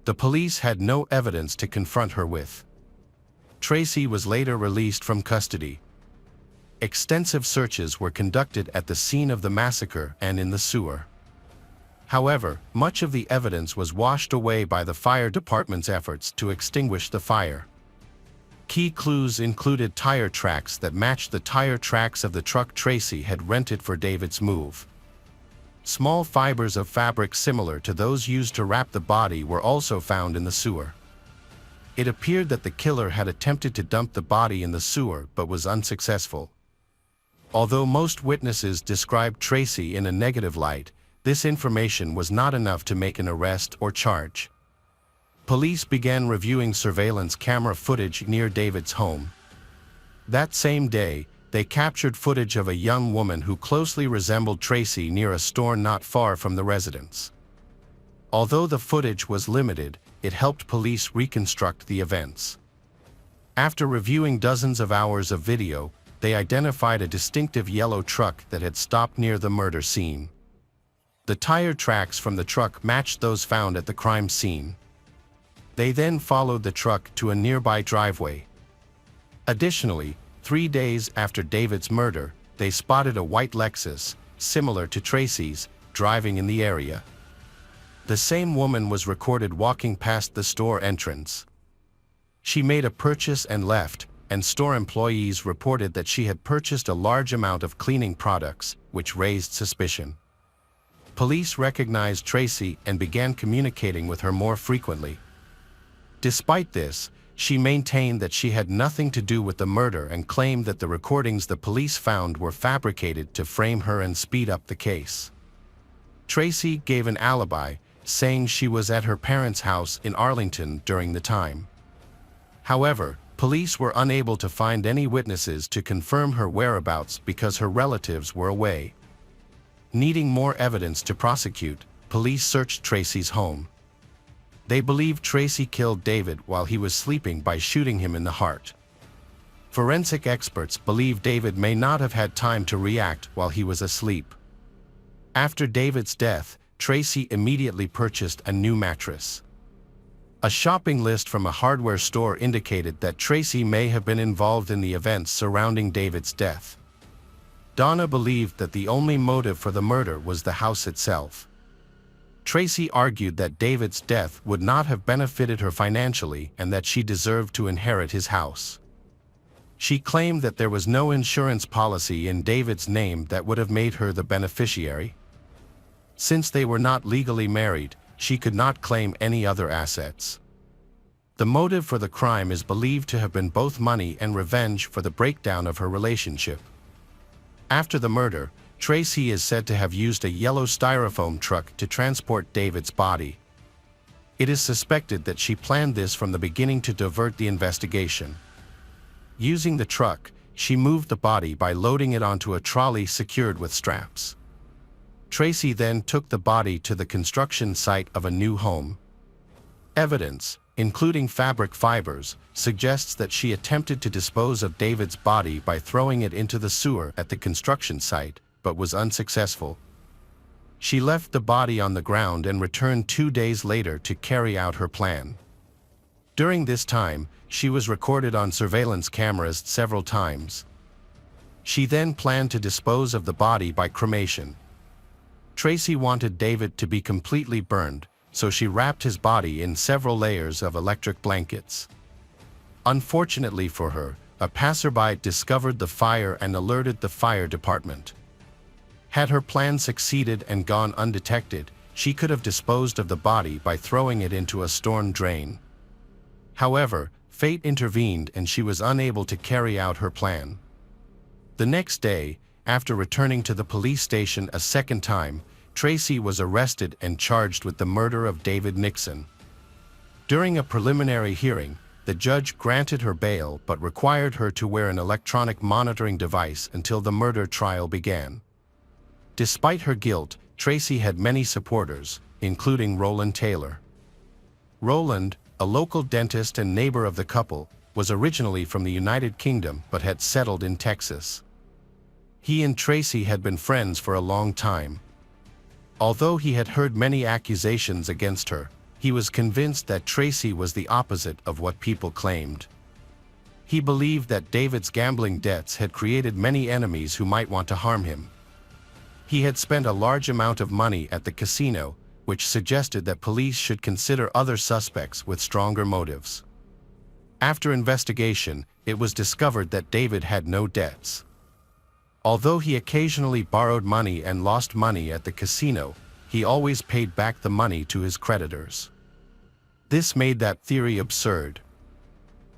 the police had no evidence to confront her with. Tracy was later released from custody. Extensive searches were conducted at the scene of the massacre and in the sewer. However, much of the evidence was washed away by the fire department's efforts to extinguish the fire. Key clues included tire tracks that matched the tire tracks of the truck Tracy had rented for David's move. Small fibers of fabric similar to those used to wrap the body were also found in the sewer. It appeared that the killer had attempted to dump the body in the sewer but was unsuccessful. Although most witnesses described Tracy in a negative light, this information was not enough to make an arrest or charge. Police began reviewing surveillance camera footage near David's home. That same day, they captured footage of a young woman who closely resembled Tracy near a store not far from the residence. Although the footage was limited, it helped police reconstruct the events. After reviewing dozens of hours of video, they identified a distinctive yellow truck that had stopped near the murder scene. The tire tracks from the truck matched those found at the crime scene. They then followed the truck to a nearby driveway. Additionally, 3 days after David's murder, they spotted a white Lexus, similar to Tracy's, driving in the area. The same woman was recorded walking past the store entrance. She made a purchase and left, and store employees reported that she had purchased a large amount of cleaning products, which raised suspicion. Police recognized Tracy and began communicating with her more frequently. Despite this, she maintained that she had nothing to do with the murder and claimed that the recordings the police found were fabricated to frame her and speed up the case. Tracy gave an alibi, saying she was at her parents' house in Arlington during the time. However, police were unable to find any witnesses to confirm her whereabouts because her relatives were away. Needing more evidence to prosecute, police searched Tracy's home. They believed Tracy killed David while he was sleeping by shooting him in the heart. Forensic experts believe David may not have had time to react while he was asleep. After David's death, Tracy immediately purchased a new mattress. A shopping list from a hardware store indicated that Tracy may have been involved in the events surrounding David's death. Donna believed that the only motive for the murder was the house itself. Tracy argued that David's death would not have benefited her financially and that she deserved to inherit his house. She claimed that there was no insurance policy in David's name that would have made her the beneficiary. Since they were not legally married, she could not claim any other assets. The motive for the crime is believed to have been both money and revenge for the breakdown of her relationship. After the murder, Tracy is said to have used a yellow styrofoam truck to transport David's body. It is suspected that she planned this from the beginning to divert the investigation. Using the truck, she moved the body by loading it onto a trolley secured with straps. Tracy then took the body to the construction site of a new home. Evidence, including fabric fibers, suggests that she attempted to dispose of David's body by throwing it into the sewer at the construction site, but was unsuccessful. She left the body on the ground and returned 2 days later to carry out her plan. During this time, she was recorded on surveillance cameras several times. She then planned to dispose of the body by cremation. Tracy wanted David to be completely burned, so she wrapped his body in several layers of electric blankets. Unfortunately for her, a passerby discovered the fire and alerted the fire department. Had her plan succeeded and gone undetected, she could have disposed of the body by throwing it into a storm drain. However, fate intervened and she was unable to carry out her plan. The next day, after returning to the police station a second time, Tracy was arrested and charged with the murder of David Nixon. During a preliminary hearing, the judge granted her bail but required her to wear an electronic monitoring device until the murder trial began. Despite her guilt, Tracy had many supporters, including Roland Taylor. Roland, a local dentist and neighbor of the couple, was originally from the United Kingdom but had settled in Texas. He and Tracy had been friends for a long time. Although he had heard many accusations against her, he was convinced that Tracy was the opposite of what people claimed. He believed that David's gambling debts had created many enemies who might want to harm him. He had spent a large amount of money at the casino, which suggested that police should consider other suspects with stronger motives. After investigation, it was discovered that David had no debts. Although he occasionally borrowed money and lost money at the casino, he always paid back the money to his creditors. This made that theory absurd.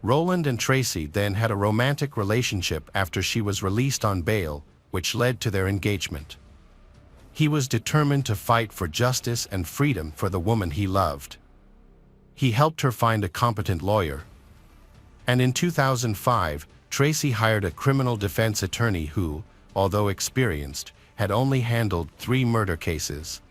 Roland and Tracy then had a romantic relationship after she was released on bail, which led to their engagement. He was determined to fight for justice and freedom for the woman he loved. He helped her find a competent lawyer. And in 2005, Tracy hired a criminal defense attorney who, although experienced, had only handled 3 murder cases.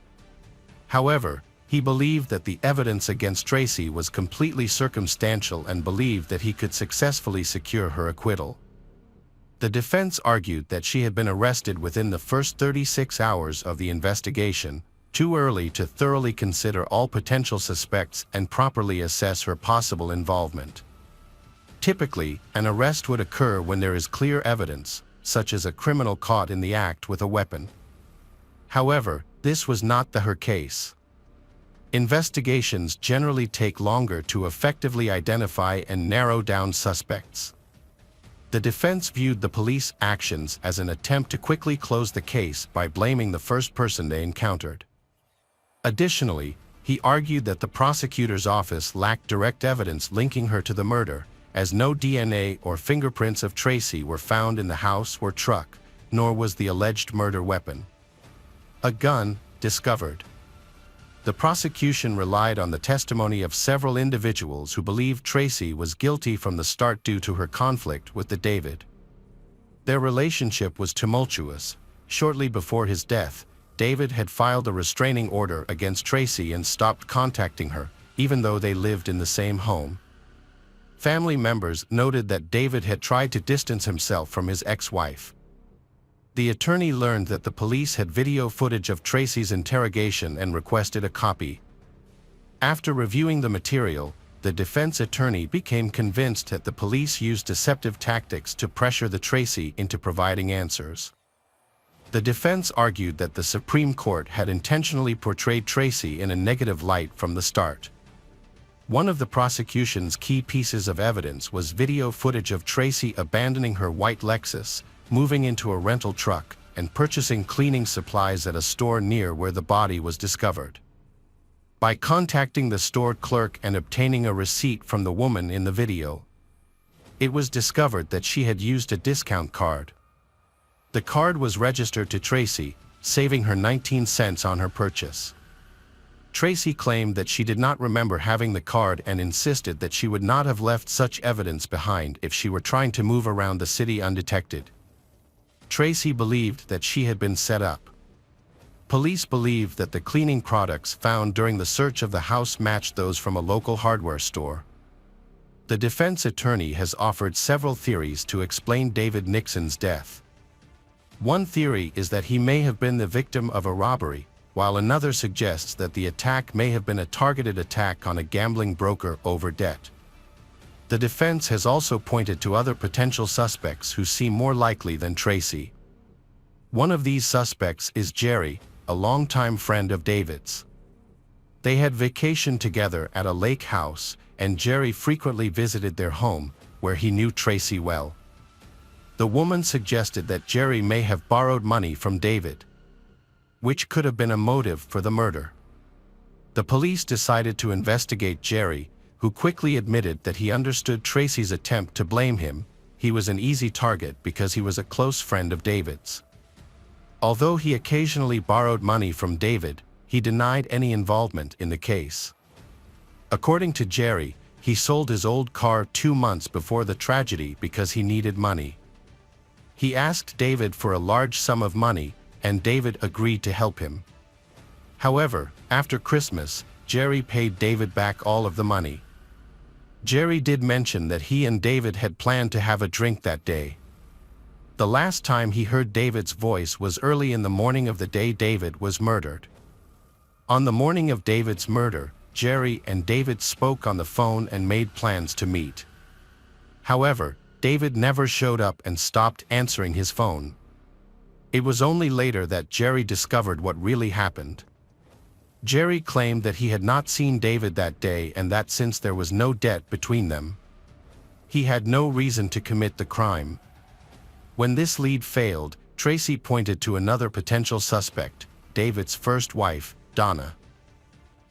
However, he believed that the evidence against Tracy was completely circumstantial and believed that he could successfully secure her acquittal. The defense argued that she had been arrested within the first 36 hours of the investigation, too early to thoroughly consider all potential suspects and properly assess her possible involvement. Typically, an arrest would occur when there is clear evidence, such as a criminal caught in the act with a weapon. However, this was not her case. Investigations generally take longer to effectively identify and narrow down suspects. The defense viewed the police actions as an attempt to quickly close the case by blaming the first person they encountered. Additionally, he argued that the prosecutor's office lacked direct evidence linking her to the murder, as no DNA or fingerprints of Tracy were found in the house or truck, nor was the alleged murder weapon. A gun discovered. The prosecution relied on the testimony of several individuals who believed Tracy was guilty from the start due to her conflict with David. Their relationship was tumultuous. Shortly before his death, David had filed a restraining order against Tracy and stopped contacting her, even though they lived in the same home. Family members noted that David had tried to distance himself from his ex-wife. The attorney learned that the police had video footage of Tracy's interrogation and requested a copy. After reviewing the material, the defense attorney became convinced that the police used deceptive tactics to pressure Tracy into providing answers. The defense argued that the Supreme Court had intentionally portrayed Tracy in a negative light from the start. One of the prosecution's key pieces of evidence was video footage of Tracy abandoning her white Lexus, moving into a rental truck, and purchasing cleaning supplies at a store near where the body was discovered. by contacting the store clerk and obtaining a receipt from the woman in the video. It was discovered that she had used a discount card. The card was registered to Tracy, saving her 19 cents on her purchase. Tracy claimed that she did not remember having the card and insisted that she would not have left such evidence behind if she were trying to move around the city undetected. Tracy believed that she had been set up. Police believed that the cleaning products found during the search of the house matched those from a local hardware store. The defense attorney has offered several theories to explain David Nixon's death. One theory is that he may have been the victim of a robbery, while another suggests that the attack may have been a targeted attack on a gambling broker over debt. The defense has also pointed to other potential suspects who seem more likely than Tracy. One of these suspects is Jerry, a longtime friend of David's. They had vacationed together at a lake house, and Jerry frequently visited their home, where he knew Tracy well. The woman suggested that Jerry may have borrowed money from David, which could have been a motive for the murder. The police decided to investigate Jerry, who quickly admitted that he understood Tracy's attempt to blame him. He was an easy target because he was a close friend of David's. Although he occasionally borrowed money from David, he denied any involvement in the case. According to Jerry, he sold his old car 2 months before the tragedy because he needed money. He asked David for a large sum of money, and David agreed to help him. However, after Christmas, Jerry paid David back all of the money. Jerry did mention that he and David had planned to have a drink that day. The last time he heard David's voice was early in the morning of the day David was murdered. On the morning of David's murder, Jerry and David spoke on the phone and made plans to meet. However, David never showed up and stopped answering his phone. It was only later that Jerry discovered what really happened. Jerry claimed that he had not seen David that day and that since there was no debt between them, he had no reason to commit the crime. When this lead failed, Tracy pointed to another potential suspect, David's first wife, Donna.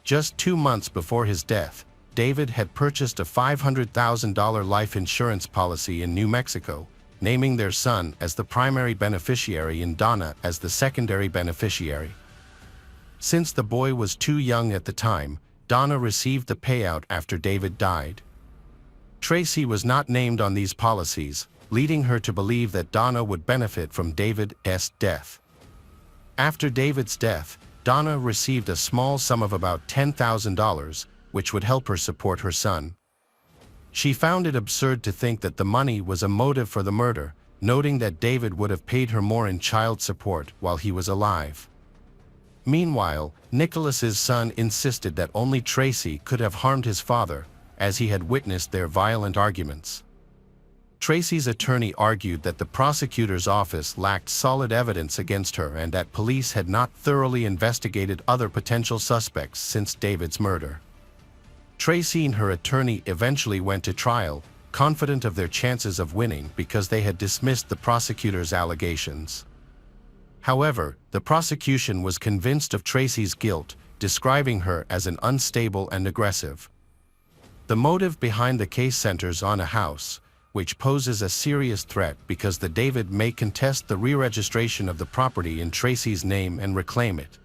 Just 2 months before his death, David had purchased a $500,000 life insurance policy in New Mexico, naming their son as the primary beneficiary and Donna as the secondary beneficiary. Since the boy was too young at the time, Donna received the payout after David died. Tracy was not named on these policies, leading her to believe that Donna would benefit from David's death. After David's death, Donna received a small sum of about $10,000, which would help her support her son. She found it absurd to think that the money was a motive for the murder, noting that David would have paid her more in child support while he was alive. Meanwhile, Nicholas's son insisted that only Tracy could have harmed his father, as he had witnessed their violent arguments. Tracy's attorney argued that the prosecutor's office lacked solid evidence against her and that police had not thoroughly investigated other potential suspects since David's murder. Tracy and her attorney eventually went to trial, confident of their chances of winning because they had dismissed the prosecutor's allegations. However, the prosecution was convinced of Tracy's guilt, describing her as an unstable and aggressive. The motive behind the case centers on a house, which poses a serious threat because the David may contest the re-registration of the property in Tracy's name and reclaim it.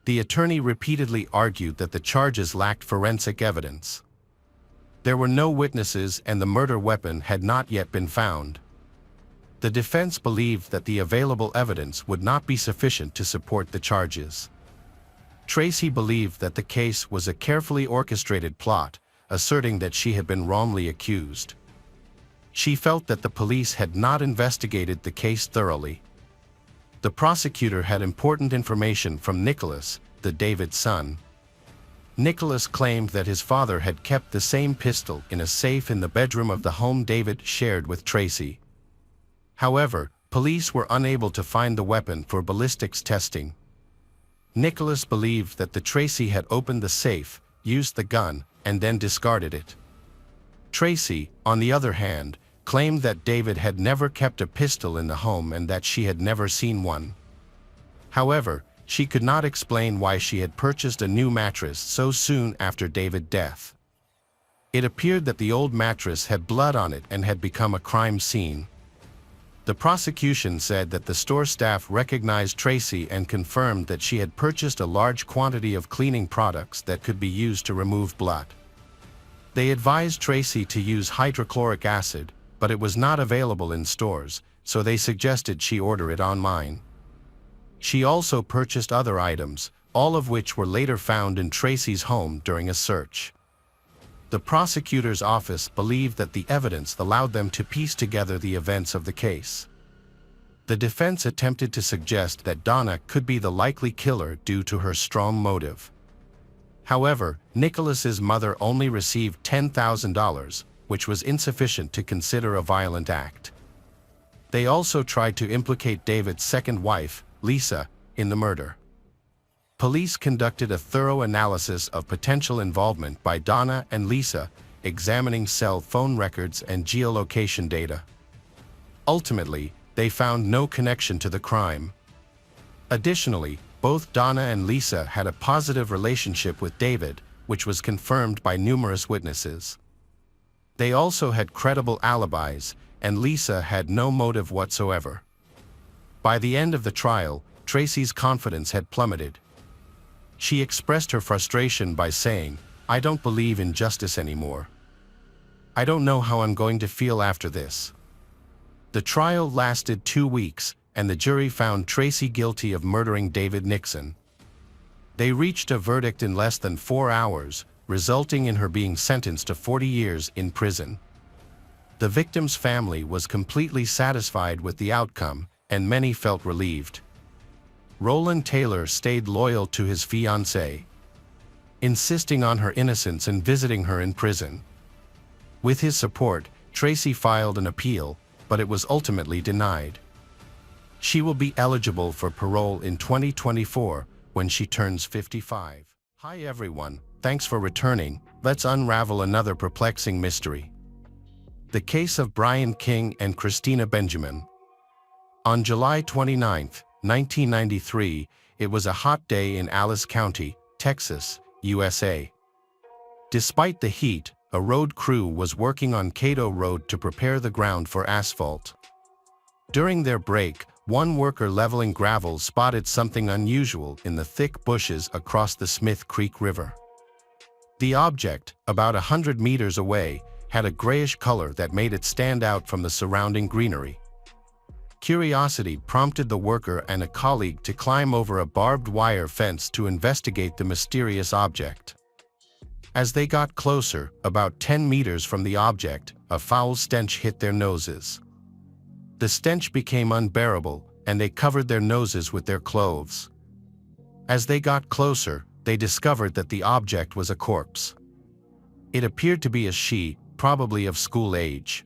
The attorney repeatedly argued that the charges lacked forensic evidence. There were no witnesses and the murder weapon had not yet been found. The defense believed that the available evidence would not be sufficient to support the charges. Tracy believed that the case was a carefully orchestrated plot, asserting that she had been wrongly accused. She felt that the police had not investigated the case thoroughly. The prosecutor had important information from Nicholas, the David's son. Nicholas claimed that his father had kept the same pistol in a safe in the bedroom of the home David shared with Tracy. However, police were unable to find the weapon for ballistics testing. Nicholas believed that the Tracy had opened the safe, used the gun, and then discarded it. Tracy, on the other hand, claimed that David had never kept a pistol in the home and that she had never seen one. However, She could not explain why she had purchased a new mattress so soon after David's death. It appeared that the old mattress had blood on it and had become a crime scene. The prosecution said that the store staff recognized Tracy and confirmed that she had purchased a large quantity of cleaning products that could be used to remove blood. They advised Tracy to use hydrochloric acid, but it was not available in stores, so they suggested she order it online. She also purchased other items, all of which were later found in Tracy's home during a search. The prosecutor's office believed that the evidence allowed them to piece together the events of the case. The defense attempted to suggest that Donna could be the likely killer due to her strong motive. However, Nicholas's mother only received $10,000, which was insufficient to consider a violent act. They also tried to implicate David's second wife, Lisa, in the murder. Police conducted a thorough analysis of potential involvement by Donna and Lisa, examining cell phone records and geolocation data. Ultimately, they found no connection to the crime. Additionally, both Donna and Lisa had a positive relationship with David, which was confirmed by numerous witnesses. They also had credible alibis, and Lisa had no motive whatsoever. By the end of the trial, Tracy's confidence had plummeted. She expressed her frustration by saying, "I don't believe in justice anymore. I don't know how I'm going to feel after this." The trial lasted 2 weeks, and the jury found Tracy guilty of murdering David Nixon. They reached a verdict in less than 4 hours, resulting in her being sentenced to 40 years in prison. The victim's family was completely satisfied with the outcome, and many felt relieved. Roland Taylor stayed loyal to his fiancée, insisting on her innocence and visiting her in prison. With his support, Tracy filed an appeal, but it was ultimately denied. She will be eligible for parole in 2024 when she turns 55. Hi everyone, thanks for returning. Let's unravel another perplexing mystery. The case of Brian King and Christina Benjamin. On July 29, 1993, it was a hot day in Alice County, Texas, USA. Despite the heat, a road crew was working on Cato Road to prepare the ground for asphalt. During their break, one worker leveling gravel spotted something unusual in the thick bushes across the Smith Creek River. The object, about 100 meters away, had a grayish color that made it stand out from the surrounding greenery. Curiosity prompted the worker and a colleague to climb over a barbed wire fence to investigate the mysterious object. As they got closer, about 10 meters from the object, a foul stench hit their noses. The stench became unbearable, and they covered their noses with their clothes. As they got closer, they discovered that the object was a corpse. It appeared to be a she, probably of school age.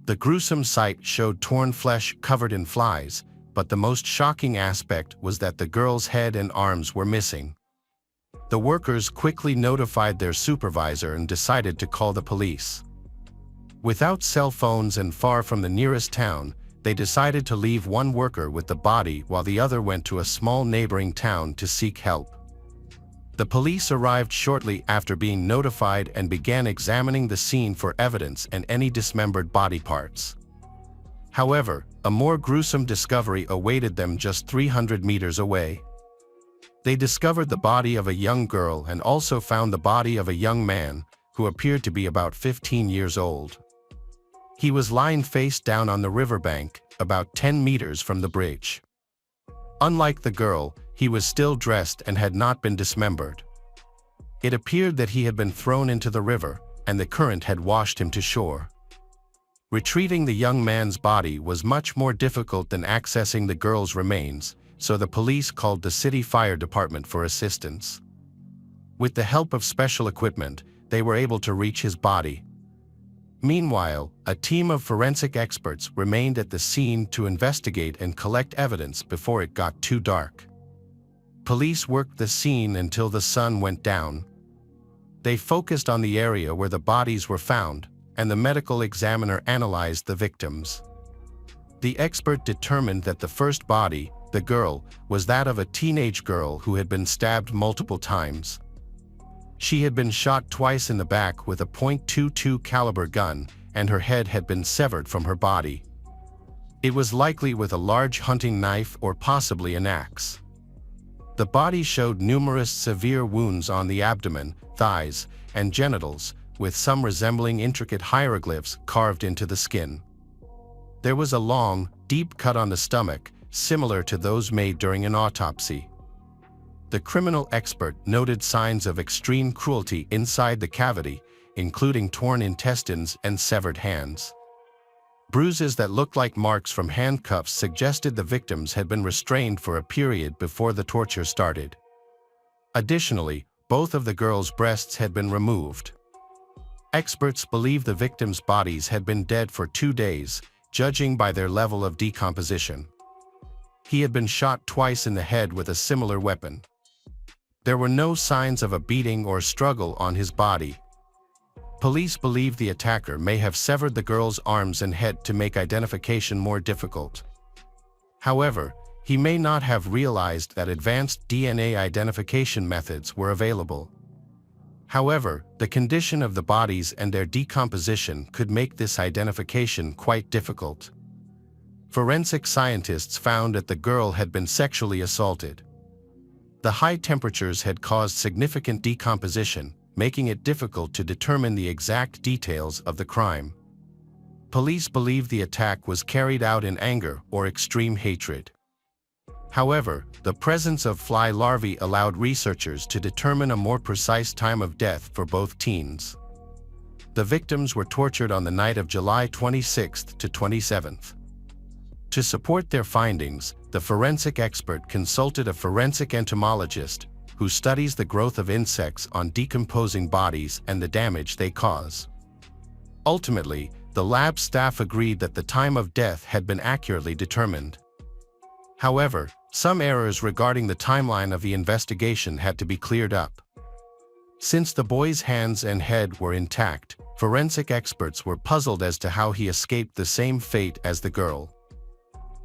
The gruesome sight showed torn flesh covered in flies, but the most shocking aspect was that the girl's head and arms were missing. The workers quickly notified their supervisor and decided to call the police. Without cell phones and far from the nearest town, they decided to leave one worker with the body while the other went to a small neighboring town to seek help. The police arrived shortly after being notified and began examining the scene for evidence and any dismembered body parts. However, a more gruesome discovery awaited them just 300 meters away. They discovered the body of a young girl and also found the body of a young man, who appeared to be about 15 years old. He was lying face down on the riverbank, about 10 meters from the bridge. Unlike the girl, he was still dressed and had not been dismembered. It appeared that he had been thrown into the river, and the current had washed him to shore. Retrieving the young man's body was much more difficult than accessing the girl's remains, so the police called the city fire department for assistance. With the help of special equipment, they were able to reach his body. Meanwhile, a team of forensic experts remained at the scene to investigate and collect evidence before it got too dark. Police worked the scene until the sun went down. They focused on the area where the bodies were found, and the medical examiner analyzed the victims. The expert determined that the first body, The girl was that of a teenage girl who had been stabbed multiple times. She had been shot twice in the back with a .22 caliber gun, and her head had been severed from her body. It was likely with a large hunting knife or possibly an axe. The body showed numerous severe wounds on the abdomen, thighs, and genitals, with some resembling intricate hieroglyphs carved into the skin. There was a long, deep cut on the stomach, similar to those made during an autopsy. The criminal expert noted signs of extreme cruelty inside the cavity, including torn intestines and severed hands. Bruises that looked like marks from handcuffs suggested the victims had been restrained for a period before the torture started. Additionally, both of the girls' breasts had been removed. Experts believe the victims' bodies had been dead for 2 days, judging by their level of decomposition. He had been shot twice in the head with a similar weapon. There were no signs of a beating or struggle on his body. Police believe the attacker may have severed the girl's arms and head to make identification more difficult. However, he may not have realized that advanced DNA identification methods were available. However, the condition of the bodies and their decomposition could make this identification quite difficult. Forensic scientists found that the girl had been sexually assaulted. The high temperatures had caused significant decomposition, making it difficult to determine the exact details of the crime. Police believe the attack was carried out in anger or extreme hatred. However, the presence of fly larvae allowed researchers to determine a more precise time of death for both teens. The victims were tortured on the night of July 26th to 27th. To support their findings, the forensic expert consulted a forensic entomologist who studies the growth of insects on decomposing bodies and the damage they cause. Ultimately, the lab staff agreed that the time of death had been accurately determined. However, some errors regarding the timeline of the investigation had to be cleared up. Since the boy's hands and head were intact, forensic experts were puzzled as to how he escaped the same fate as the girl.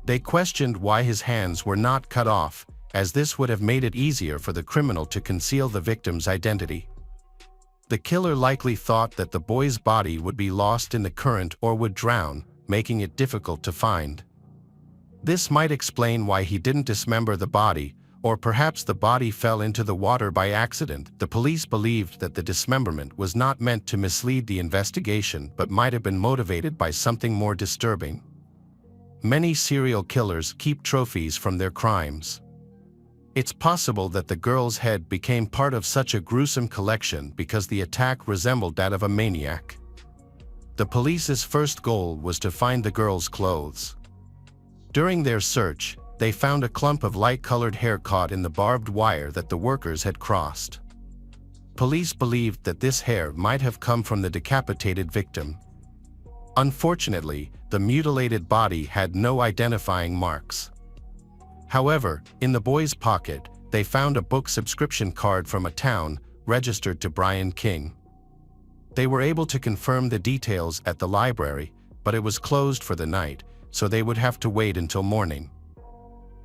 They questioned why his hands were not cut off, as this would have made it easier for the criminal to conceal the victim's identity. The killer likely thought that the boy's body would be lost in the current or would drown, making it difficult to find. This might explain why he didn't dismember the body, or perhaps the body fell into the water by accident. The police believed that the dismemberment was not meant to mislead the investigation but might have been motivated by something more disturbing. Many serial killers keep trophies from their crimes. It's possible that the girl's head became part of such a gruesome collection because the attack resembled that of a maniac. The police's first goal was to find the girl's clothes. During their search, they found a clump of light-colored hair caught in the barbed wire that the workers had crossed. Police believed that this hair might have come from the decapitated victim. Unfortunately, the mutilated body had no identifying marks. However, in the boy's pocket, they found a book subscription card from a town registered to Brian King. They were able to confirm the details at the library, but it was closed for the night, so they would have to wait until morning.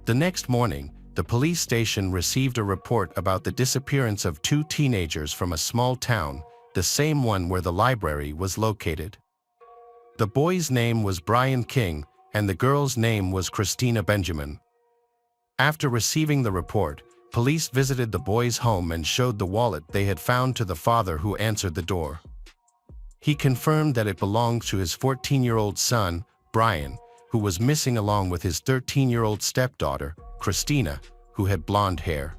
The next morning, the police station received a report about the disappearance of 2 teenagers from a small town, the same one where the library was located. The boy's name was Brian King, and the girl's name was Christina Benjamin. After receiving the report, police visited the boy's home and showed the wallet they had found to the father who answered the door. He confirmed that it belonged to his 14-year-old son, Brian, who was missing along with his 13-year-old stepdaughter, Christina, who had blonde hair.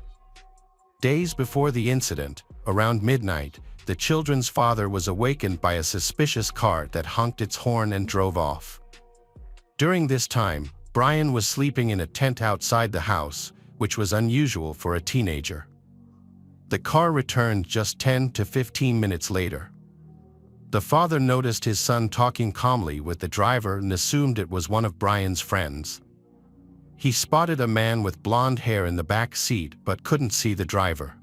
Days before the incident, around midnight, the children's father was awakened by a suspicious car that honked its horn and drove off. During this time, Brian was sleeping in a tent outside the house, which was unusual for a teenager. The car returned just 10 to 15 minutes later. The father noticed his son talking calmly with the driver and assumed it was one of Brian's friends. He spotted a man with blonde hair in the back seat but couldn't see the driver.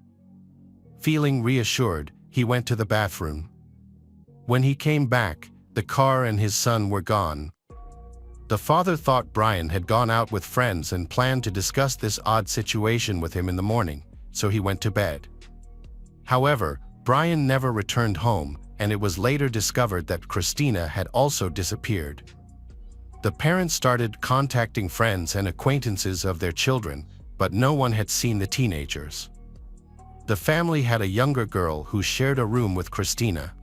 Feeling reassured, he went to the bathroom. When he came back, the car and his son were gone. The father thought Brian had gone out with friends and planned to discuss this odd situation with him in the morning, so he went to bed. However, Brian never returned home, and it was later discovered that Christina had also disappeared. The parents started contacting friends and acquaintances of their children, but no one had seen the teenagers. The family had a younger girl who shared a room with Christina.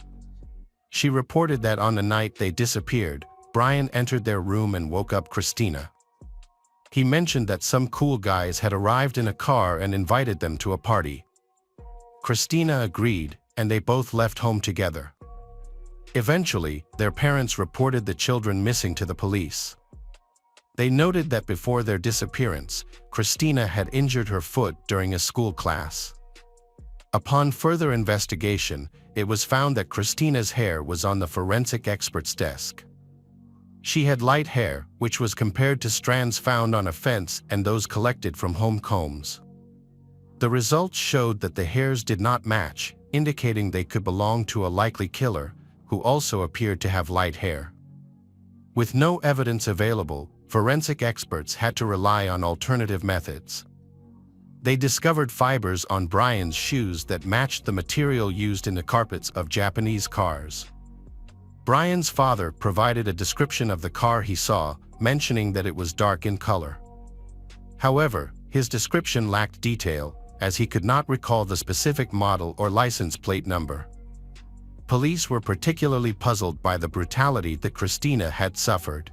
She reported that on the night they disappeared, Brian entered their room and woke up Christina. He mentioned that some cool guys had arrived in a car and invited them to a party. Christina agreed, and they both left home together. Eventually, their parents reported the children missing to the police. They noted that before their disappearance, Christina had injured her foot during a school class. Upon further investigation, it was found that Christina's hair was on the forensic expert's desk. She had light hair, which was compared to strands found on a fence and those collected from home combs. The results showed that the hairs did not match, indicating they could belong to a likely killer, who also appeared to have light hair. With no evidence available, forensic experts had to rely on alternative methods. They discovered fibers on Brian's shoes that matched the material used in the carpets of Japanese cars. Brian's father provided a description of the car he saw, mentioning that it was dark in color. However, his description lacked detail, as he could not recall the specific model or license plate number. Police were particularly puzzled by the brutality that Christina had suffered.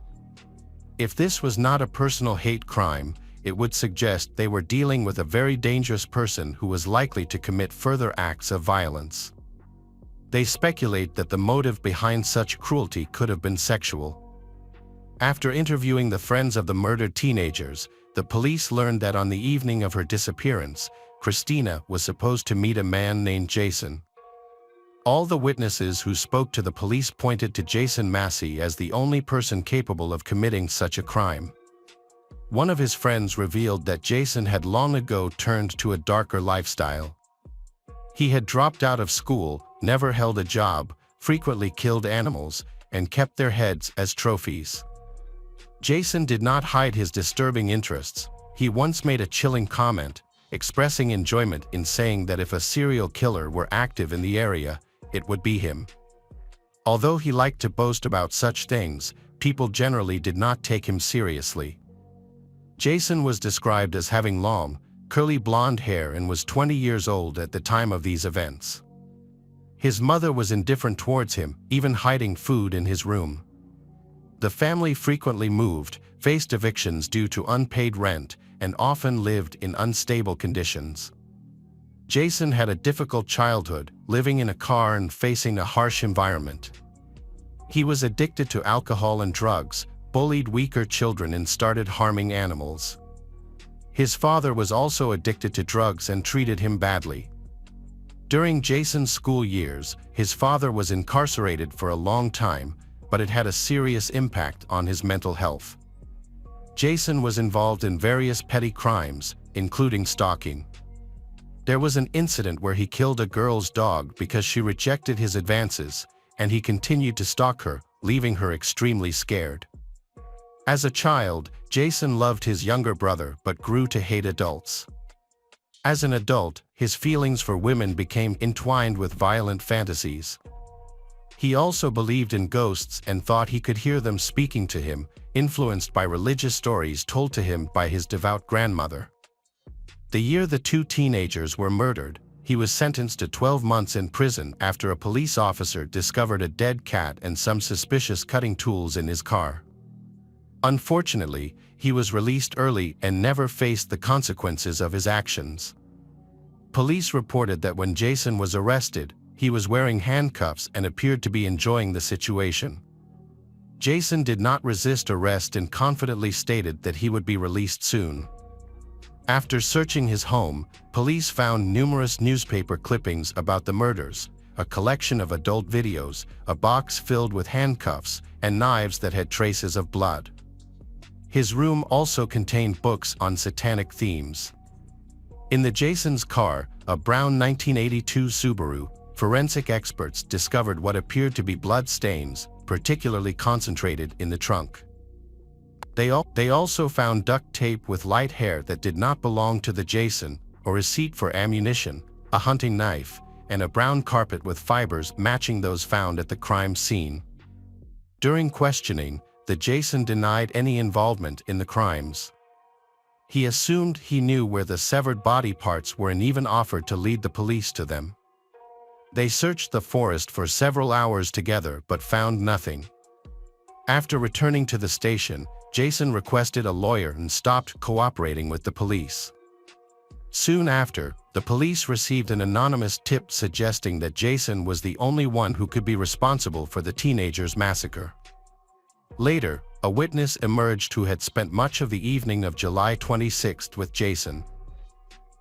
If this was not a personal hate crime, it would suggest they were dealing with a very dangerous person who was likely to commit further acts of violence. They speculate that the motive behind such cruelty could have been sexual. After interviewing the friends of the murdered teenagers, the police learned that on the evening of her disappearance, Christina was supposed to meet a man named Jason. All the witnesses who spoke to the police pointed to Jason Massey as the only person capable of committing such a crime. One of his friends revealed that Jason had long ago turned to a darker lifestyle. He had dropped out of school, never held a job, frequently killed animals, and kept their heads as trophies. Jason did not hide his disturbing interests. He once made a chilling comment, expressing enjoyment in saying that if a serial killer were active in the area, it would be him. Although he liked to boast about such things, people generally did not take him seriously. Jason was described as having long, curly blonde hair and was 20 years old at the time of these events. His mother was indifferent towards him, even hiding food in his room. The family frequently moved, faced evictions due to unpaid rent, and often lived in unstable conditions. Jason had a difficult childhood, living in a car and facing a harsh environment. He was addicted to alcohol and drugs, bullied weaker children and started harming animals. His father was also addicted to drugs and treated him badly. During Jason's school years, his father was incarcerated for a long time, but it had a serious impact on his mental health. Jason was involved in various petty crimes, including stalking. There was an incident where he killed a girl's dog because she rejected his advances, and he continued to stalk her, leaving her extremely scared. As a child, Jason loved his younger brother but grew to hate adults. As an adult, his feelings for women became entwined with violent fantasies. He also believed in ghosts and thought he could hear them speaking to him, influenced by religious stories told to him by his devout grandmother. The year the two teenagers were murdered, he was sentenced to 12 months in prison after a police officer discovered a dead cat and some suspicious cutting tools in his car. Unfortunately, he was released early and never faced the consequences of his actions. Police reported that when Jason was arrested, he was wearing handcuffs and appeared to be enjoying the situation. Jason did not resist arrest and confidently stated that he would be released soon. After searching his home, police found numerous newspaper clippings about the murders, a collection of adult videos, a box filled with handcuffs, and knives that had traces of blood. His room also contained books on satanic themes. In the Jason's car, a brown 1982 Subaru, forensic experts discovered what appeared to be blood stains, particularly concentrated in the trunk. They also found duct tape with light hair that did not belong to the Jason, a receipt for ammunition, a hunting knife, and a brown carpet with fibers matching those found at the crime scene. During questioning, the Jason denied any involvement in the crimes. He assumed he knew where the severed body parts were and even offered to lead the police to them. They searched the forest for several hours together but found nothing. After returning to the station, Jason requested a lawyer and stopped cooperating with the police. Soon after, the police received an anonymous tip suggesting that Jason was the only one who could be responsible for the teenagers' massacre. Later, a witness emerged who had spent much of the evening of July 26 with Jason.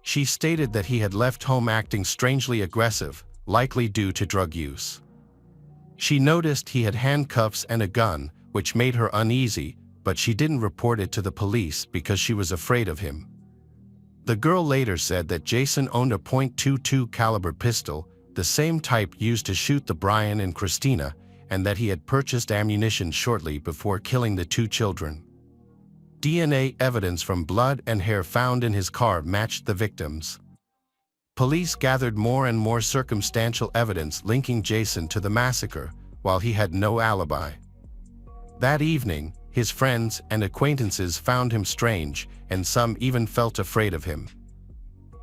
She stated that he had left home acting strangely aggressive, likely due to drug use. She noticed he had handcuffs and a gun, which made her uneasy, but she didn't report it to the police because she was afraid of him. The girl later said that Jason owned a .22 caliber pistol, the same type used to shoot the Brian and Christina, and that he had purchased ammunition shortly before killing the two children. DNA evidence from blood and hair found in his car matched the victims. Police gathered more and more circumstantial evidence linking Jason to the massacre, while he had no alibi. That evening, his friends and acquaintances found him strange, and some even felt afraid of him.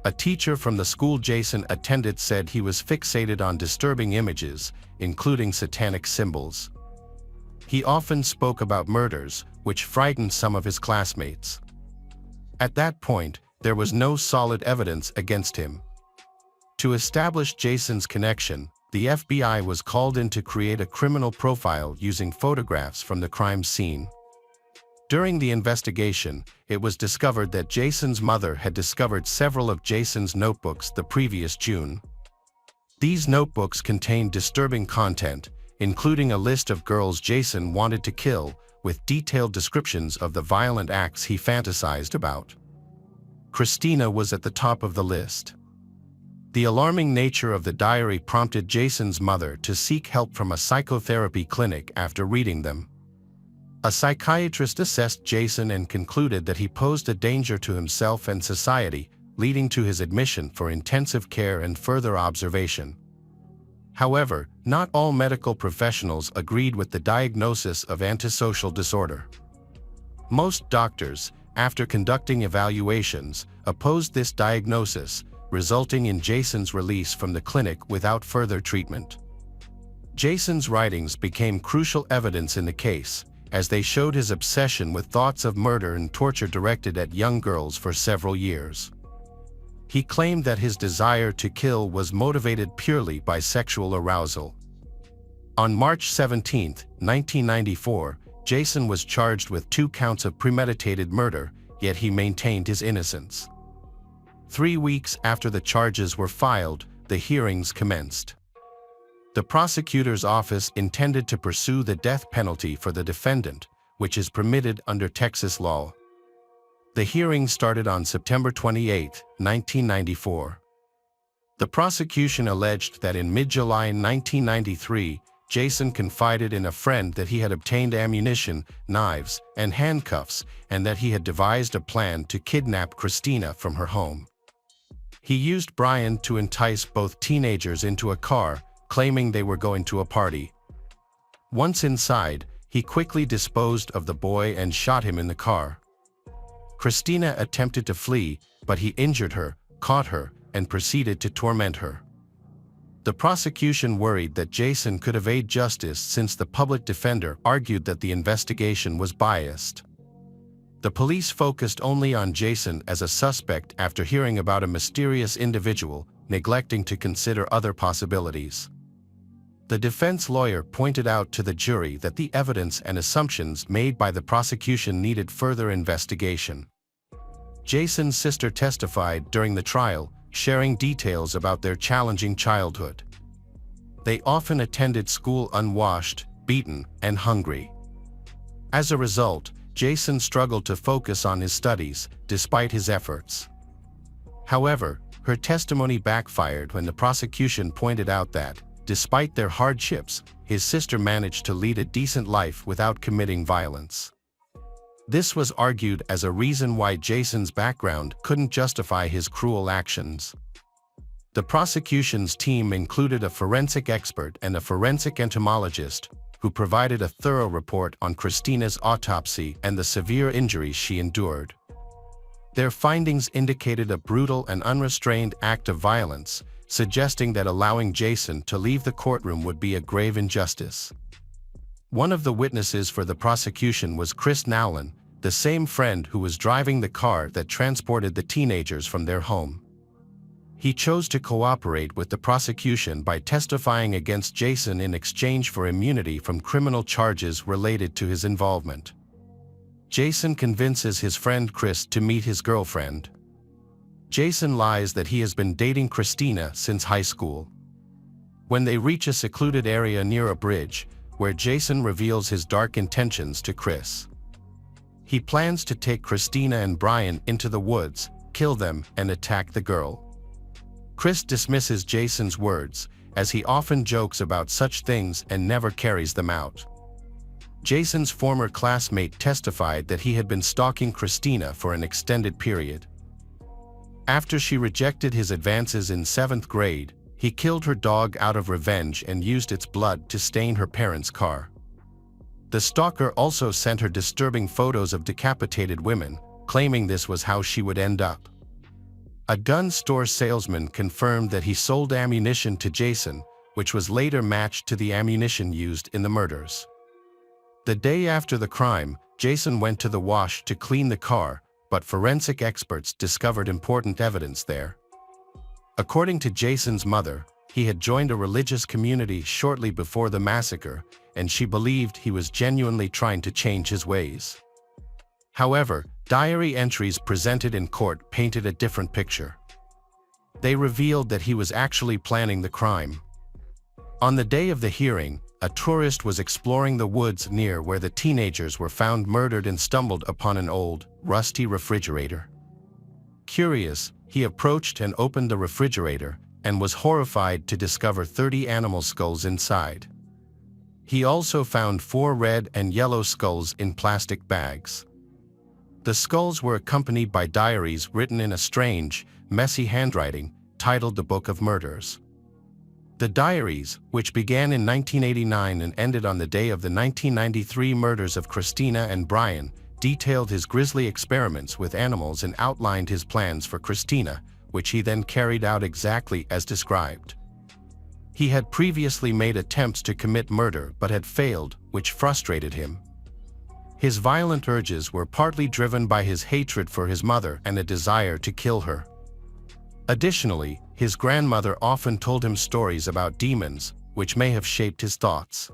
A teacher from the school Jason attended said he was fixated on disturbing images, including satanic symbols. He often spoke about murders, which frightened some of his classmates. At that point, there was no solid evidence against him. To establish Jason's connection, the FBI was called in to create a criminal profile using photographs from the crime scene. During the investigation, it was discovered that Jason's mother had discovered several of Jason's notebooks the previous June. These notebooks contained disturbing content, including a list of girls Jason wanted to kill, with detailed descriptions of the violent acts he fantasized about. Christina was at the top of the list. The alarming nature of the diary prompted Jason's mother to seek help from a psychotherapy clinic after reading them. A psychiatrist assessed Jason and concluded that he posed a danger to himself and society, leading to his admission for intensive care and further observation. However, not all medical professionals agreed with the diagnosis of antisocial disorder. Most doctors, after conducting evaluations, opposed this diagnosis, resulting in Jason's release from the clinic without further treatment. Jason's writings became crucial evidence in the case, as they showed his obsession with thoughts of murder and torture directed at young girls for several years. He claimed that his desire to kill was motivated purely by sexual arousal. On March 17, 1994, Jason was charged with 2 counts of premeditated murder, yet he maintained his innocence. 3 weeks after the charges were filed, the hearings commenced. The prosecutor's office intended to pursue the death penalty for the defendant, which is permitted under Texas law. The hearing started on September 28, 1994. The prosecution alleged that in mid-July 1993, Jason confided in a friend that he had obtained ammunition, knives, and handcuffs, and that he had devised a plan to kidnap Christina from her home. He used Brian to entice both teenagers into a car, claiming they were going to a party. Once inside, he quickly disposed of the boy and shot him in the car. Christina attempted to flee, but he injured her, caught her, and proceeded to torment her. The prosecution worried that Jason could evade justice since the public defender argued that the investigation was biased. The police focused only on Jason as a suspect after hearing about a mysterious individual, neglecting to consider other possibilities. The defense lawyer pointed out to the jury that the evidence and assumptions made by the prosecution needed further investigation. Jason's sister testified during the trial, sharing details about their challenging childhood. They often attended school unwashed, beaten, and hungry. As a result, Jason struggled to focus on his studies, despite his efforts. However, her testimony backfired when the prosecution pointed out that, despite their hardships, his sister managed to lead a decent life without committing violence. This was argued as a reason why Jason's background couldn't justify his cruel actions. The prosecution's team included a forensic expert and a forensic entomologist who provided a thorough report on Christina's autopsy and the severe injuries she endured. Their findings indicated a brutal and unrestrained act of violence, suggesting that allowing Jason to leave the courtroom would be a grave injustice. One of the witnesses for the prosecution was Chris Nowlin, the same friend who was driving the car that transported the teenagers from their home. He chose to cooperate with the prosecution by testifying against Jason in exchange for immunity from criminal charges related to his involvement. Jason convinces his friend Chris to meet his girlfriend. Jason lies that he has been dating Christina since high school. When they reach a secluded area near a bridge, where Jason reveals his dark intentions to Chris. He plans to take Christina and Brian into the woods, kill them, and attack the girl. Chris dismisses Jason's words, as he often jokes about such things and never carries them out. Jason's former classmate testified that he had been stalking Christina for an extended period. After she rejected his advances in 7th grade, he killed her dog out of revenge and used its blood to stain her parents' car. The stalker also sent her disturbing photos of decapitated women, claiming this was how she would end up. A gun store salesman confirmed that he sold ammunition to Jason, which was later matched to the ammunition used in the murders. The day after the crime, Jason went to the wash to clean the car, but forensic experts discovered important evidence there. According to Jason's mother, he had joined a religious community shortly before the massacre, and she believed he was genuinely trying to change his ways. However, diary entries presented in court painted a different picture. They revealed that he was actually planning the crime. On the day of the hearing, a tourist was exploring the woods near where the teenagers were found murdered and stumbled upon an old, rusty refrigerator. Curious, he approached and opened the refrigerator and was horrified to discover 30 animal skulls inside. He also found 4 red and yellow skulls in plastic bags. The skulls were accompanied by diaries written in a strange, messy handwriting, titled The Book of Murders. The diaries, which began in 1989 and ended on the day of the 1993 murders of Christina and Brian, detailed his grisly experiments with animals and outlined his plans for Christina, which he then carried out exactly as described. He had previously made attempts to commit murder but had failed, which frustrated him. His violent urges were partly driven by his hatred for his mother and a desire to kill her. Additionally, his grandmother often told him stories about demons, which may have shaped his thoughts.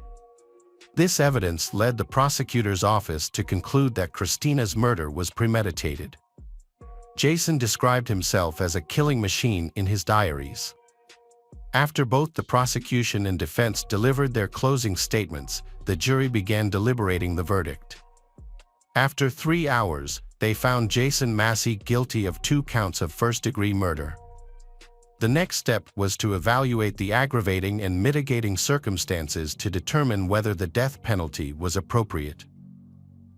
This evidence led the prosecutor's office to conclude that Christina's murder was premeditated. Jason described himself as a killing machine in his diaries. After both the prosecution and defense delivered their closing statements, the jury began deliberating the verdict. After 3 hours, they found Jason Massey guilty of 2 counts of first-degree murder. The next step was to evaluate the aggravating and mitigating circumstances to determine whether the death penalty was appropriate.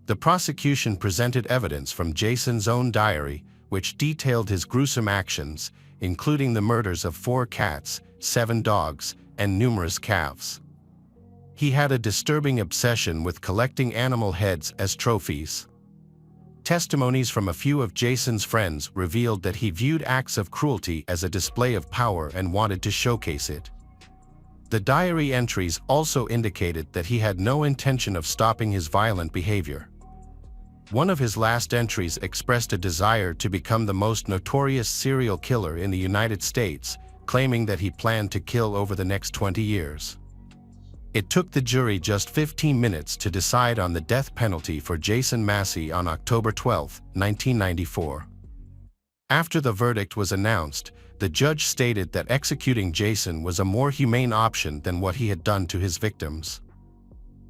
The prosecution presented evidence from Jason's own diary, which detailed his gruesome actions, including the murders of 4 cats, 7 dogs, and numerous calves. He had a disturbing obsession with collecting animal heads as trophies. Testimonies from a few of Jason's friends revealed that he viewed acts of cruelty as a display of power and wanted to showcase it. The diary entries also indicated that he had no intention of stopping his violent behavior. One of his last entries expressed a desire to become the most notorious serial killer in the United States, claiming that he planned to kill over the next 20 years. It took the jury just 15 minutes to decide on the death penalty for Jason Massey on October 12, 1994. After the verdict was announced, the judge stated that executing Jason was a more humane option than what he had done to his victims.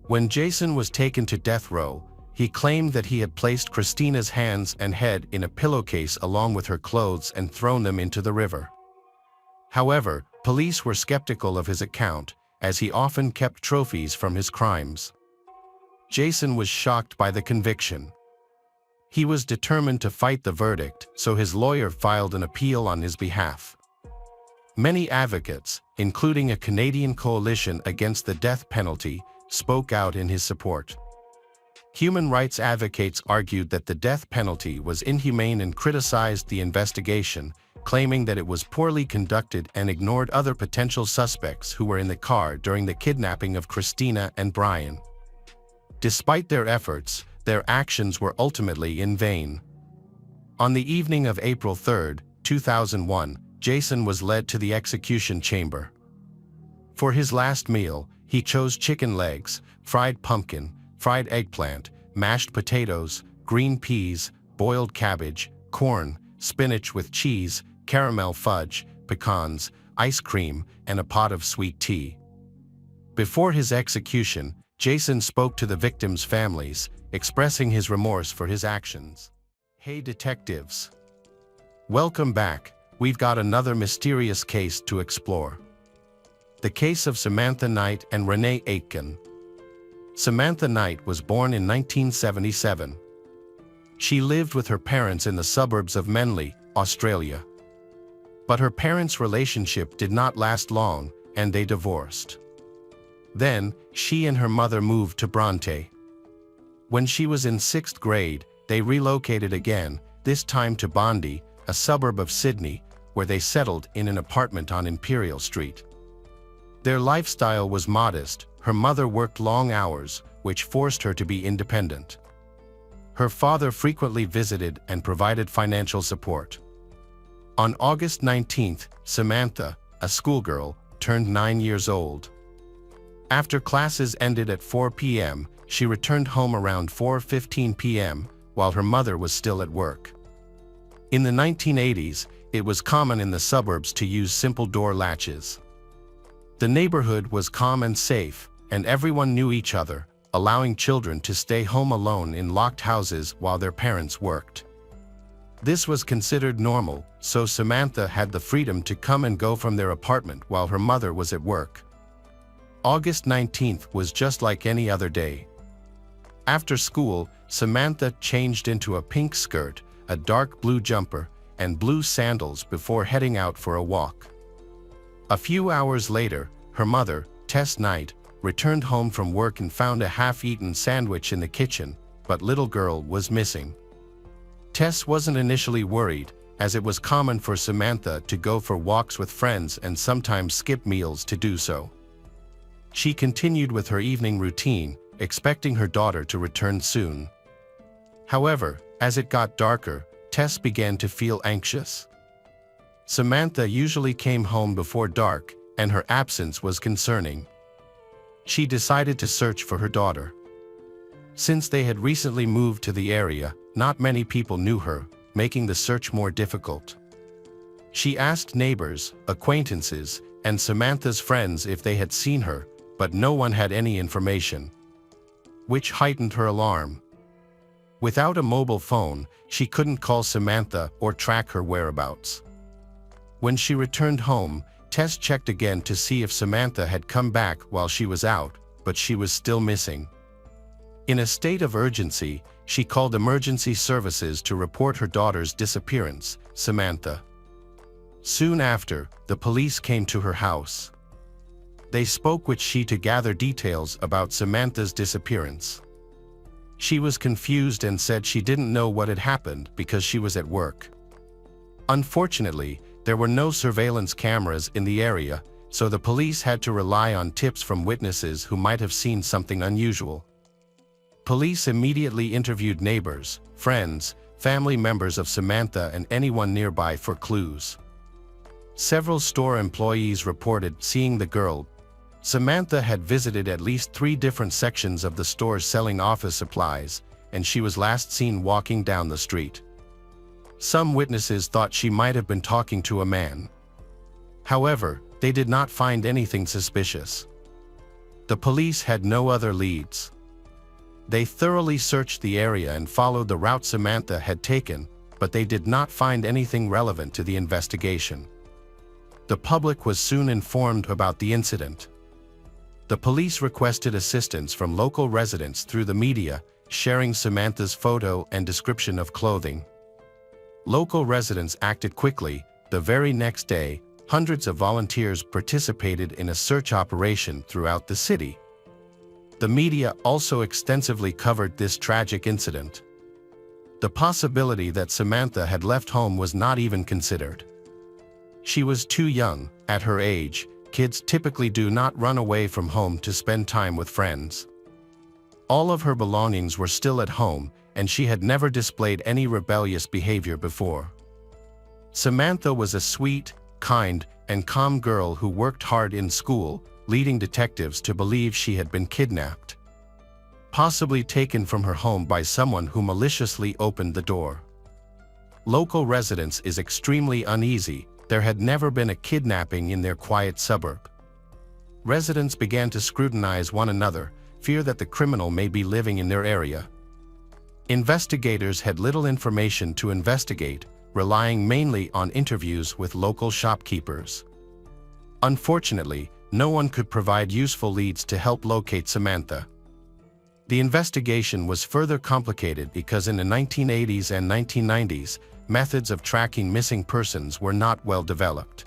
When Jason was taken to death row, he claimed that he had placed Christina's hands and head in a pillowcase along with her clothes and thrown them into the river. However, police were skeptical of his account, as he often kept trophies from his crimes. Jason was shocked by the conviction. He was determined to fight the verdict, so his lawyer filed an appeal on his behalf. Many advocates, including a Canadian coalition against the death penalty, spoke out in his support. Human rights advocates argued that the death penalty was inhumane and criticized the investigation, claiming that it was poorly conducted and ignored other potential suspects who were in the car during the kidnapping of Christina and Brian. Despite their efforts, their actions were ultimately in vain. On the evening of April 3, 2001, Jason was led to the execution chamber. For his last meal, he chose chicken legs, fried pumpkin, fried eggplant, mashed potatoes, green peas, boiled cabbage, corn, spinach with cheese, caramel fudge, pecans, ice cream, and a pot of sweet tea. Before his execution, Jason spoke to the victims' families, expressing his remorse for his actions. "Hey detectives. Welcome back. We've got another mysterious case to explore. The case of Samantha Knight and Renee Aitken." Samantha Knight was born in 1977. She lived with her parents in the suburbs of Menly, Australia. But her parents' relationship did not last long, and they divorced. Then, she and her mother moved to Bronte. When she was in 6th grade, they relocated again, this time to Bondi, a suburb of Sydney, where they settled in an apartment on Imperial Street. Their lifestyle was modest. Her mother worked long hours, which forced her to be independent. Her father frequently visited and provided financial support. On August 19, Samantha, a schoolgirl, turned 9 years old. After classes ended at 4 p.m., she returned home around 4:15 p.m., while her mother was still at work. In the 1980s, it was common in the suburbs to use simple door latches. The neighborhood was calm and safe, and everyone knew each other, allowing children to stay home alone in locked houses while their parents worked. This was considered normal, so Samantha had the freedom to come and go from their apartment while her mother was at work. August 19th was just like any other day. After school, Samantha changed into a pink skirt, a dark blue jumper, and blue sandals before heading out for a walk. A few hours later, her mother, Tess Knight, returned home from work and found a half-eaten sandwich in the kitchen, but little girl was missing. Tess wasn't initially worried, as it was common for Samantha to go for walks with friends and sometimes skip meals to do so. She continued with her evening routine, expecting her daughter to return soon. However, as it got darker, Tess began to feel anxious. Samantha usually came home before dark, and her absence was concerning. She decided to search for her daughter. Since they had recently moved to the area, not many people knew her, making the search more difficult. She asked neighbors, acquaintances, and Samantha's friends if they had seen her, but no one had any information, which heightened her alarm. Without a mobile phone, she couldn't call Samantha or track her whereabouts. When she returned home, Tess checked again to see if Samantha had come back while she was out, but she was still missing. In a state of urgency, she called emergency services to report her daughter's disappearance, Samantha. Soon after, the police came to her house. They spoke with she to gather details about Samantha's disappearance. She was confused and said she didn't know what had happened because she was at work. Unfortunately, there were no surveillance cameras in the area, so the police had to rely on tips from witnesses who might have seen something unusual. Police immediately interviewed neighbors, friends, family members of Samantha and anyone nearby for clues. Several store employees reported seeing the girl. Samantha had visited at least 3 different sections of the stores selling office supplies, and she was last seen walking down the street. Some witnesses thought she might have been talking to a man. However, they did not find anything suspicious. The police had no other leads. They thoroughly searched the area and followed the route Samantha had taken, but they did not find anything relevant to the investigation. The public was soon informed about the incident. The police requested assistance from local residents through the media, sharing Samantha's photo and description of clothing. Local residents acted quickly. The very next day, hundreds of volunteers participated in a search operation throughout the city. The media also extensively covered this tragic incident. The possibility that Samantha had left home was not even considered. She was too young. At her age, kids typically do not run away from home to spend time with friends. All of her belongings were still at home, and she had never displayed any rebellious behavior before. Samantha was a sweet, kind, and calm girl who worked hard in school, leading detectives to believe she had been kidnapped, possibly taken from her home by someone who maliciously opened the door. Local residents is extremely uneasy. There had never been a kidnapping in their quiet suburb. Residents began to scrutinize one another, fear that the criminal may be living in their area. Investigators had little information to investigate, relying mainly on interviews with local shopkeepers. Unfortunately, no one could provide useful leads to help locate Samantha. The investigation was further complicated because in the 1980s and 1990s, methods of tracking missing persons were not well developed.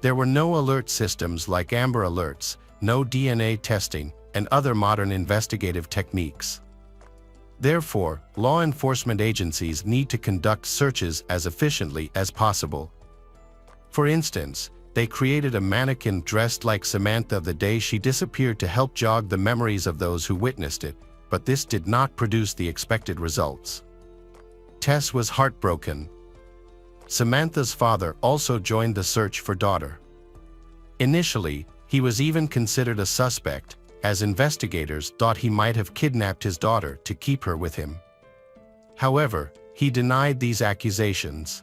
There were no alert systems like Amber Alerts, no DNA testing, and other modern investigative techniques. Therefore, law enforcement agencies need to conduct searches as efficiently as possible. For instance, they created a mannequin dressed like Samantha the day she disappeared to help jog the memories of those who witnessed it, but this did not produce the expected results. Tess was heartbroken. Samantha's father also joined the search for daughter. Initially, he was even considered a suspect, as investigators thought he might have kidnapped his daughter to keep her with him. However, he denied these accusations.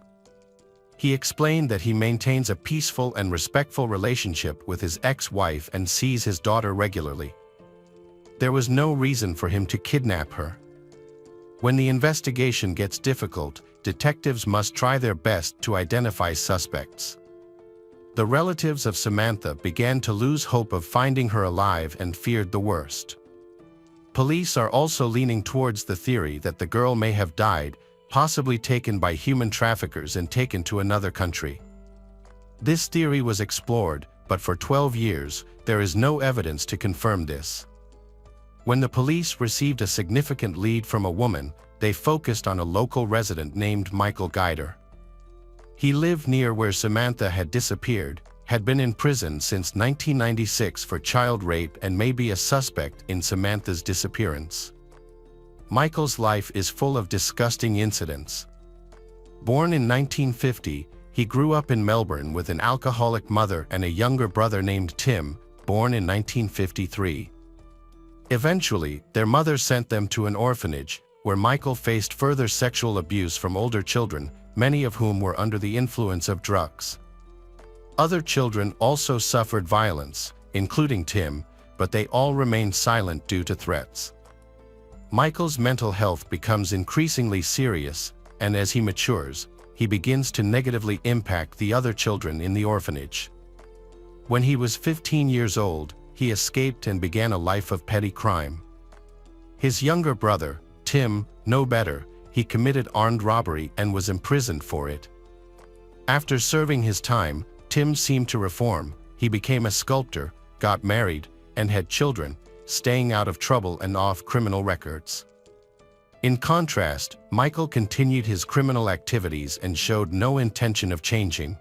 He explained that he maintains a peaceful and respectful relationship with his ex-wife and sees his daughter regularly. There was no reason for him to kidnap her. When the investigation gets difficult, detectives must try their best to identify suspects. The relatives of Samantha began to lose hope of finding her alive and feared the worst. Police are also leaning towards the theory that the girl may have died, possibly taken by human traffickers and taken to another country. This theory was explored, but for 12 years, there is no evidence to confirm this. When the police received a significant lead from a woman, they focused on a local resident named Michael Guider. He lived near where Samantha had disappeared, had been in prison since 1996 for child rape and may be a suspect in Samantha's disappearance. Michael's life is full of disgusting incidents. Born in 1950, he grew up in Melbourne with an alcoholic mother and a younger brother named Tim, born in 1953. Eventually, their mother sent them to an orphanage, where Michael faced further sexual abuse from older children, many of whom were under the influence of drugs. Other children also suffered violence, including Tim, but they all remained silent due to threats. Michael's mental health becomes increasingly serious, and as he matures, he begins to negatively impact the other children in the orphanage. When he was 15 years old, he escaped and began a life of petty crime. His younger brother, Tim, no better. He committed armed robbery and was imprisoned for it. After serving his time, Tim seemed to reform. He became a sculptor, got married, and had children, staying out of trouble and off criminal records. In contrast, Michael continued his criminal activities and showed no intention of changing.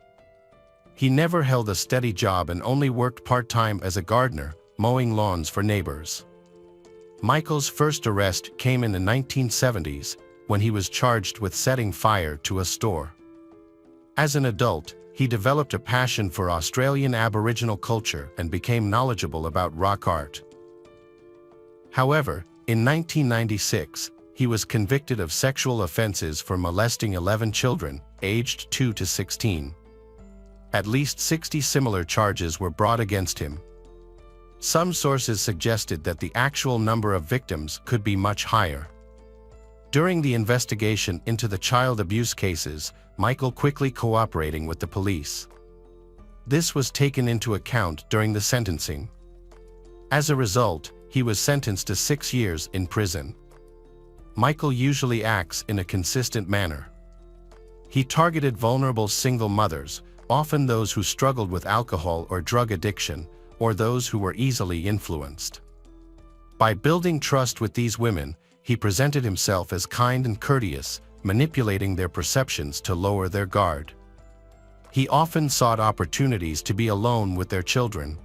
He never held a steady job and only worked part-time as a gardener, mowing lawns for neighbors. Michael's first arrest came in the 1970s, when he was charged with setting fire to a store. As an adult, he developed a passion for Australian Aboriginal culture and became knowledgeable about rock art. However, in 1996, he was convicted of sexual offenses for molesting 11 children, aged 2 to 16. At least 60 similar charges were brought against him. Some sources suggested that the actual number of victims could be much higher. During the investigation into the child abuse cases, Michael quickly cooperating with the police. This was taken into account during the sentencing. As a result, he was sentenced to 6 years in prison. Michael usually acts in a consistent manner. He targeted vulnerable single mothers, often those who struggled with alcohol or drug addiction, or those who were easily influenced. By building trust with these women, he presented himself as kind and courteous, manipulating their perceptions to lower their guard. He often sought opportunities to be alone with their children,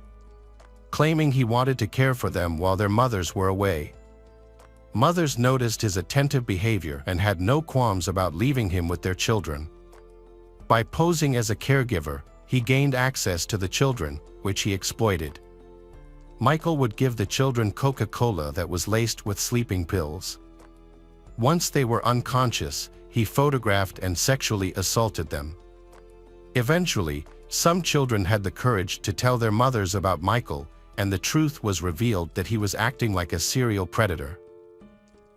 claiming he wanted to care for them while their mothers were away. Mothers noticed his attentive behavior and had no qualms about leaving him with their children. By posing as a caregiver, he gained access to the children, which he exploited. Michael would give the children Coca-Cola that was laced with sleeping pills. Once they were unconscious, he photographed and sexually assaulted them. Eventually, some children had the courage to tell their mothers about Michael, and the truth was revealed that he was acting like a serial predator.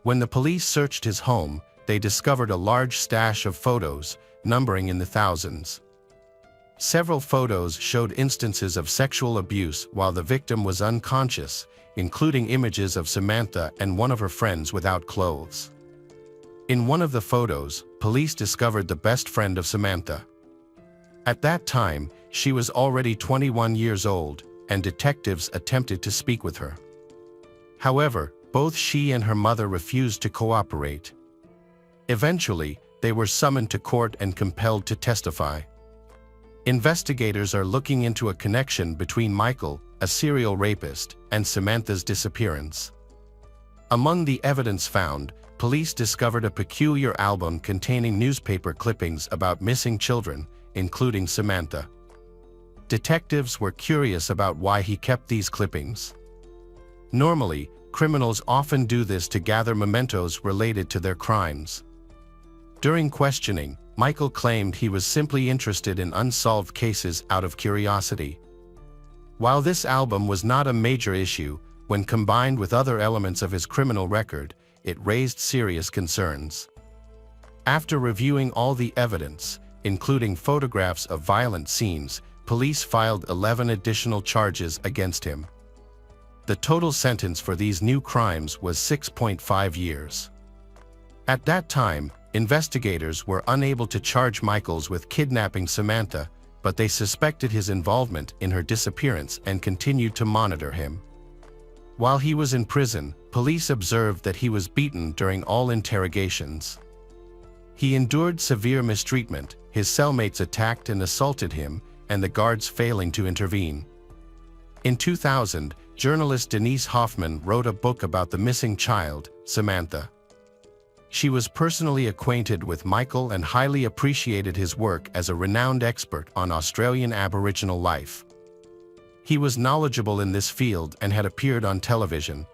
When the police searched his home, they discovered a large stash of photos, numbering in the thousands. Several photos showed instances of sexual abuse while the victim was unconscious, including images of Samantha and one of her friends without clothes. In one of the photos, police discovered the best friend of Samantha. At that time, she was already 21 years old, and detectives attempted to speak with her. However, both she and her mother refused to cooperate. Eventually, they were summoned to court and compelled to testify. Investigators are looking into a connection between Michael, a serial rapist, and Samantha's disappearance. Among the evidence found, police discovered a peculiar album containing newspaper clippings about missing children, including Samantha. Detectives were curious about why he kept these clippings. Normally, criminals often do this to gather mementos related to their crimes. During questioning, Michael claimed he was simply interested in unsolved cases out of curiosity. While this album was not a major issue, when combined with other elements of his criminal record, it raised serious concerns. After reviewing all the evidence, including photographs of violent scenes, police filed 11 additional charges against him. The total sentence for these new crimes was 6.5 years. At that time, investigators were unable to charge Michaels with kidnapping Samantha, but they suspected his involvement in her disappearance and continued to monitor him. While he was in prison, police observed that he was beaten during all interrogations. He endured severe mistreatment, his cellmates attacked and assaulted him, and the guards failing to intervene. In 2000, journalist Denise Hoffman wrote a book about the missing child, Samantha. She was personally acquainted with Michael and highly appreciated his work as a renowned expert on Australian Aboriginal life. He was knowledgeable in this field and had appeared on television.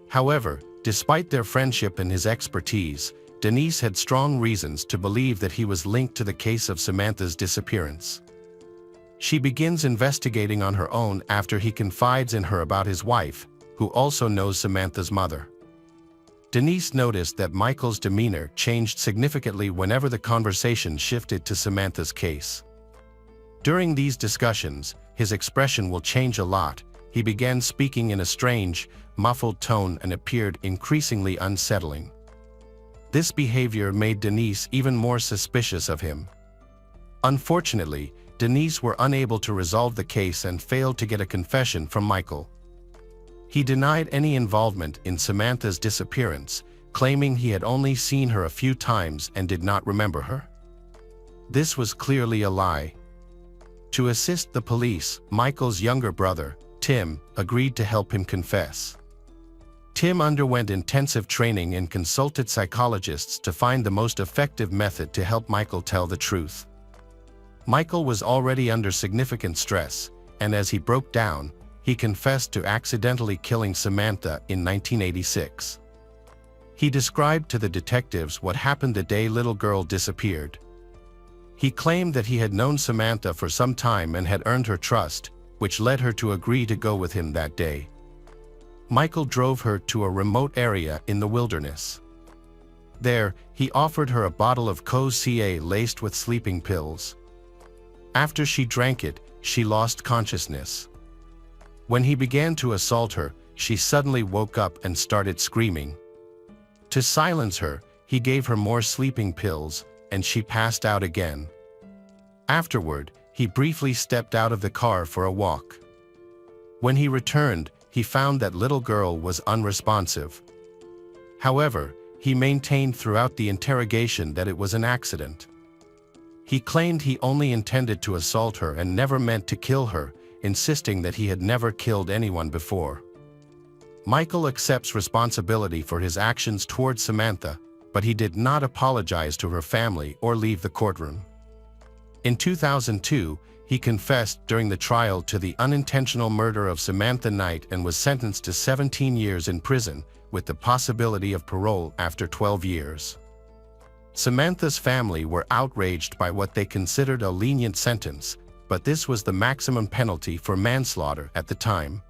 However, despite their friendship and his expertise, Denise had strong reasons to believe that he was linked to the case of Samantha's disappearance. She begins investigating on her own after he confides in her about his wife, who also knows Samantha's mother. Denise noticed that Michael's demeanor changed significantly whenever the conversation shifted to Samantha's case. During these discussions, his expression will change a lot. He began speaking in a strange, muffled tone and appeared increasingly unsettling. This behavior made Denise even more suspicious of him. Unfortunately, Denise were unable to resolve the case and failed to get a confession from Michael. He denied any involvement in Samantha's disappearance, claiming he had only seen her a few times and did not remember her. This was clearly a lie. To assist the police, Michael's younger brother, Tim, agreed to help him confess. Tim underwent intensive training and consulted psychologists to find the most effective method to help Michael tell the truth. Michael was already under significant stress, and as he broke down, he confessed to accidentally killing Samantha in 1986. He described to the detectives what happened the day little girl disappeared. He claimed that he had known Samantha for some time and had earned her trust, which led her to agree to go with him that day. Michael drove her to a remote area in the wilderness. There, he offered her a bottle of CoCA laced with sleeping pills. After she drank it, she lost consciousness. When he began to assault her, she suddenly woke up and started screaming. To silence her, he gave her more sleeping pills, and she passed out again. Afterward, he briefly stepped out of the car for a walk. When he returned, he found that little girl was unresponsive. However, he maintained throughout the interrogation that it was an accident. He claimed he only intended to assault her and never meant to kill her, insisting that he had never killed anyone before. Michael accepts responsibility for his actions towards Samantha, but he did not apologize to her family or leave the courtroom. In 2002, he confessed during the trial to the unintentional murder of Samantha Knight and was sentenced to 17 years in prison, with the possibility of parole after 12 years. Samantha's family were outraged by what they considered a lenient sentence, but this was the maximum penalty for manslaughter at the time.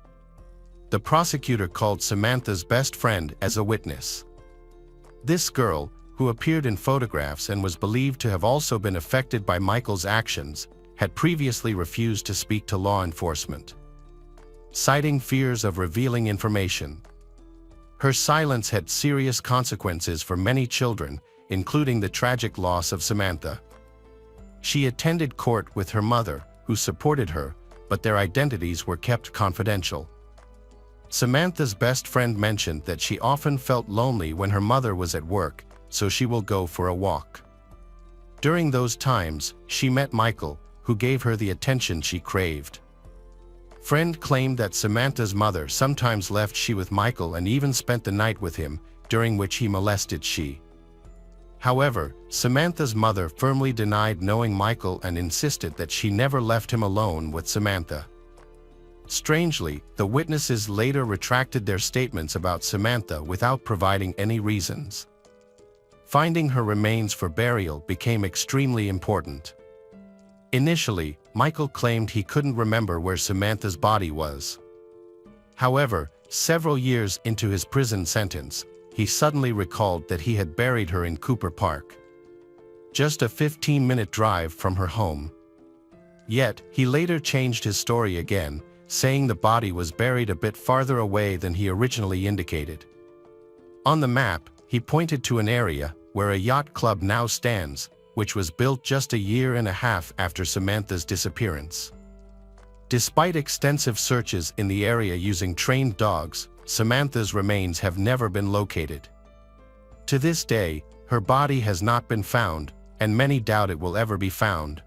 The prosecutor called Samantha's best friend as a witness. This girl, who appeared in photographs and was believed to have also been affected by Michael's actions, had previously refused to speak to law enforcement, citing fears of revealing information. Her silence had serious consequences for many children, including the tragic loss of Samantha. She attended court with her mother, who supported her, but their identities were kept confidential. Samantha's best friend mentioned that she often felt lonely when her mother was at work, so she will go for a walk. During those times, she met Michael, who gave her the attention she craved. Friend claimed that Samantha's mother sometimes left she with Michael and even spent the night with him, during which he molested she. However, Samantha's mother firmly denied knowing Michael and insisted that she never left him alone with Samantha. Strangely, the witnesses later retracted their statements about Samantha without providing any reasons. Finding her remains for burial became extremely important. Initially, Michael claimed he couldn't remember where Samantha's body was. However, several years into his prison sentence, he suddenly recalled that he had buried her in Cooper Park, just a 15-minute drive from her home. Yet, he later changed his story again, saying the body was buried a bit farther away than he originally indicated. On the map, he pointed to an area where a yacht club now stands, which was built just a year and a half after Samantha's disappearance. Despite extensive searches in the area using trained dogs, Samantha's remains have never been located. To this day, her body has not been found, and many doubt it will ever be found.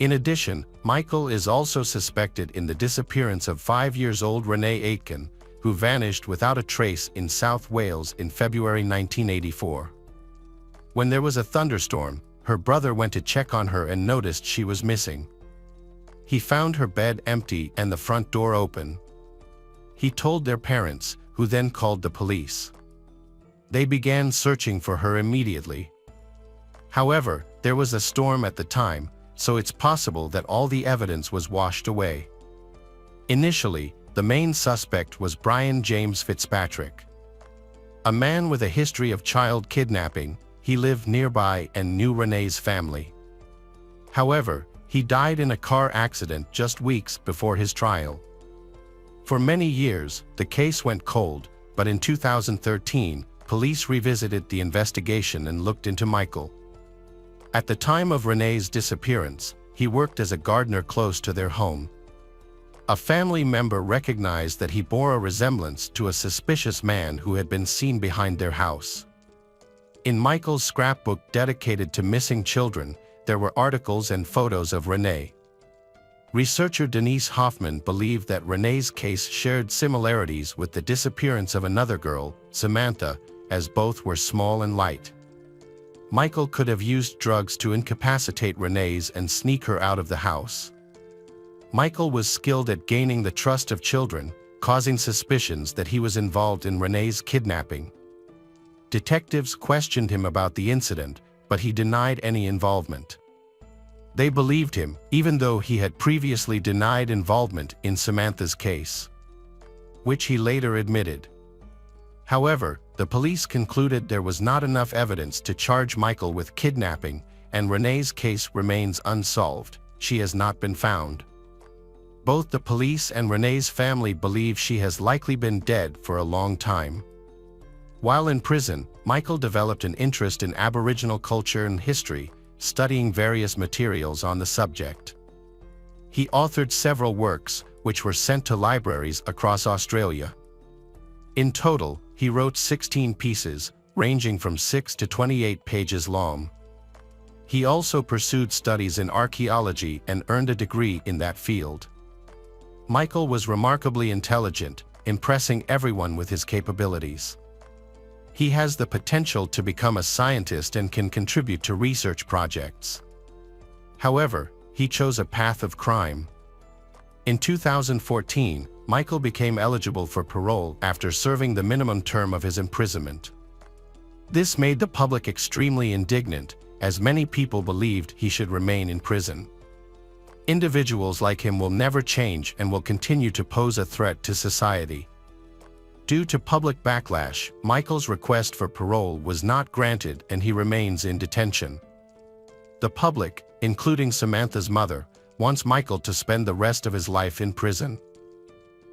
In addition, Michael is also suspected in the disappearance of 5-year-old Renee Aitken, who vanished without a trace in South Wales in February 1984. When there was a thunderstorm, her brother went to check on her and noticed she was missing. He found her bed empty and the front door open. He told their parents, who then called the police. They began searching for her immediately. However, there was a storm at the time, so it's possible that all the evidence was washed away. Initially, the main suspect was Brian James Fitzpatrick. A man with a history of child kidnapping, he lived nearby and knew Renee's family. However, he died in a car accident just weeks before his trial. For many years, the case went cold, but in 2013, police revisited the investigation and looked into Michael. At the time of Renee's disappearance, he worked as a gardener close to their home. A family member recognized that he bore a resemblance to a suspicious man who had been seen behind their house. In Michael's scrapbook dedicated to missing children, there were articles and photos of Renee. Researcher Denise Hoffman believed that Renee's case shared similarities with the disappearance of another girl, Samantha, as both were small and light. Michael could have used drugs to incapacitate Renee's and sneak her out of the house. Michael was skilled at gaining the trust of children, causing suspicions that he was involved in Renee's kidnapping. Detectives questioned him about the incident, but he denied any involvement. They believed him, even though he had previously denied involvement in Samantha's case, which he later admitted. However, the police concluded there was not enough evidence to charge Michael with kidnapping, and Renee's case remains unsolved. She has not been found. Both the police and Renee's family believe she has likely been dead for a long time. While in prison, Michael developed an interest in Aboriginal culture and history, studying various materials on the subject. He authored several works, which were sent to libraries across Australia. In total, he wrote 16 pieces, ranging from 6 to 28 pages long. He also pursued studies in archaeology and earned a degree in that field. Michael was remarkably intelligent, impressing everyone with his capabilities. He has the potential to become a scientist and can contribute to research projects. However, he chose a path of crime. In 2014, Michael became eligible for parole after serving the minimum term of his imprisonment. This made the public extremely indignant, as many people believed he should remain in prison. Individuals like him will never change and will continue to pose a threat to society. Due to public backlash, Michael's request for parole was not granted and he remains in detention. The public, including Samantha's mother, wants Michael to spend the rest of his life in prison.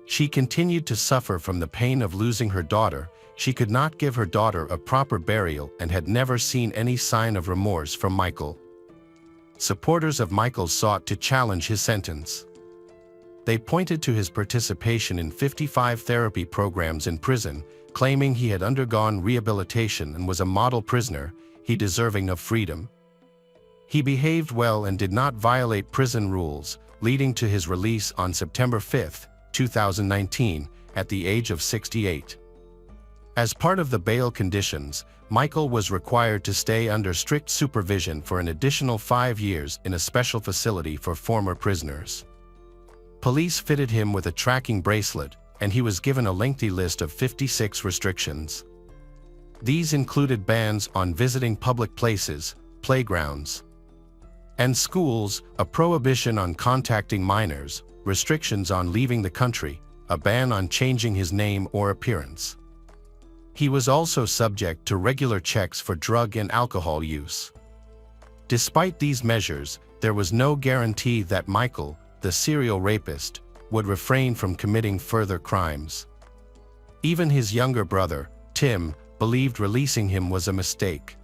She continued to suffer from the pain of losing her daughter. She could not give her daughter a proper burial and had never seen any sign of remorse from Michael. Supporters of Michael sought to challenge his sentence. They pointed to his participation in 55 therapy programs in prison, claiming he had undergone rehabilitation and was a model prisoner, he deserving of freedom. He behaved well and did not violate prison rules, leading to his release on September 5, 2019, at the age of 68. As part of the bail conditions, Michael was required to stay under strict supervision for an additional 5 years in a special facility for former prisoners. Police fitted him with a tracking bracelet, and he was given a lengthy list of 56 restrictions. These included bans on visiting public places, playgrounds, and schools, a prohibition on contacting minors, restrictions on leaving the country, a ban on changing his name or appearance. He was also subject to regular checks for drug and alcohol use. Despite these measures, there was no guarantee that Michael, the serial rapist, would refrain from committing further crimes. Even his younger brother, Tim, believed releasing him was a mistake.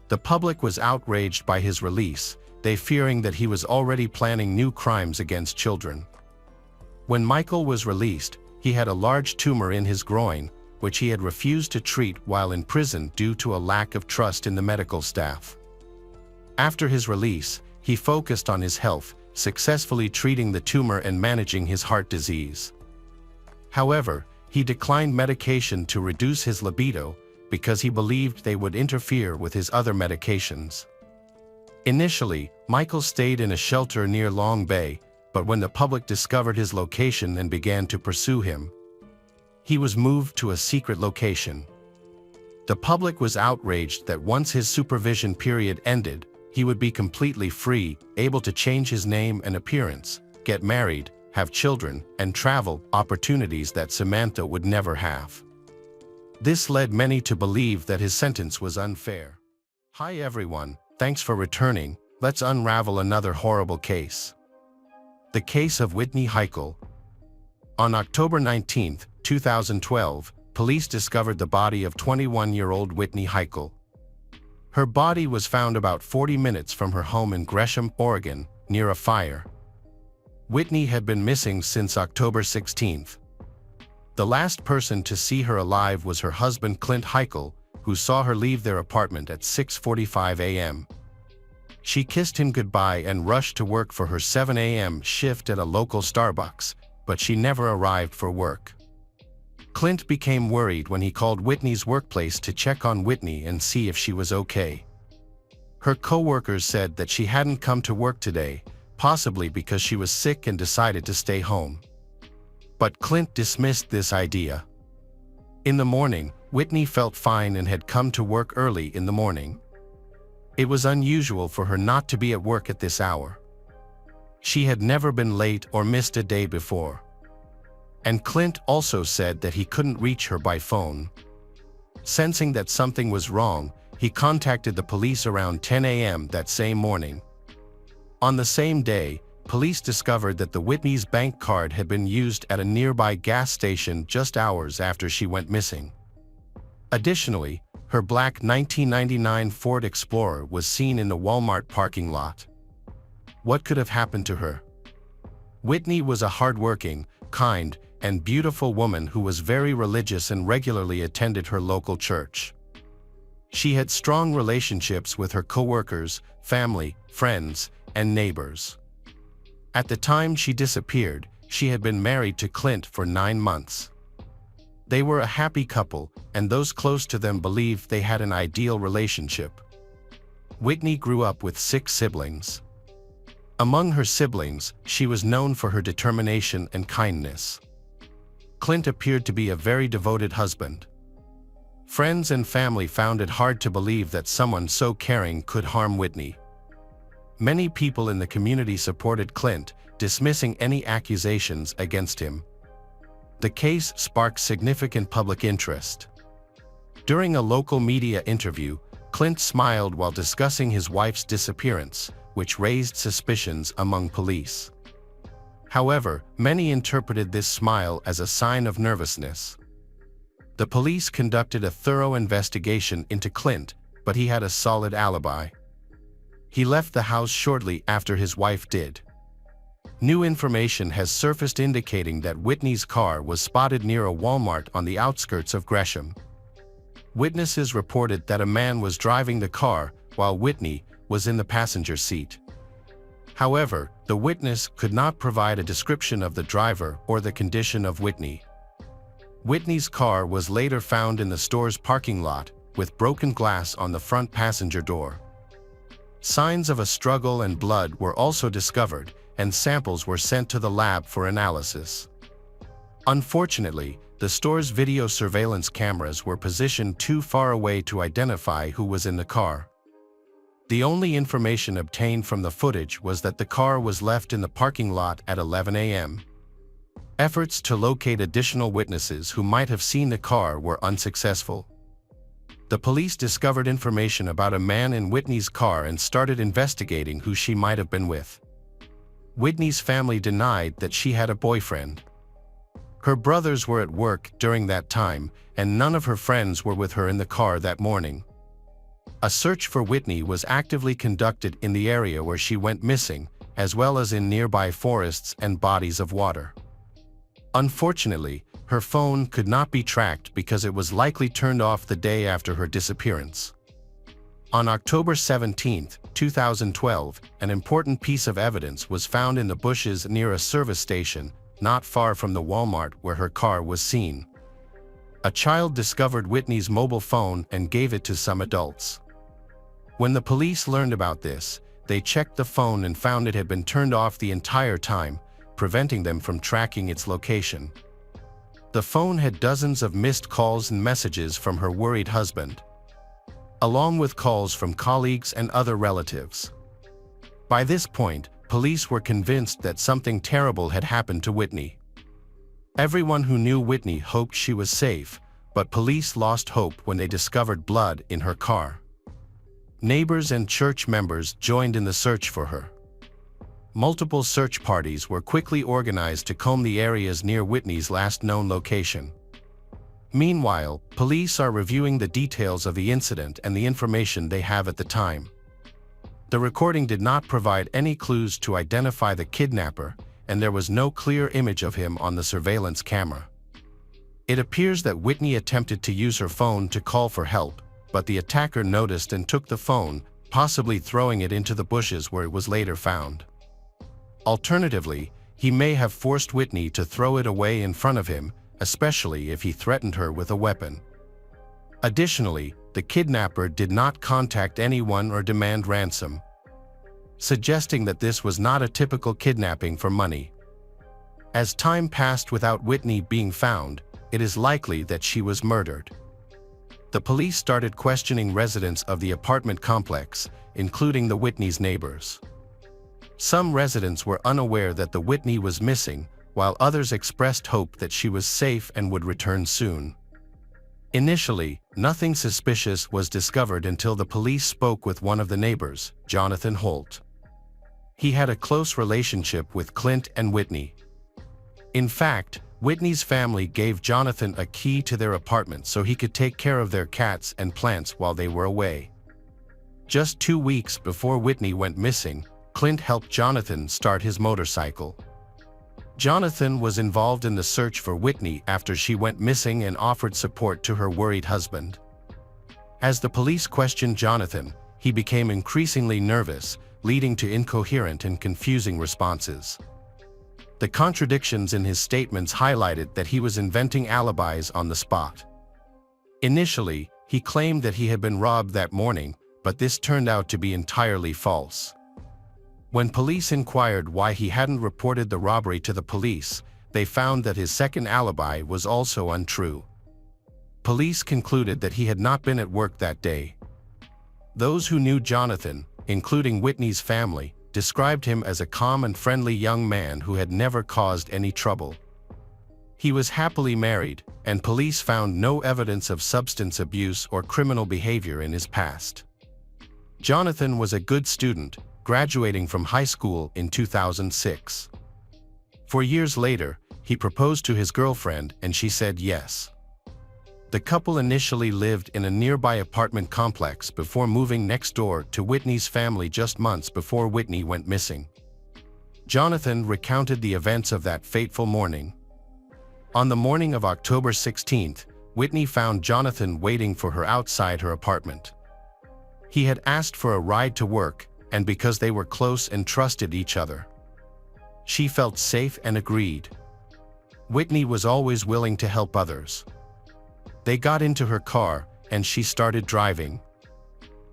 The public was outraged by his release, they fearing that he was already planning new crimes against children. When Michael was released, he had a large tumor in his groin, which he had refused to treat while in prison due to a lack of trust in the medical staff. After his release, he focused on his health, successfully treating the tumor and managing his heart disease. However, he declined medication to reduce his libido because he believed they would interfere with his other medications. Initially, Michael stayed in a shelter near Long Bay, but when the public discovered his location and began to pursue him, he was moved to a secret location. The public was outraged that once his supervision period ended, he would be completely free, able to change his name and appearance, get married, have children, and travel, opportunities that Samantha would never have. This led many to believe that his sentence was unfair. Hi everyone, thanks for returning. Let's unravel another horrible case. The case of Whitney Heichel. On October 19, 2012, police discovered the body of 21-year-old Whitney Heichel. Her body was found about 40 minutes from her home in Gresham, Oregon, near a fire. Whitney had been missing since October 16. The last person to see her alive was her husband Clint Heichel, who saw her leave their apartment at 6:45 a.m. She kissed him goodbye and rushed to work for her 7 a.m. shift at a local Starbucks, but she never arrived for work. Clint became worried when he called Whitney's workplace to check on Whitney and see if she was okay. Her co-workers said that she hadn't come to work today, possibly because she was sick and decided to stay home. But Clint dismissed this idea. In the morning, Whitney felt fine and had come to work early in the morning. It was unusual for her not to be at work at this hour. She had never been late or missed a day before. And Clint also said that he couldn't reach her by phone. Sensing that something was wrong, he contacted the police around 10 a.m. that same morning. On the same day, police discovered that the Whitney's bank card had been used at a nearby gas station just hours after she went missing. Additionally, her black 1999 Ford Explorer was seen in the Walmart parking lot. What could have happened to her? Whitney was a hardworking, kind, and beautiful woman who was very religious and regularly attended her local church. She had strong relationships with her coworkers, family, friends, and neighbors. At the time she disappeared, she had been married to Clint for 9 months. They were a happy couple, and those close to them believed they had an ideal relationship. Whitney grew up with 6 siblings. Among her siblings, she was known for her determination and kindness. Clint appeared to be a very devoted husband. Friends and family found it hard to believe that someone so caring could harm Whitney. Many people in the community supported Clint, dismissing any accusations against him. The case sparked significant public interest. During a local media interview, Clint smiled while discussing his wife's disappearance, which raised suspicions among police. However, many interpreted this smile as a sign of nervousness. The police conducted a thorough investigation into Clint, but he had a solid alibi. He left the house shortly after his wife did. New information has surfaced indicating that Whitney's car was spotted near a Walmart on the outskirts of Gresham. Witnesses reported that a man was driving the car while Whitney was in the passenger seat. However, the witness could not provide a description of the driver or the condition of Whitney. Whitney's car was later found in the store's parking lot, with broken glass on the front passenger door. Signs of a struggle and blood were also discovered, and samples were sent to the lab for analysis. Unfortunately, the store's video surveillance cameras were positioned too far away to identify who was in the car. The only information obtained from the footage was that the car was left in the parking lot at 11 a.m. Efforts to locate additional witnesses who might have seen the car were unsuccessful. The police discovered information about a man in Whitney's car and started investigating who she might have been with. Whitney's family denied that she had a boyfriend. Her brothers were at work during that time, and none of her friends were with her in the car that morning. A search for Whitney was actively conducted in the area where she went missing, as well as in nearby forests and bodies of water. Unfortunately, her phone could not be tracked because it was likely turned off the day after her disappearance. On October 17, 2012, an important piece of evidence was found in the bushes near a service station, not far from the Walmart where her car was seen. A child discovered Whitney's mobile phone and gave it to some adults. When the police learned about this, they checked the phone and found it had been turned off the entire time, preventing them from tracking its location. The phone had dozens of missed calls and messages from her worried husband, along with calls from colleagues and other relatives. By this point, police were convinced that something terrible had happened to Whitney. Everyone who knew Whitney hoped she was safe, but police lost hope when they discovered blood in her car. Neighbors and church members joined in the search for her. Multiple search parties were quickly organized to comb the areas near Whitney's last known location. Meanwhile, police are reviewing the details of the incident and the information they have at the time. The recording did not provide any clues to identify the kidnapper, and there was no clear image of him on the surveillance camera. It appears that Whitney attempted to use her phone to call for help, but the attacker noticed and took the phone, possibly throwing it into the bushes where it was later found. Alternatively, he may have forced Whitney to throw it away in front of him, especially if he threatened her with a weapon. Additionally, the kidnapper did not contact anyone or demand ransom, suggesting that this was not a typical kidnapping for money. As time passed without Whitney being found, it is likely that she was murdered. The police started questioning residents of the apartment complex, including the Whitney's neighbors. Some residents were unaware that the Whitney was missing, while others expressed hope that she was safe and would return soon. Initially, nothing suspicious was discovered until the police spoke with one of the neighbors, Jonathan Holt. He had a close relationship with Clint and Whitney. In fact, Whitney's family gave Jonathan a key to their apartment so he could take care of their cats and plants while they were away. Just 2 weeks before Whitney went missing, Clint helped Jonathan start his motorcycle. Jonathan was involved in the search for Whitney after she went missing and offered support to her worried husband. As the police questioned Jonathan, he became increasingly nervous, leading to incoherent and confusing responses. The contradictions in his statements highlighted that he was inventing alibis on the spot. Initially, he claimed that he had been robbed that morning, but this turned out to be entirely false. When police inquired why he hadn't reported the robbery to the police, they found that his second alibi was also untrue. Police concluded that he had not been at work that day. Those who knew Jonathan, including Whitney's family, described him as a calm and friendly young man who had never caused any trouble. He was happily married, and police found no evidence of substance abuse or criminal behavior in his past. Jonathan was a good student, graduating from high school in 2006. 4 years later, he proposed to his girlfriend and she said yes. The couple initially lived in a nearby apartment complex before moving next door to Whitney's family just months before Whitney went missing. Jonathan recounted the events of that fateful morning. On the morning of October 16th, Whitney found Jonathan waiting for her outside her apartment. He had asked for a ride to work, and because they were close and trusted each other, she felt safe and agreed. Whitney was always willing to help others. They got into her car, and she started driving.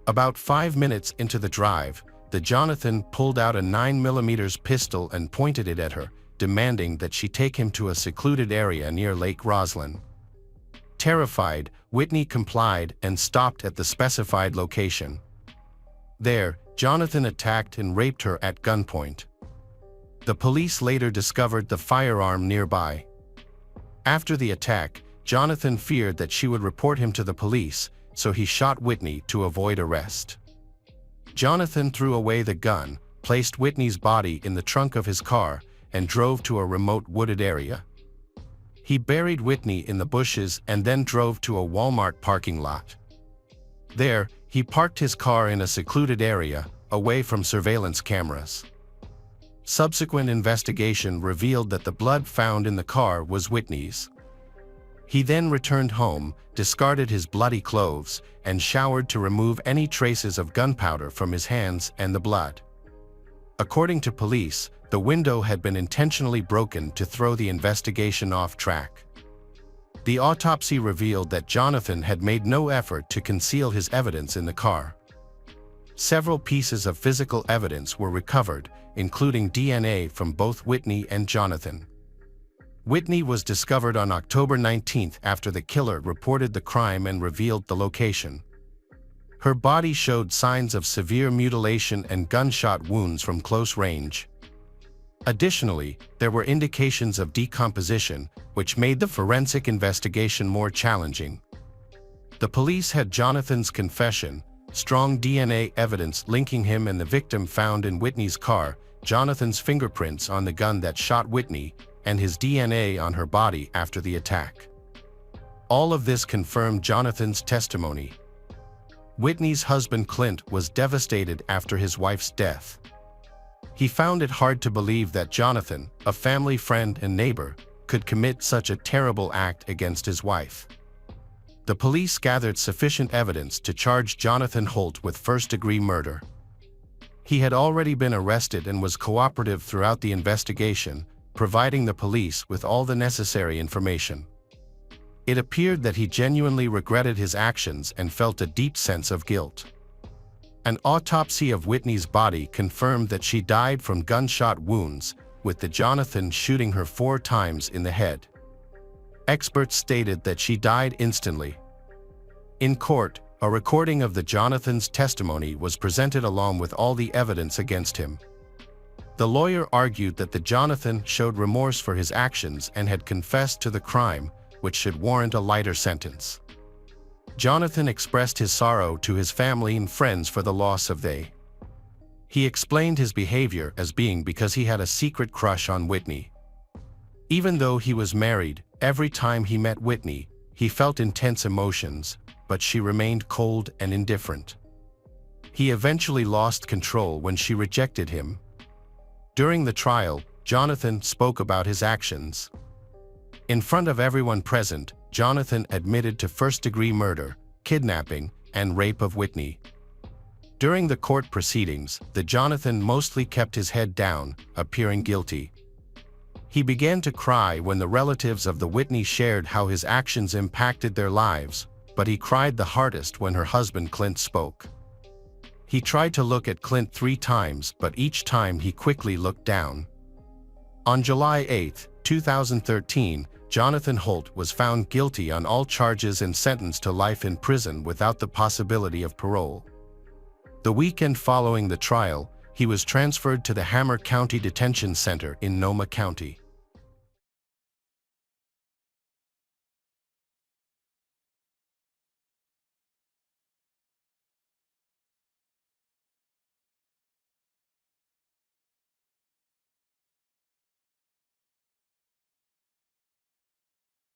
About 5 minutes into the drive, Jonathan pulled out a 9mm pistol and pointed it at her, demanding that she take him to a secluded area near Lake Roslyn. Terrified, Whitney complied and stopped at the specified location. There, Jonathan attacked and raped her at gunpoint. The police later discovered the firearm nearby. After the attack, Jonathan feared that she would report him to the police, so he shot Whitney to avoid arrest. Jonathan threw away the gun, placed Whitney's body in the trunk of his car, and drove to a remote wooded area. He buried Whitney in the bushes and then drove to a Walmart parking lot. There, he parked his car in a secluded area, away from surveillance cameras. Subsequent investigation revealed that the blood found in the car was Whitney's. He then returned home, discarded his bloody clothes, and showered to remove any traces of gunpowder from his hands and the blood. According to police, the window had been intentionally broken to throw the investigation off track. The autopsy revealed that Jonathan had made no effort to conceal his evidence in the car. Several pieces of physical evidence were recovered, including DNA from both Whitney and Jonathan. Whitney was discovered on October 19th after the killer reported the crime and revealed the location. Her body showed signs of severe mutilation and gunshot wounds from close range. Additionally, there were indications of decomposition, which made the forensic investigation more challenging. The police had Jonathan's confession, strong DNA evidence linking him and the victim found in Whitney's car, Jonathan's fingerprints on the gun that shot Whitney, and his DNA on her body after the attack. All of this confirmed Jonathan's testimony. Whitney's husband Clint was devastated after his wife's death. He found it hard to believe that Jonathan, a family friend and neighbor, could commit such a terrible act against his wife. The police gathered sufficient evidence to charge Jonathan Holt with first-degree murder. He had already been arrested and was cooperative throughout the investigation, providing the police with all the necessary information. It appeared that he genuinely regretted his actions and felt a deep sense of guilt. An autopsy of Whitney's body confirmed that she died from gunshot wounds, with Jonathan shooting her 4 times in the head. Experts stated that she died instantly. In court, a recording of Jonathan's testimony was presented along with all the evidence against him. The lawyer argued that Jonathan showed remorse for his actions and had confessed to the crime, which should warrant a lighter sentence. Jonathan expressed his sorrow to his family and friends for the loss of they. He explained his behavior as being because he had a secret crush on Whitney. Even though he was married, every time he met Whitney, he felt intense emotions, but she remained cold and indifferent. He eventually lost control when she rejected him. During the trial, Jonathan spoke about his actions. In front of everyone present, Jonathan admitted to first-degree murder, kidnapping, and rape of Whitney. During the court proceedings, Jonathan mostly kept his head down, appearing guilty. He began to cry when the relatives of the Whitney shared how his actions impacted their lives, but he cried the hardest when her husband Clint spoke. He tried to look at Clint 3 times, but each time he quickly looked down. On July 8, 2013, Jonathan Holt was found guilty on all charges and sentenced to life in prison without the possibility of parole. The weekend following the trial, he was transferred to the Hammer County Detention Center in Noma County.